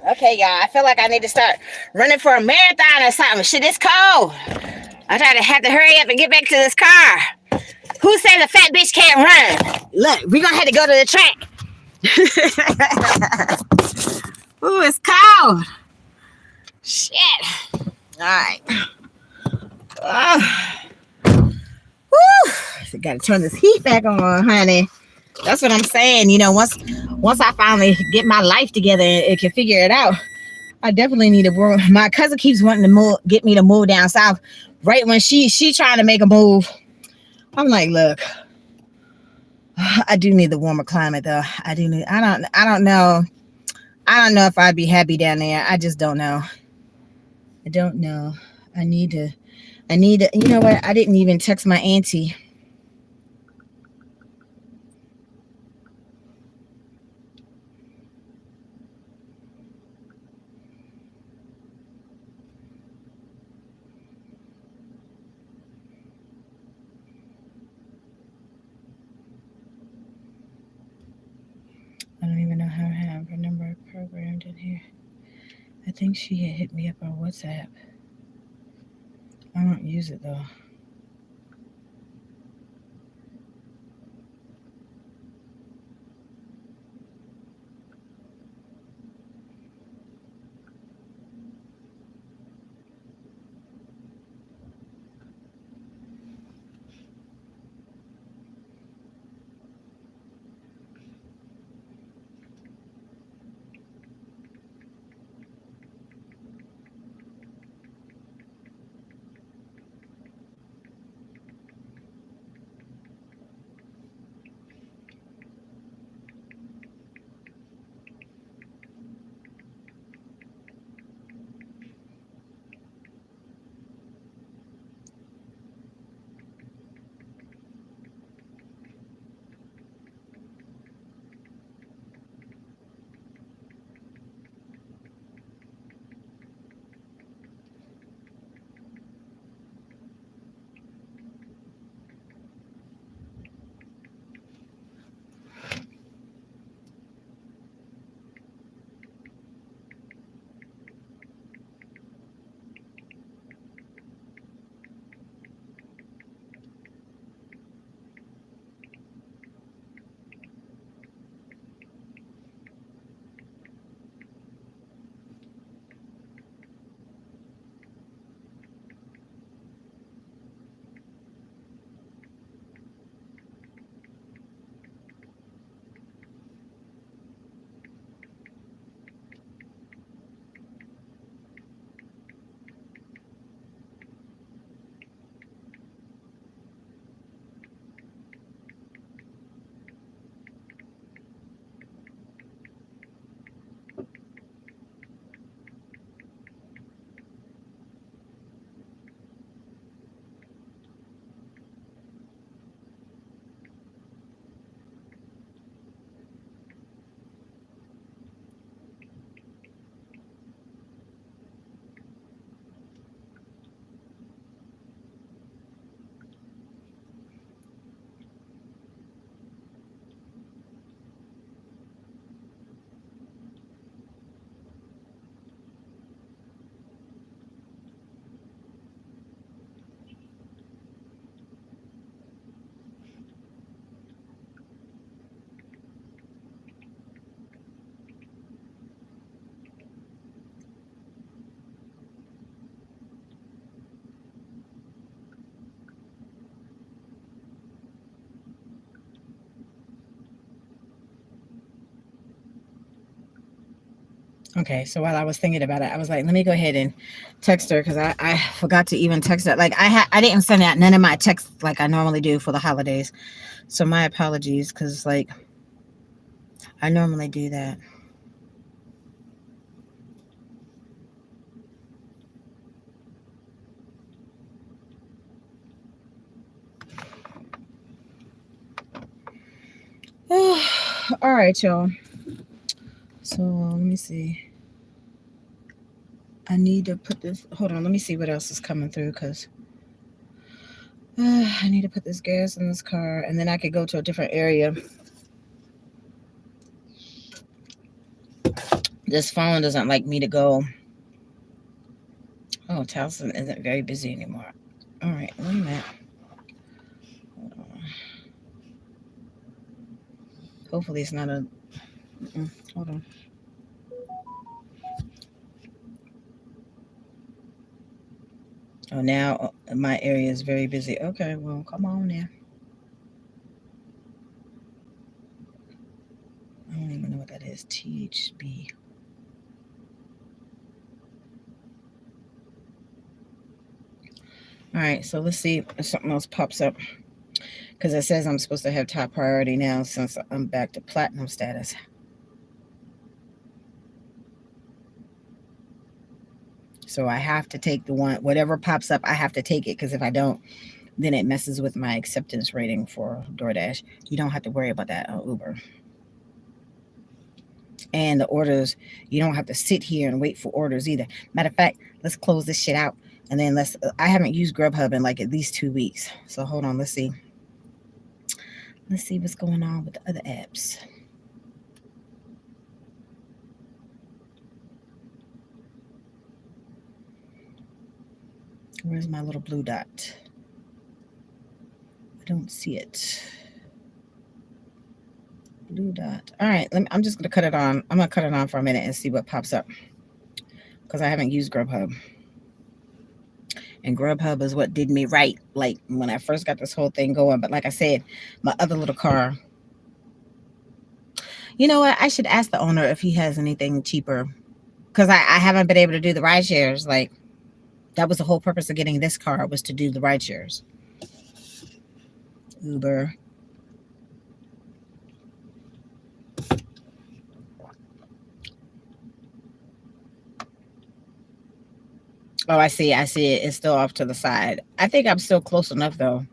Okay, y'all. I feel like I need to start running for a marathon or something. Shit, it's cold. I try to have to hurry up and get back to this car. Who said the fat bitch can't run? Look, we're gonna have to go to the track. Ooh, it's cold. Shit. All right. Oh, woo. So gotta turn this heat back on, honey. That's what I'm saying. Once I finally get my life together and can figure it out, I definitely need to work. My cousin keeps wanting to get me to move down south. Right when she trying to make a move, I'm like, look, I do need the warmer climate though. I do need. I don't know. I don't know if I'd be happy down there. I just don't know. I don't know. I need to. I need to. You know what? I didn't even text my auntie. I don't even know how to have her number programmed in here. I think she had hit me up on WhatsApp. I don't use it though. Okay, so while I was thinking about it, I was like, let me go ahead and text her because I forgot to even text her. Like I didn't send out none of my texts like I normally do for the holidays. So my apologies because like I normally do that. All right, y'all. So let me see. I need to put this. Hold on. Let me see what else is coming through because I need to put this gas in this car and then I could go to a different area. This phone doesn't like me to go. Oh, Towson isn't very busy anymore. All right, wait a minute. Hold on. Hopefully it's not a. Hold on. Oh, now my area is very busy. Okay, well, come on now. I don't even know what that is. THB. All right, so let's see if something else pops up because it says I'm supposed to have top priority now since I'm back to platinum status. So I have to take the one, whatever pops up, I have to take it because if I don't, then it messes with my acceptance rating for DoorDash. You don't have to worry about that on Uber. And the orders, you don't have to sit here and wait for orders either. Matter of fact, let's close this shit out and then I haven't used Grubhub in like at least 2 weeks. So hold on, let's see. Let's see what's going on with the other apps. Where's my little blue dot? I don't see it. Blue dot. All right, I'm just gonna cut it on. I'm gonna cut it on for a minute and see what pops up because I haven't used Grubhub. And Grubhub is what did me right, like when I first got this whole thing going. But like I said, my other little car. You know what? I should ask the owner if he has anything cheaper because I haven't been able to do the ride shares. Like that was the whole purpose of getting this car was to do the ride shares. Uber. Oh, I see. I see it. It's still off to the side. I think I'm still close enough though.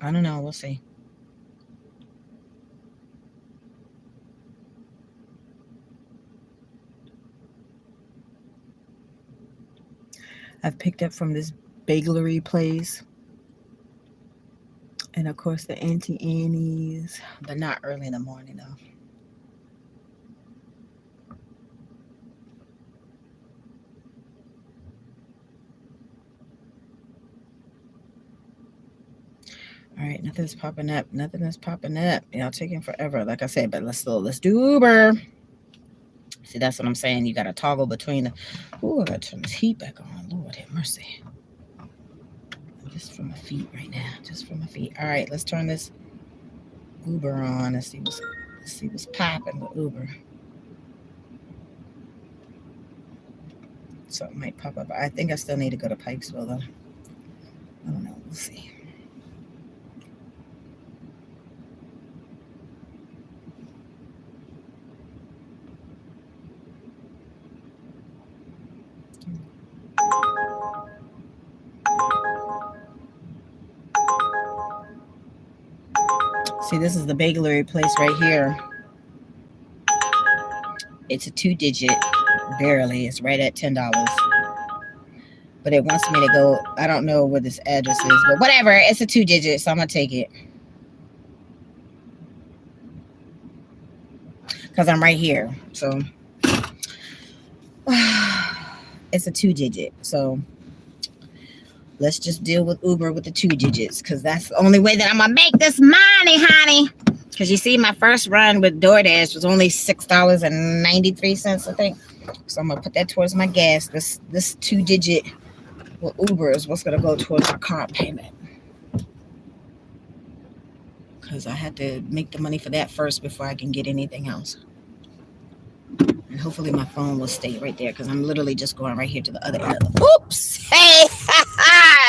I don't know. We'll see. I've picked up from this bagelery place. And of course the Auntie Annie's, but not early in the morning though. All right, nothing's popping up. Nothing is popping up. Y'all taking forever, like I said. But let's do Uber. See, that's what I'm saying. You got to toggle between the. Ooh, I got to turn this heat back on. Lord have mercy. Just for my feet right now. Just for my feet. All right, let's turn this Uber on and see what's popping with Uber. Something might pop up. I think I still need to go to Pikesville though. I don't know. We'll see. See, this is the bagelery place right here. It's a 2-digit, barely. It's right at $10. But it wants me to go. I don't know where this address is, but whatever. It's a 2-digit, so I'm gonna take it because I'm right here. So it's a 2-digit. So let's just deal with Uber with the 2 digits because that's the only way that I'm gonna make this money, honey. Because you see, my first run with DoorDash was only $6.93, I think. So I'm gonna put that towards my gas. This 2-digit with Uber is what's gonna go towards my car payment. because I had to make the money for that first before I can get anything else. And hopefully my phone will stay right there because I'm literally just going right here to the other end of the. Oops! Hey!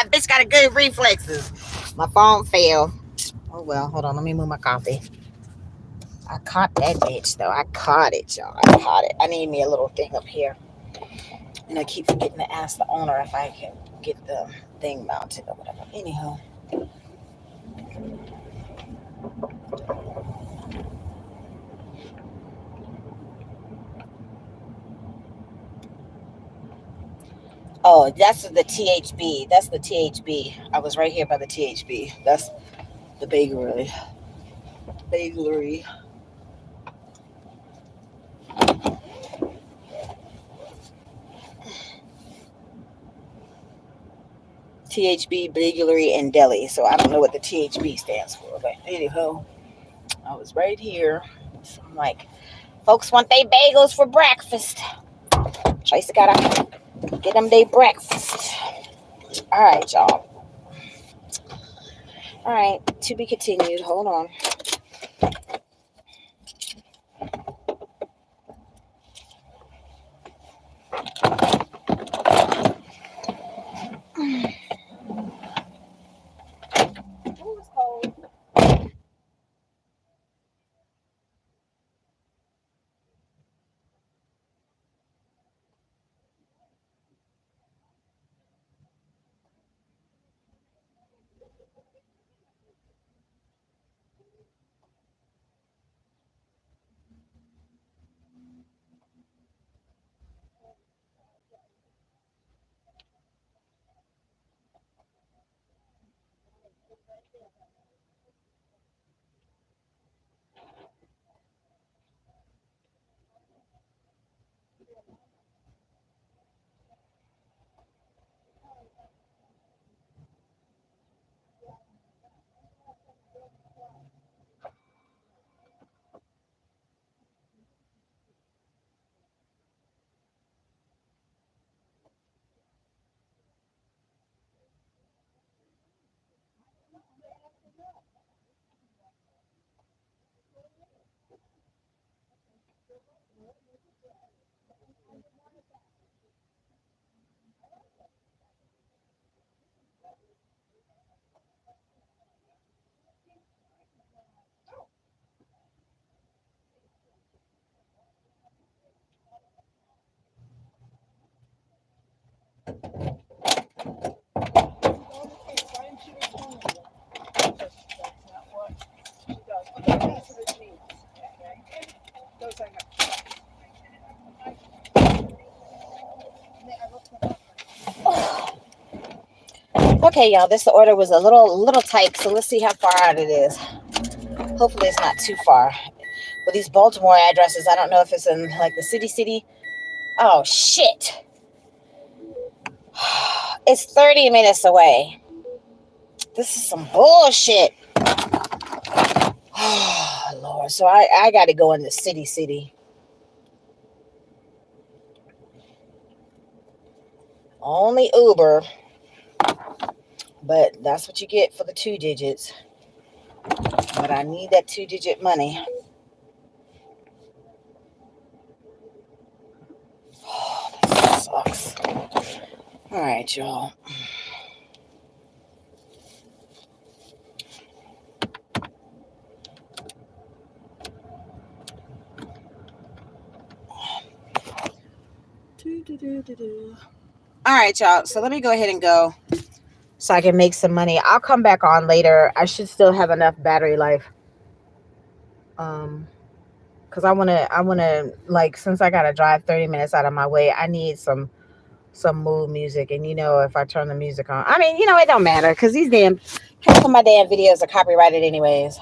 Bitch got a good reflexes. My phone fell. Oh well, hold on. Let me move my coffee. I caught that bitch though. I caught it, y'all. I caught it. I need me a little thing up here. And I keep forgetting to ask the owner if I can get the thing mounted or whatever. Anyhow. Oh, that's the THB. That's the THB. I was right here by the THB. That's the bakery. Bakery. THB Bakery and Deli. So I don't know what the THB stands for, but anyhow, I was right here. So I'm like, folks want their bagels for breakfast. Tracy gotta get them their breakfast. All right, y'all. All right, to be continued. Hold on. Okay, y'all. This order was a little tight, so let's see how far out it is. Hopefully, it's not too far. With these Baltimore addresses, I don't know if it's in like the city. Oh shit! It's 30 minutes away. This is some bullshit. Oh Lord, so I got to go in the city. Only Uber, but that's what you get for the 2 digits. But I need that 2-digit money. Oh, that sucks. All right, y'all. All right, y'all. So let me go ahead and go so I can make some money. I'll come back on later. I should still have enough battery life. Because I wanna like, since I gotta drive 30 minutes out of my way, I need some mood music. And if I turn the music on, I mean, it don't matter because these half of my damn videos are copyrighted anyways.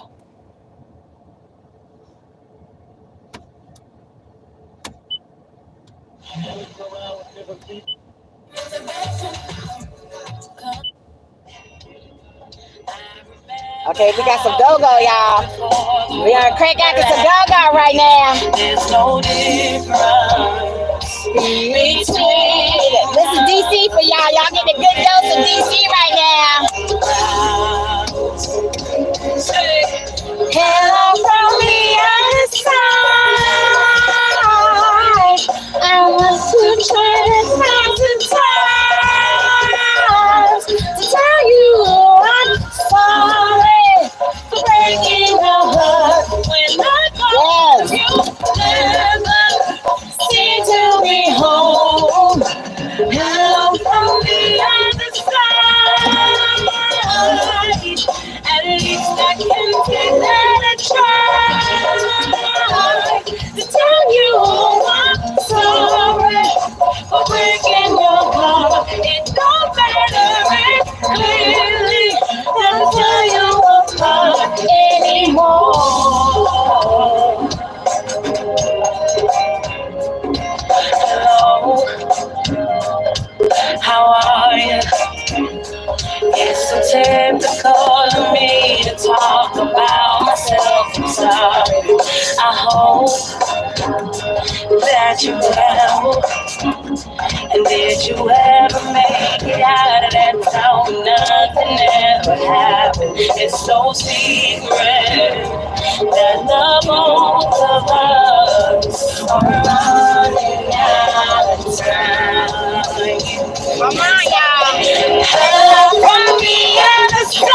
Okay, we got some go-go, y'all. We are crank out some go-go right now. There's no difference between. This is DC for y'all. Y'all getting a good dose of DC right now. hope that you will. And did you ever make it out of that town? Nothing ever happened. It's so secret that the both of us are running out of time. Come on, y'all. Hello from the other side.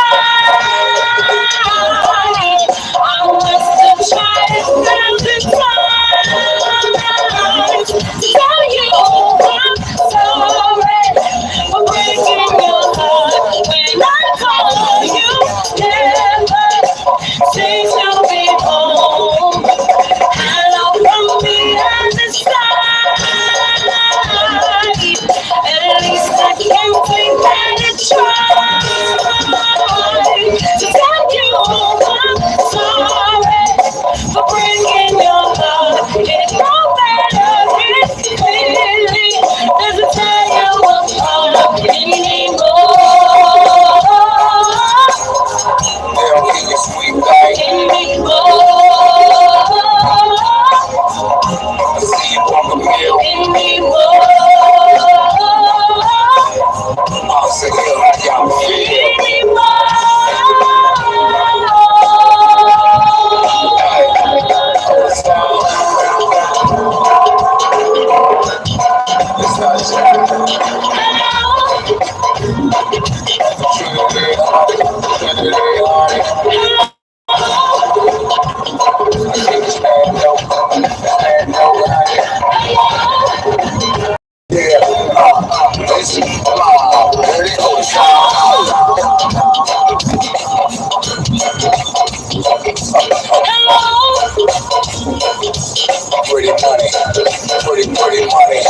I must have tried 1,000 times to tell you I'm sorry for breaking your heart. When I call you, never seem to be home. Hello from the other side. At least I can think that it's right to tell you I'm sorry for breaking your heart. It don't matter if clearly doesn't tear you apart anymore. Girl, can you sweet back anymore? I see you on the mill anymore. I'll say you like y'all feel anymore. Pretty money, pretty money.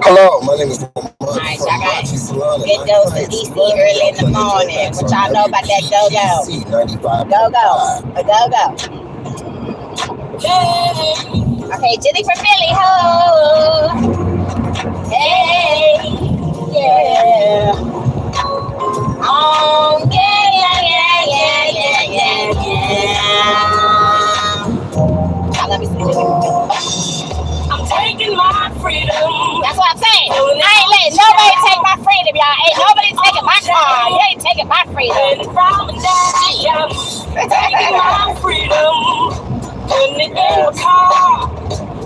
Hello, my name is All right, y'all got good dose of DC early in the morning. What y'all know about that go-go? Go-go. Okay, Jenny for Philly, ho! Hey, yeah. Oh, yeah. Let me see. I'm taking my freedom. That's what I'm saying. I ain't letting nobody take my freedom, y'all. Ain't nobody taking my car. You ain't taking my freedom. I'm taking my freedom. Putting it in my car.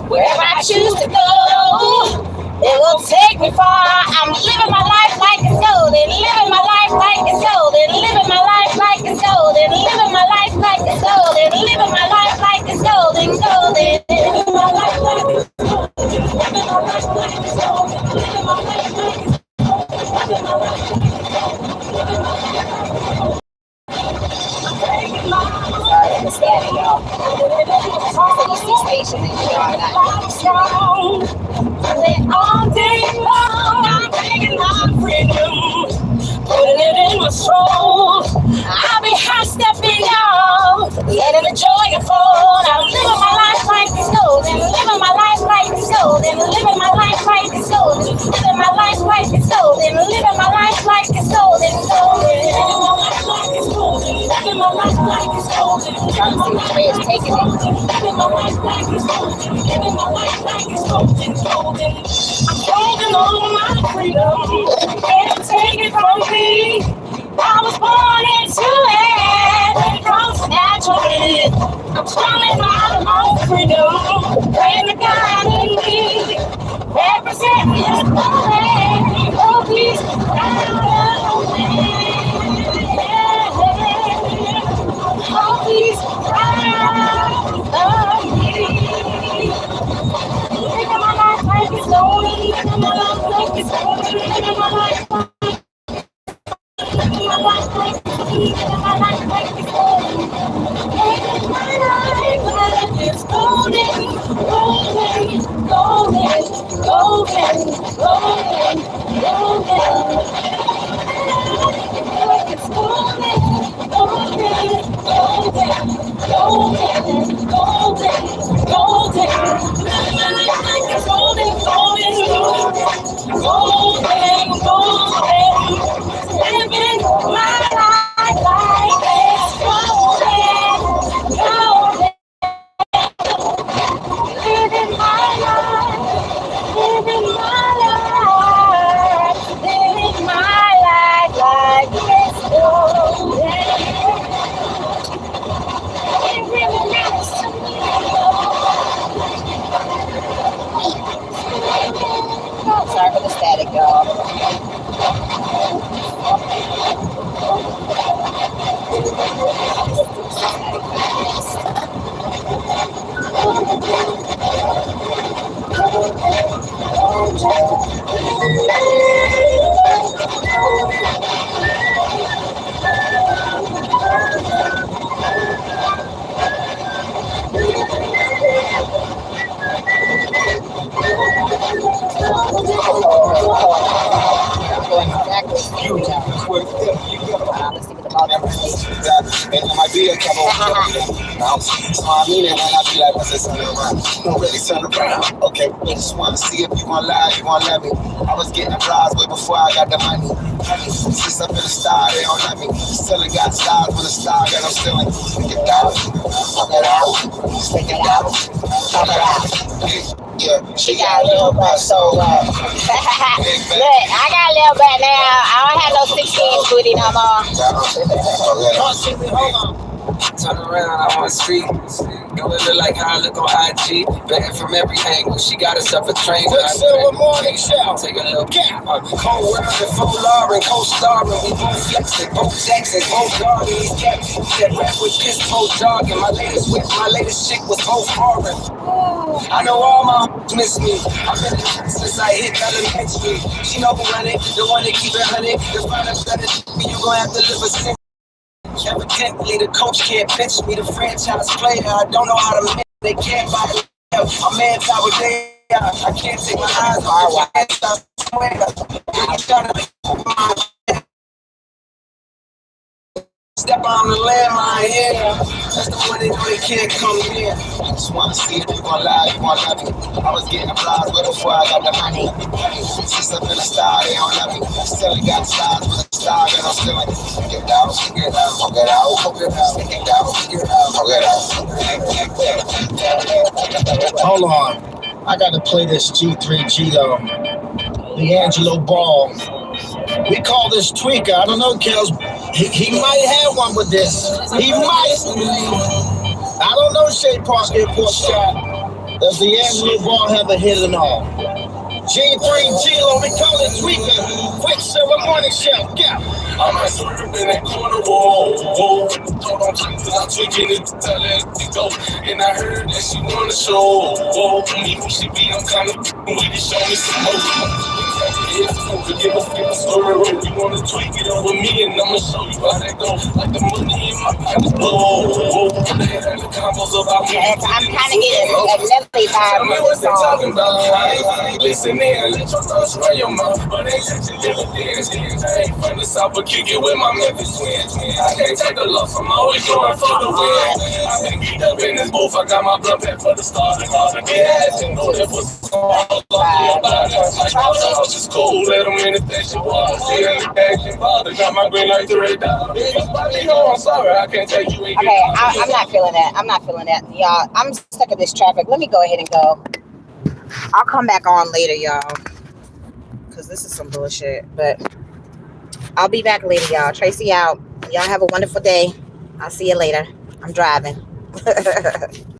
Wherever I choose to go, it will take me far. I'm living my life like it's golden. Living my life like it's golden. Living my life like it's golden. Living my life like it's golden. Living my life like it's golden. Golden. Living my life like it's golden. Living my life like it's golden. Living my life like it's golden. Living my life like it's golden. Living my life like it's golden. Sorry, I'm standing, y'all. CDC station in Chicago. All day long, I'm taking my freedom, putting it in my soul. I'll be high stepping out, letting the joy unfold. I'm living my life like it's golden, living my life like it's golden, living my life like it's golden, living my life like it's golden, living my life like it's golden, golden. Living my life like it's golden, living my life like it's golden. Trying to see which way it's taking it. Living my life like it's golden, living my life like it's golden, golden. I'm holding on my freedom, can't take it from me. I was born into it, and grows naturally. I'm calling my own freedom, praying to God in me. Represent His glory, oh please, out of the way. Oh please, out of me. Living my life like it's golden, living my life like it's golden, living my life like my life like my life like it's golden. Living my life like it's golden, golden, golden, golden, golden, golden. Sorry for the static, y'all. Exactly. Let's see what the ball And it might be a couple of so I mean it when I be like, what's this turn around? Don't really turn around. Okay, I just wanna see if you wanna lie, you wanna let me. I was getting flies way before I got the money. Since up in the star, they don't let me. Still got stars with a star that I'm still in. Stick it out, pump it out, stick it out, pump it out. Yeah, she got a little butt, so look, I got a little butt now. I don't have no 16 booty no more. Hold on. Turn around, I'm on the street. Don't look like how I look on IG. Bad from every angle. She got herself a train. Silver morning show. Take a little cap. Cold world and full Lauren, co-starring. We both flexing, both Jackson, both Garden. These cats that rap with piss, both jogging. My latest whip, my latest chick was both foreign. I know all my miss me. I've been since I hit elementary. She know who run it, the one that keep it honey. The find a better you gon' have to live a sin. Evidently, the coach can't pitch me. The franchise player, I don't know how to manage. They can't buy it. I'm man power there. I can't take my eyes off the step on the landmine, yeah. That's the one they know they can't come near. I just wanna see if you gon' lie, you wanna let me. I was getting flies way before I got the money. Since up in the star, they don't let me. Still got stars with a star that I'm still in. Stick it out, stick it out, poke it out, poke it out, stick it out, stick it out, poke it out. Hold on. I gotta play this G3 G-Lo. D'Angelo Ball. We call this tweaker. I don't know, Kels. He might have one with this. He might. I don't know, Shea Park Airport shot. Does D'Angelo Ball have a hit or not? G3 G-Lo, we call it tweaker. Quicksilver morning show. Yeah. I might swerve in that corner, whoa. Hold on tight, cause I'm tweaking it, tell her to go. And I heard that she wanna show, me who she be, I'm kinda with it, show me some more. If you give a flip story, you wanna tweak it over me, and I'ma show you how that go. Like the money in my pocket, whoa. The combos about me. I'm kind of getting a Nelly vibe with this song. Talking about, I ain't listening, let your thoughts run your mouth, but ain't touching little dance. I ain't from the south, but kick it with my Memphis twins. I can't take a loss, I'm always going for the win. I've been geeked up in this booth, I got my blood pack for the stars. And get ass and know that was all about it. Like, oh, it's cool, let them in the station. See in the action, father got my green light to red dot. I'm sorry, I can't take you. Okay, I'm not feeling that. I'm not feeling that, y'all. I'm stuck in this traffic. Let me go ahead and go. I'll come back on later, y'all, because this is some bullshit. But I'll be back later, y'all. Traci out. Y'all have a wonderful day. I'll see you later. I'm driving.